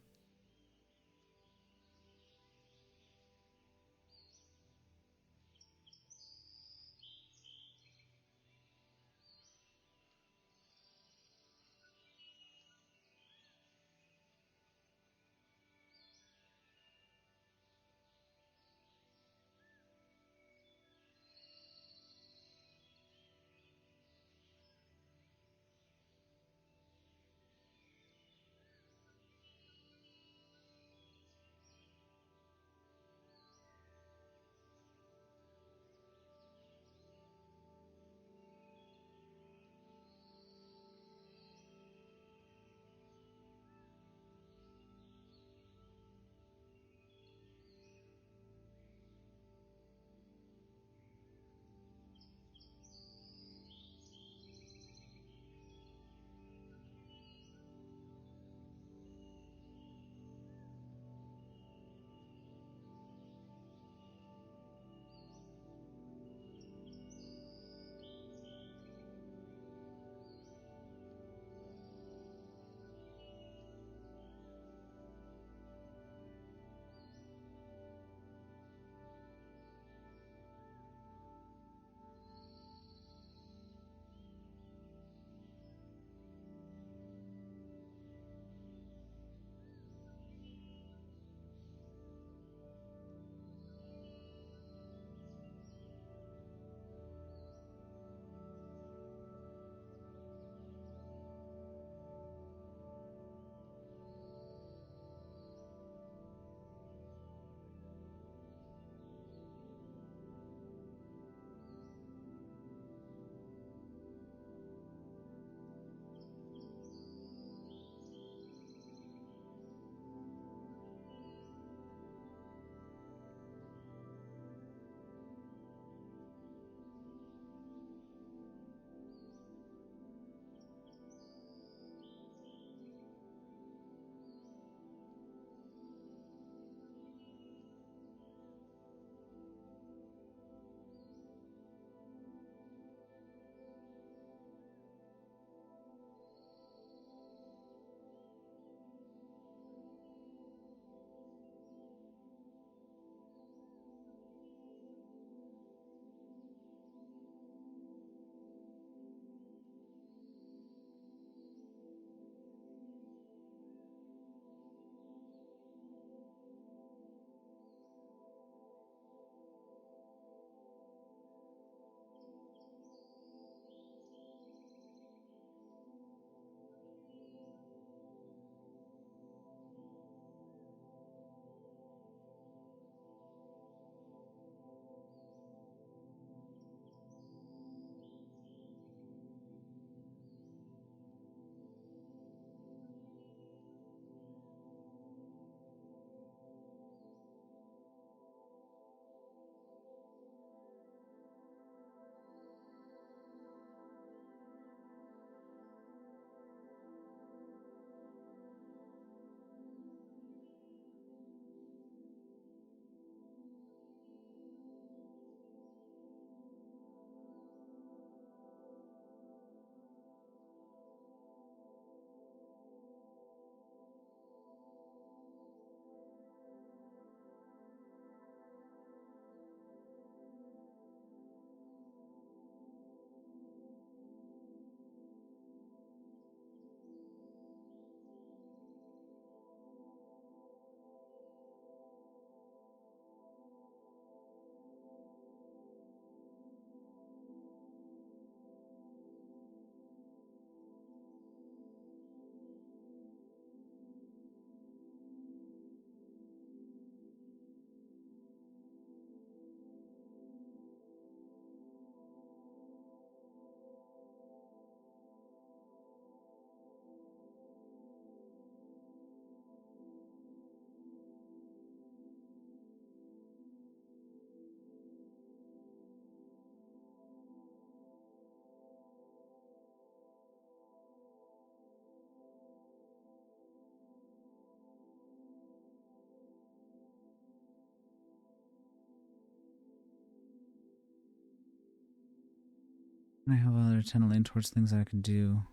I have other tend to lean towards things that I can do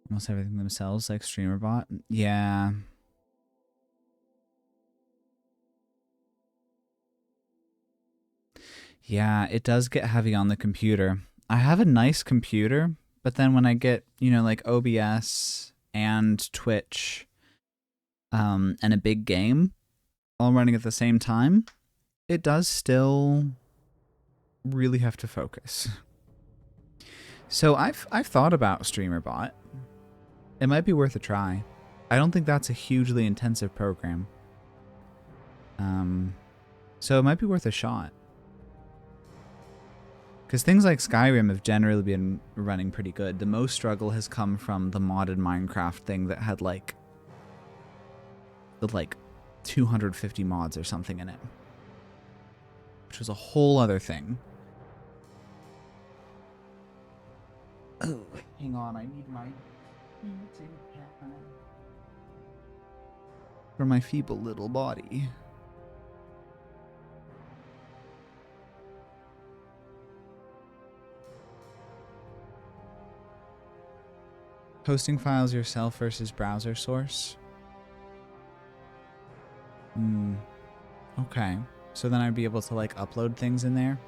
almost everything themselves, like StreamerBot. Yeah. Yeah, it does get heavy on the computer. I have a nice computer, but then when I get, you know, like OBS and Twitch, and a big game all running at the same time, it does still really have to focus. So I've thought about StreamerBot. It might be worth a try. I don't think that's a hugely intensive program. So it might be worth a shot. Because things like Skyrim have generally been running pretty good. The most struggle has come from the modded Minecraft thing that had like 250 mods or something in it. Which was a whole other thing. Oh, hang on, I need my for my feeble little body. Hosting files yourself versus browser source. Okay. So then I'd be able to like upload things in there.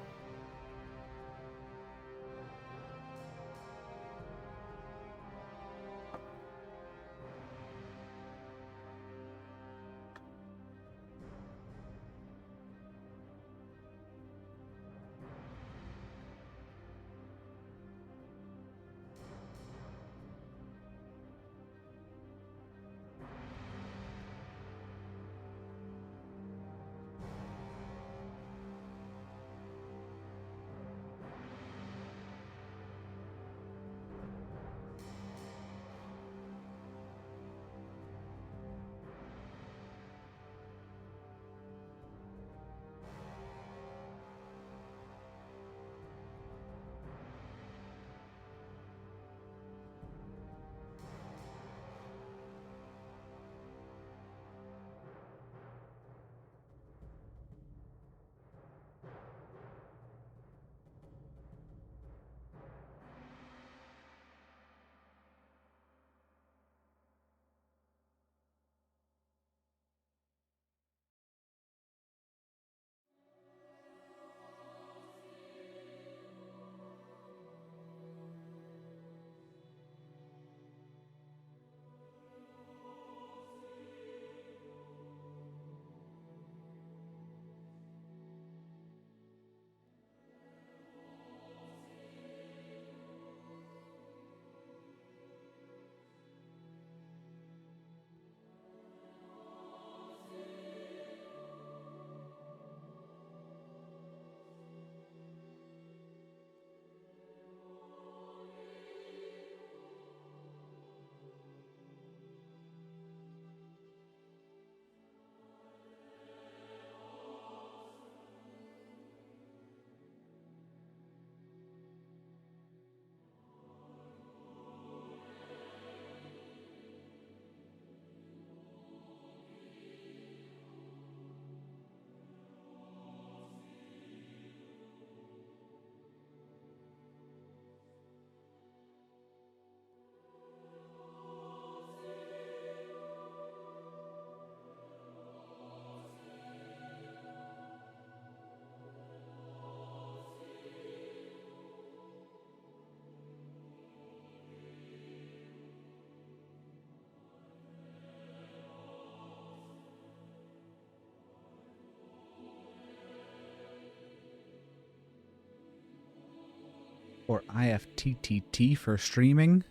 Or IFTTT for streaming.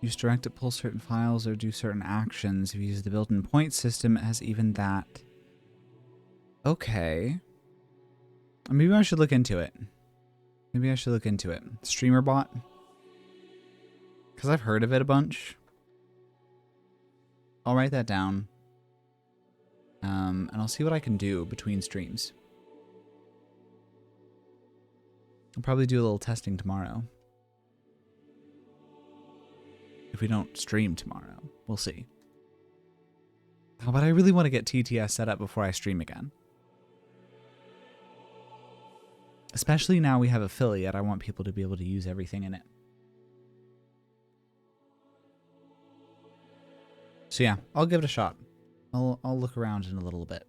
Use direct to pull certain files or do certain actions. If you use the built-in point system, it has even that. Okay. Maybe I should look into it. Maybe I should look into it. StreamerBot? Because I've heard of it a bunch. I'll write that down. And I'll see what I can do between streams. I'll probably do a little testing tomorrow. If we don't stream tomorrow, we'll see. Oh, but I really want to get TTS set up before I stream again. Especially now we have affiliate, I want people to be able to use everything in it. So yeah, I'll give it a shot. I'll look around in a little bit.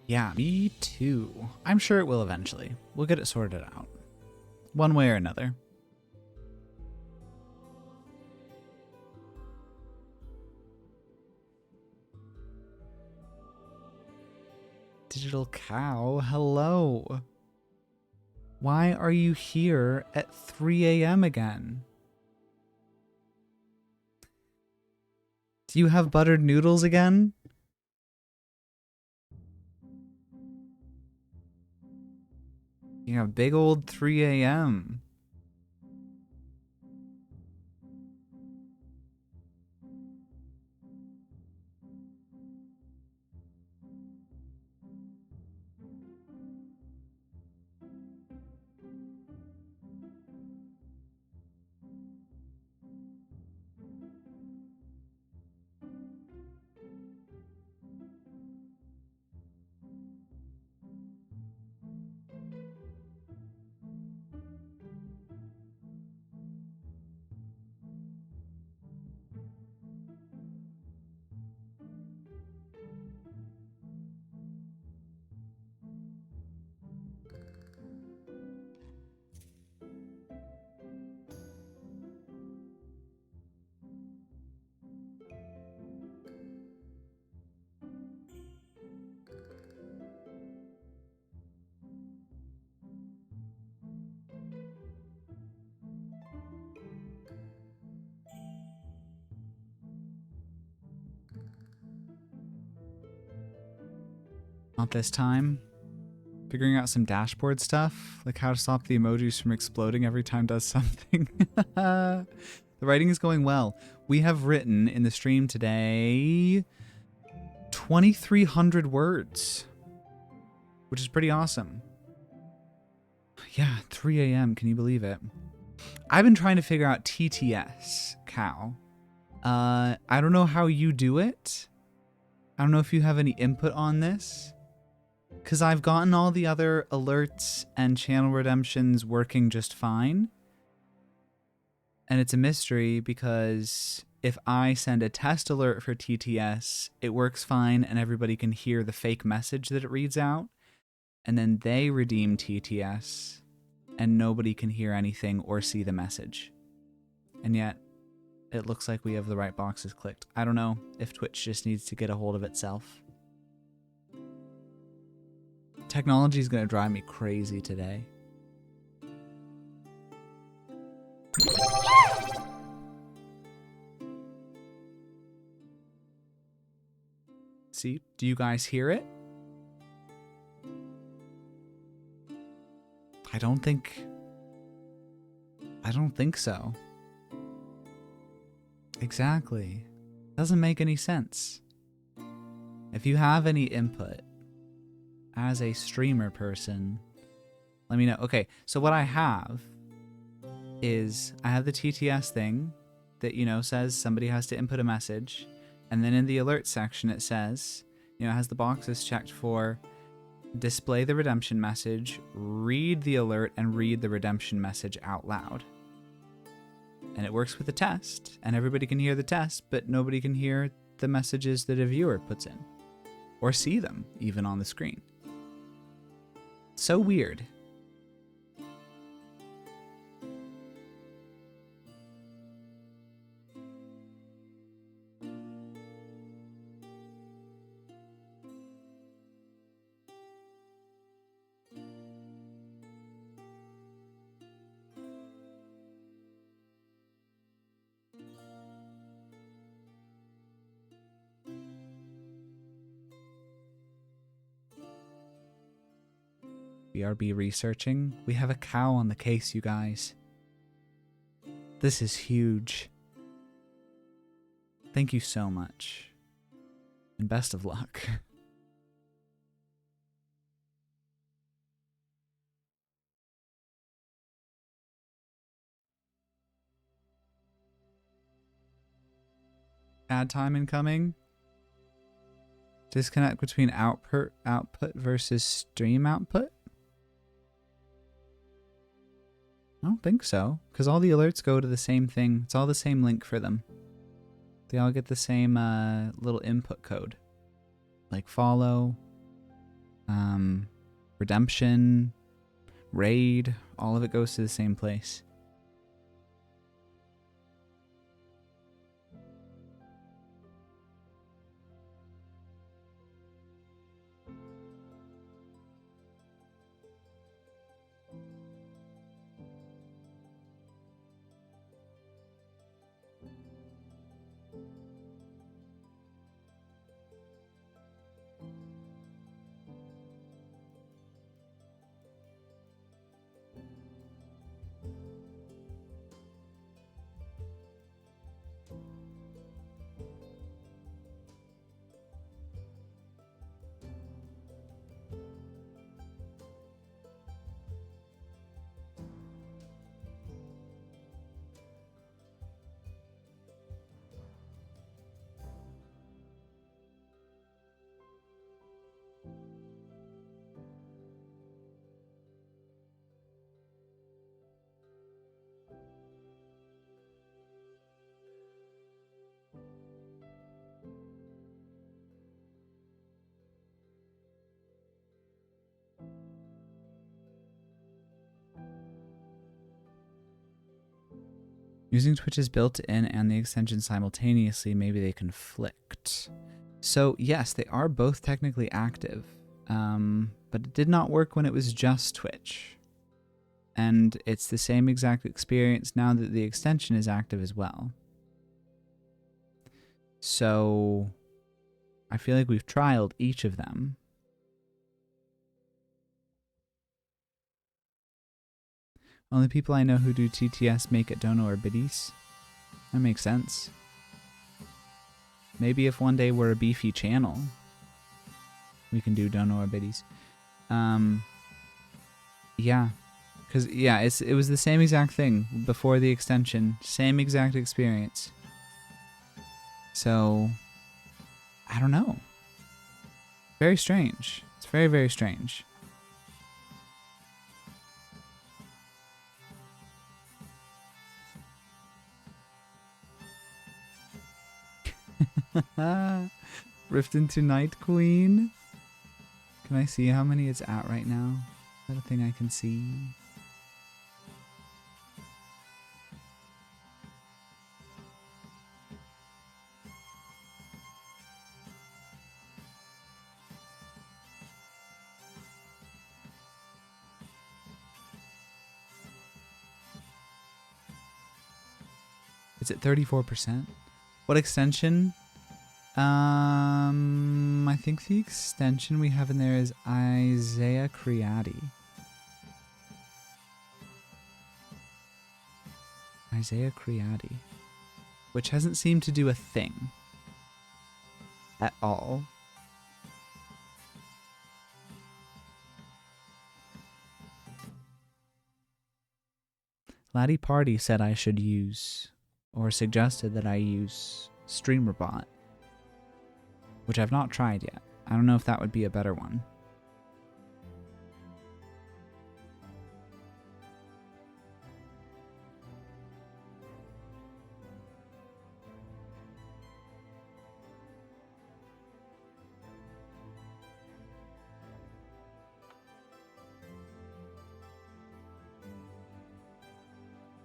Yeah, me too. I'm sure it will eventually. We'll get it sorted out. One way or another. Digital Cow, hello. Why are you here at 3 a.m. again? Do you have buttered noodles again? You have big old 3 a.m. Not this time. Figuring out some dashboard stuff, like how to stop the emojis from exploding every time does something. The writing is going well. We have written in the stream today 2,300 words, which is pretty awesome. Yeah, 3 a.m. Can you believe it? I've been trying to figure out TTS, Cal. I don't know how you do it. I don't know if you have any input on this. Because I've gotten all the other alerts and channel redemptions working just fine. And it's a mystery because if I send a test alert for TTS, it works fine and everybody can hear the fake message that it reads out. And then they redeem TTS and nobody can hear anything or see the message. And yet, it looks like we have the right boxes clicked. I don't know if Twitch just needs to get a hold of itself. Technology is going to drive me crazy today. See, do you guys hear it? I don't think so. Exactly. Doesn't make any sense. If you have any input as a streamer person, let me know. Okay, so what I have is I have the TTS thing that, you know, says somebody has to input a message. And then in the alert section, it says, you know, it has the boxes checked for display the redemption message, read the alert, and read the redemption message out loud. And it works with the test, and everybody can hear the test, but nobody can hear the messages that a viewer puts in. Or see them, even on the screen. So weird. BRB researching. We have a cow on the case, you guys. This is huge. Thank you so much. And best of luck. Ad time incoming. Disconnect between output versus stream output? I don't think so, because all the alerts go to the same thing. It's all the same link for them. They all get the same little input code. Like follow, redemption, raid, all of it goes to the same place. Using Twitch's built-in and the extension simultaneously, maybe they conflict. So yes, they are both technically active, but it did not work when it was just Twitch. And it's the same exact experience now that the extension is active as well. So I feel like we've trialed each of them, Only people I know who do TTS make it Dono or Biddies. That makes sense. Maybe if one day we're a beefy channel, we can do Dono or Biddies. Yeah. Because, yeah, it was the same exact thing before the extension. Same exact experience. So, I don't know. Very strange. It's very, very strange. Rift into Night Queen. Can I see how many it's at right now? Is that a thing I can see? It's at 34%. What extension? I think the extension we have in there is Isaiah Creati. Isaiah Creati. Which hasn't seemed to do a thing. At all. Laddie Party said I should use, or suggested that I use, StreamerBot. Which I've not tried yet. I don't know if that would be a better one.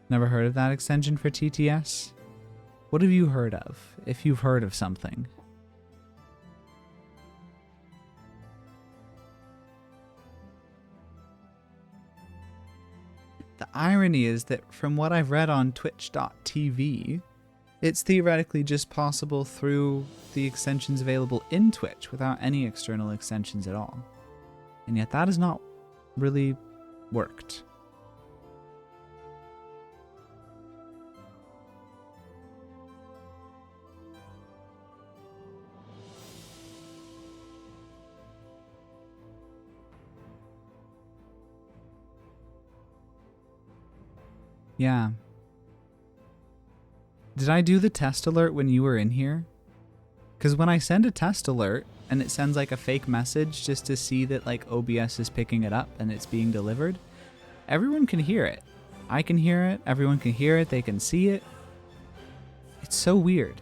Never heard of that extension for TTS? What have you heard of, if you've heard of something? The irony is that from what I've read on twitch.tv, it's theoretically just possible through the extensions available in Twitch without any external extensions at all. And yet that has not really worked. Yeah. Did I do the test alert when you were in here? Because when I send a test alert and it sends like a fake message just to see that like OBS is picking it up and it's being delivered, everyone can hear it. I can hear it. Everyone can hear it. They can see it. It's so weird.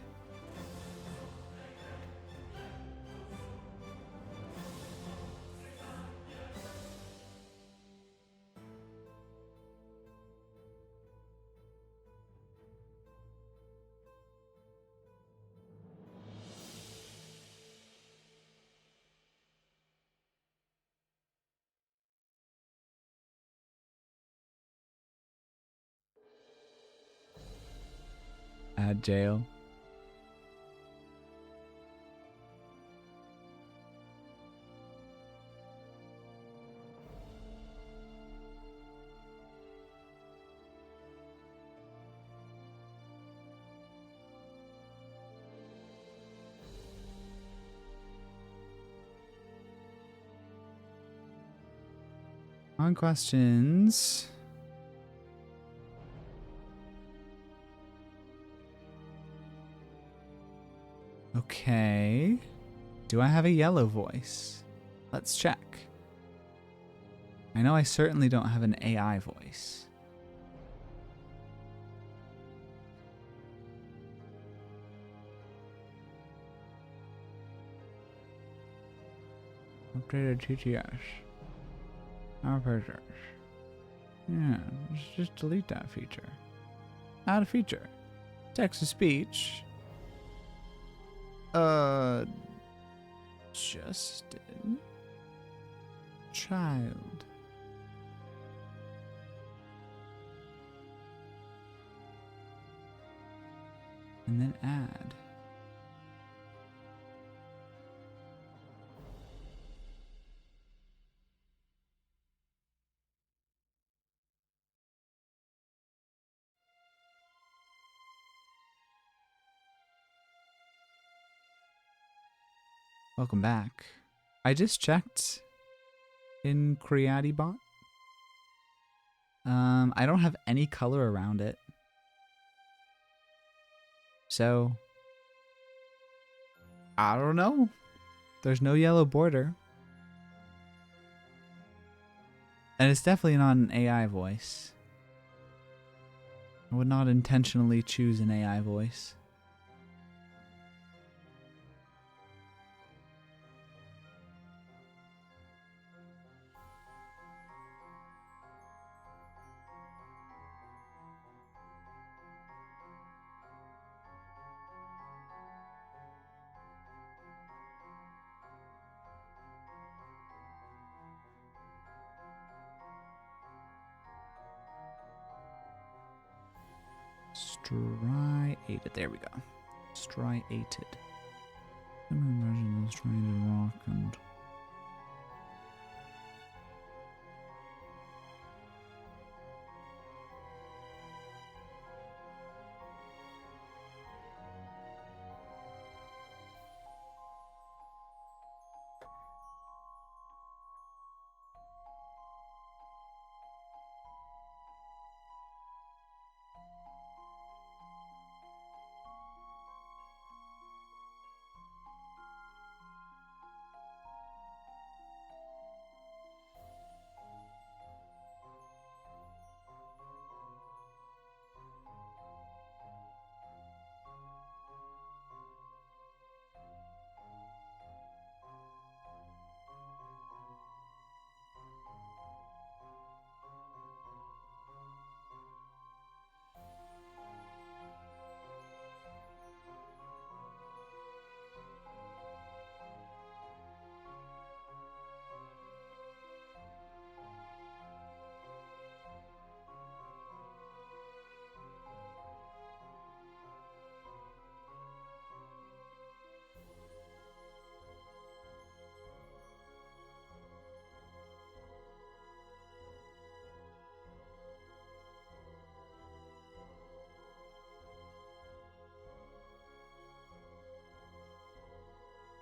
Add jail. On questions. Okay. Do I have a yellow voice? Let's check. I know I certainly don't have an AI voice. Updated TTS. Our pictures. Yeah, let's just delete that feature. Add a feature. Text to speech. Justin. Child. And then add. Welcome back. I just checked in CreatiBot. I don't have any color around it. So, I don't know. There's no yellow border. And it's definitely not an AI voice. I would not intentionally choose an AI voice. Striated. There we go. Striated. Imagine this striated rock and...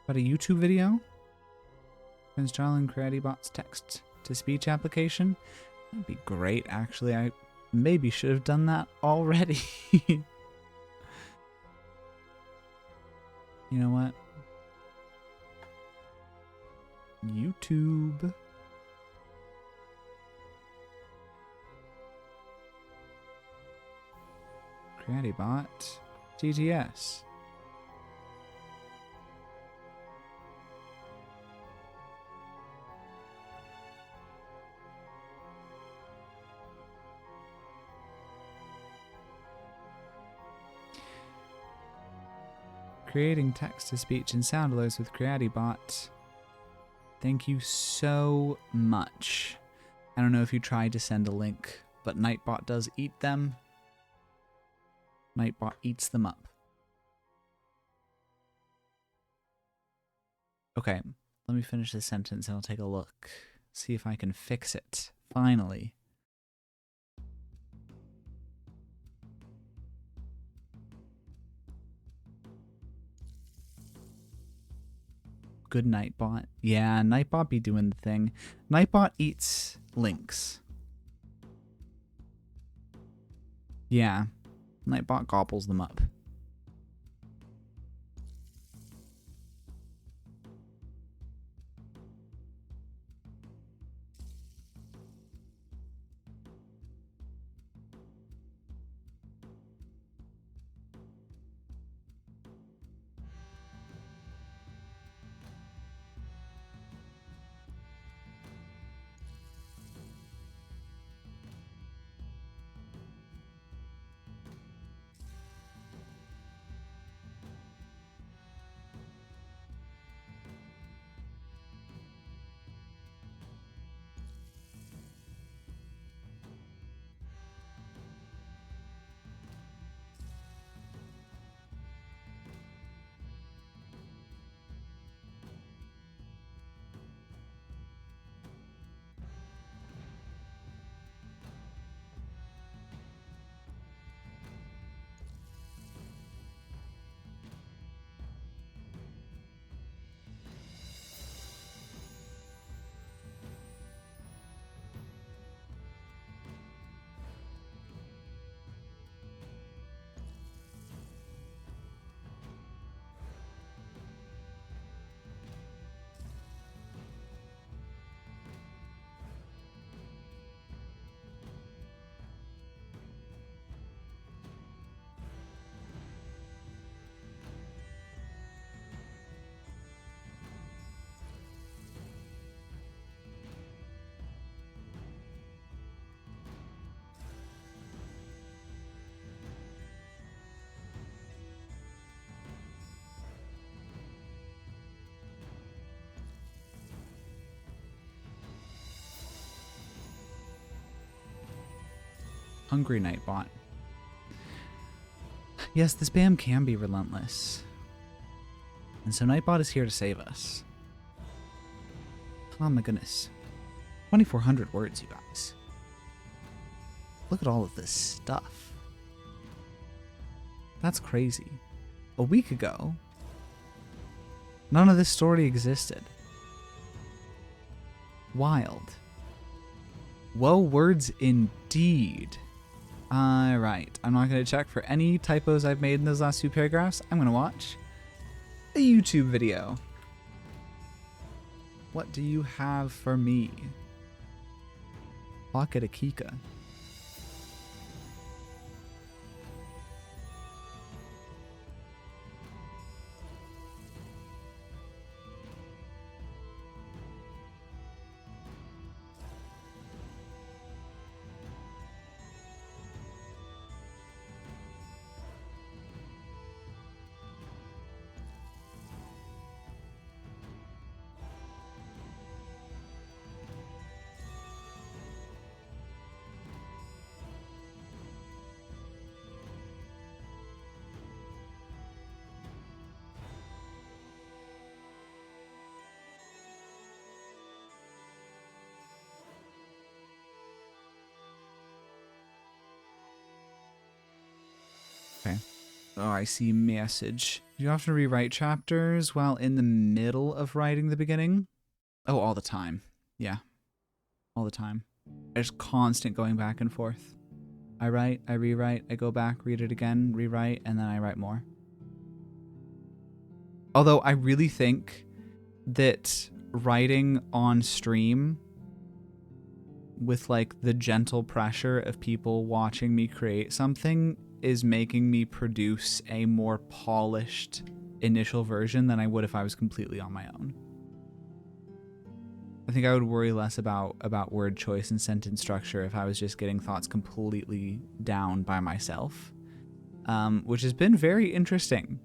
But a YouTube video? Installing CreatiBot's text-to-speech application? That'd be great, actually. I maybe should have done that already. You know what? YouTube. CreatiBot. TTS. Creating text-to-speech and sound alerts with CreatiBot. Thank you so much. I don't know if you tried to send a link, but Nightbot does eat them. Nightbot eats them up. Okay, let me finish this sentence and I'll take a look. See if I can fix it. Finally. Good Nightbot. Yeah, Nightbot be doing the thing. Nightbot eats links. Yeah, Nightbot gobbles them up. Hungry Nightbot. Yes, this BAM can be relentless. And so Nightbot is here to save us. Oh my goodness. 2,400 words, you guys. Look at all of this stuff. That's crazy. A week ago, none of this story existed. Wild. Whoa, words indeed. Alright, I'm not going to check for any typos I've made in those last few paragraphs. I'm going to watch a YouTube video. What do you have for me? Pocket Akika. Okay. Oh, I see message. Do you often rewrite chapters while in the middle of writing the beginning? Oh, all the time. Yeah. All the time. There's constant going back and forth. I write, I rewrite, I go back, read it again, rewrite, and then I write more. Although I really think that writing on stream with like the gentle pressure of people watching me create something is making me produce a more polished initial version than I would if I was completely on my own. I think I would worry less about word choice and sentence structure if I was just getting thoughts completely down by myself, which has been very interesting,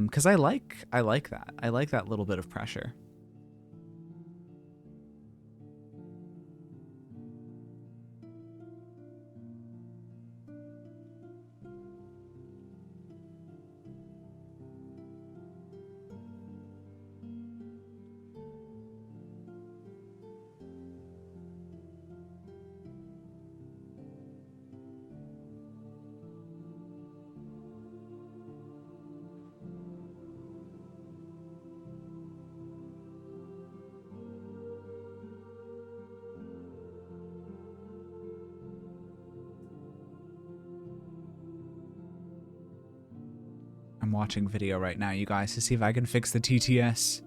because I like that. I like that little bit of pressure. I'm watching video right now, you guys, to see if I can fix the TTS.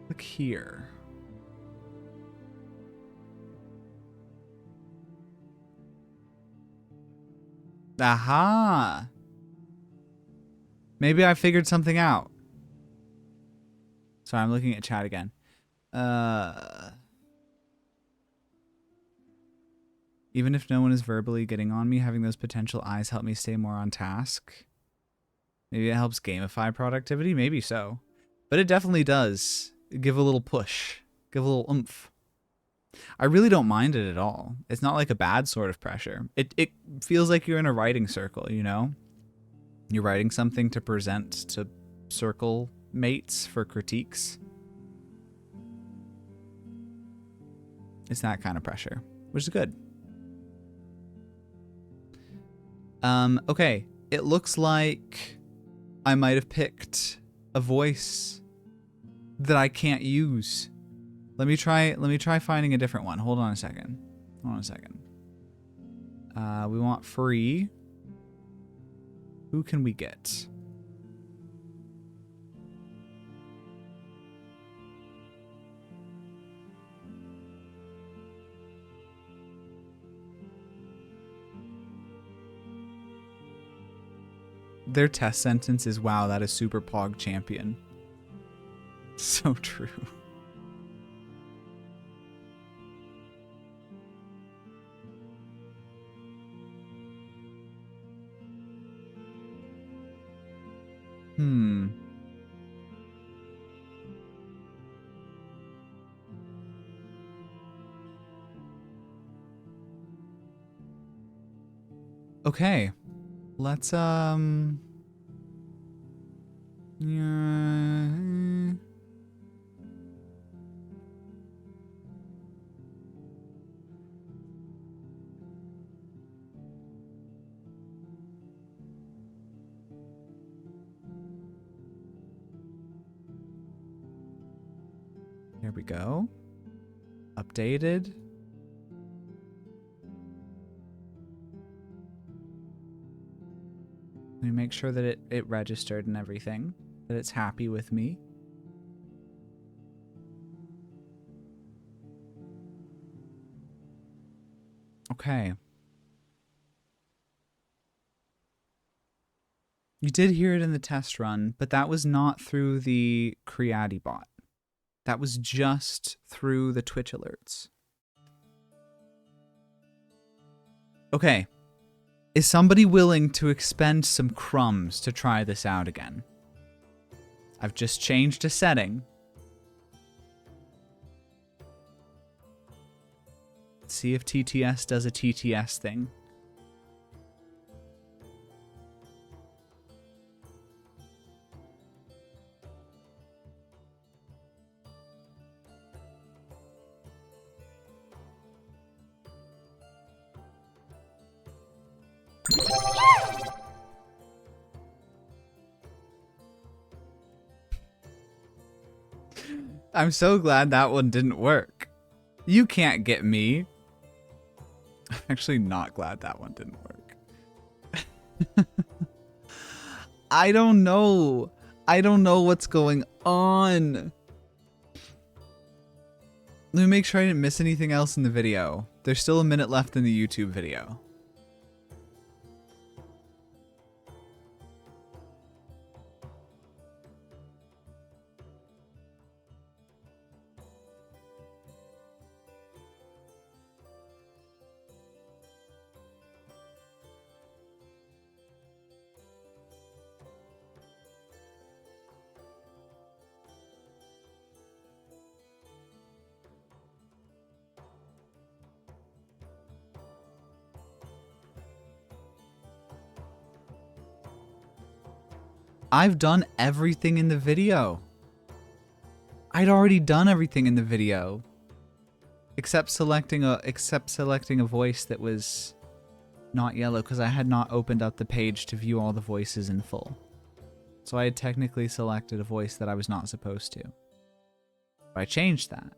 Look here. Aha! Maybe I figured something out. Sorry, I'm looking at chat again. Even if no one is verbally getting on me, having those potential eyes help me stay more on task. Maybe it helps gamify productivity? Maybe so. But it definitely does give a little push. Give a little oomph. I really don't mind it at all. It's not like a bad sort of pressure. It feels like you're in a writing circle, you know? You're writing something to present to circle mates for critiques. It's that kind of pressure, which is good. Okay. It looks like I might have picked a voice that I can't use. Let me try finding a different one. Hold on a second. We want free. Who can we get? Their test sentence is, wow, that is super pog champion. So true. Okay. Let's, yeah. Here we go. Updated. Let me make sure that it registered and everything, that it's happy with me. Okay. You did hear it in the test run, but that was not through the Creati bot. That was just through the Twitch alerts. Okay. Is somebody willing to expend some crumbs to try this out again? I've just changed a setting. Let's see if TTS does a TTS thing. I'm so glad that one didn't work. You can't get me. I'm actually not glad that one didn't work. I don't know. I don't know what's going on. Let me make sure I didn't miss anything else in the video. There's still a minute left in the YouTube video. I've done everything in the video. I'd already done everything in the video. Except selecting a voice that was not yellow, because I had not opened up the page to view all the voices in full. So I had technically selected a voice that I was not supposed to. But I changed that.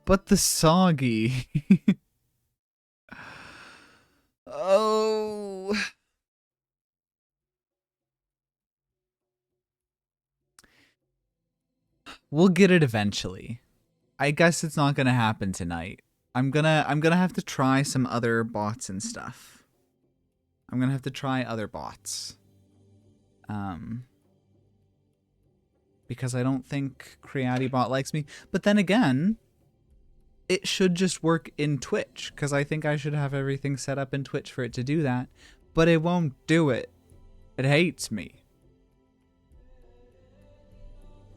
But the soggy. Oh. We'll get it eventually. I guess it's not gonna happen tonight. I'm gonna have to try some other bots and stuff. I'm gonna have to try other bots. Because I don't think Creati bot likes me. But then again, it should just work in Twitch, because I think I should have everything set up in Twitch for it to do that. But it won't do it. It hates me.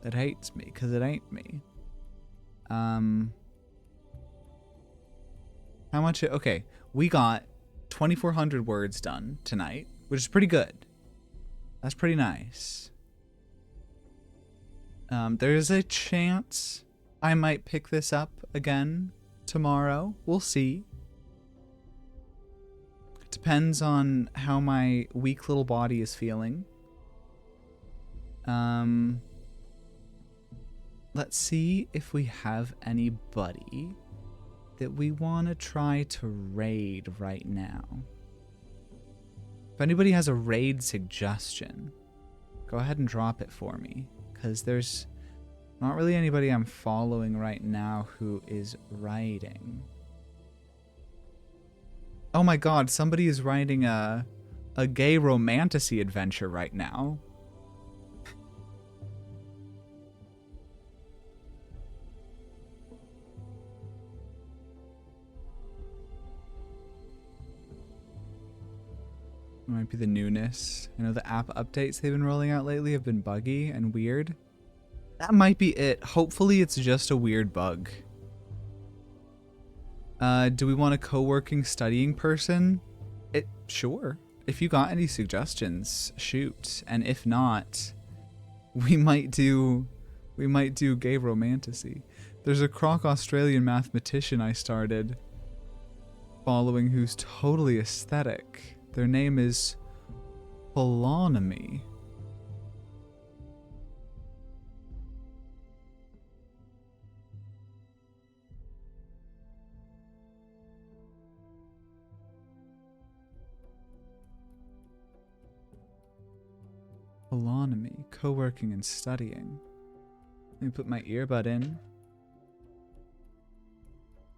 It hates me, because it ain't me. How much? Okay, we got 2,400 words done tonight, which is pretty good. That's pretty nice. There's a chance I might pick this up again tomorrow. We'll see. It depends on how my weak little body is feeling. let's see if we have anybody that we want to try to raid right now. If anybody has a raid suggestion, go ahead and drop it for me, because there's not really anybody I'm following right now who is raiding. Oh my god, somebody is writing a gay romantasy adventure right now. It might be the newness. I know the app updates they've been rolling out lately have been buggy and weird. That might be it. Hopefully it's just a weird bug. Do we want a co-working studying person? Sure. If you got any suggestions, shoot. And if not, we might do gay romantasy. There's a croc Australian mathematician I started following who's totally aesthetic. Their name is Holonomy. Holonomy, co-working and studying. Let me put my earbud in.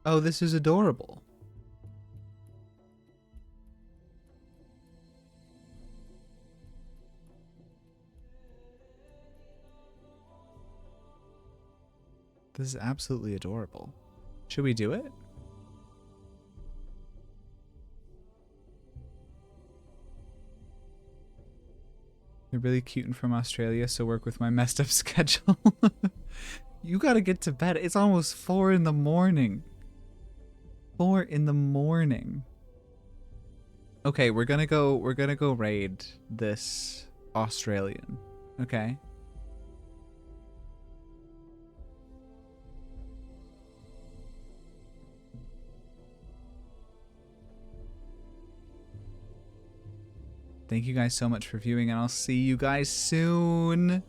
Oh, this is adorable. This is absolutely adorable. Should we do it? They're really cute and from Australia, so work with my messed up schedule. You gotta get to bed. It's almost 4 in the morning. 4 in the morning. Okay, we're gonna go raid this Australian. Okay. Thank you guys so much for viewing, and I'll see you guys soon.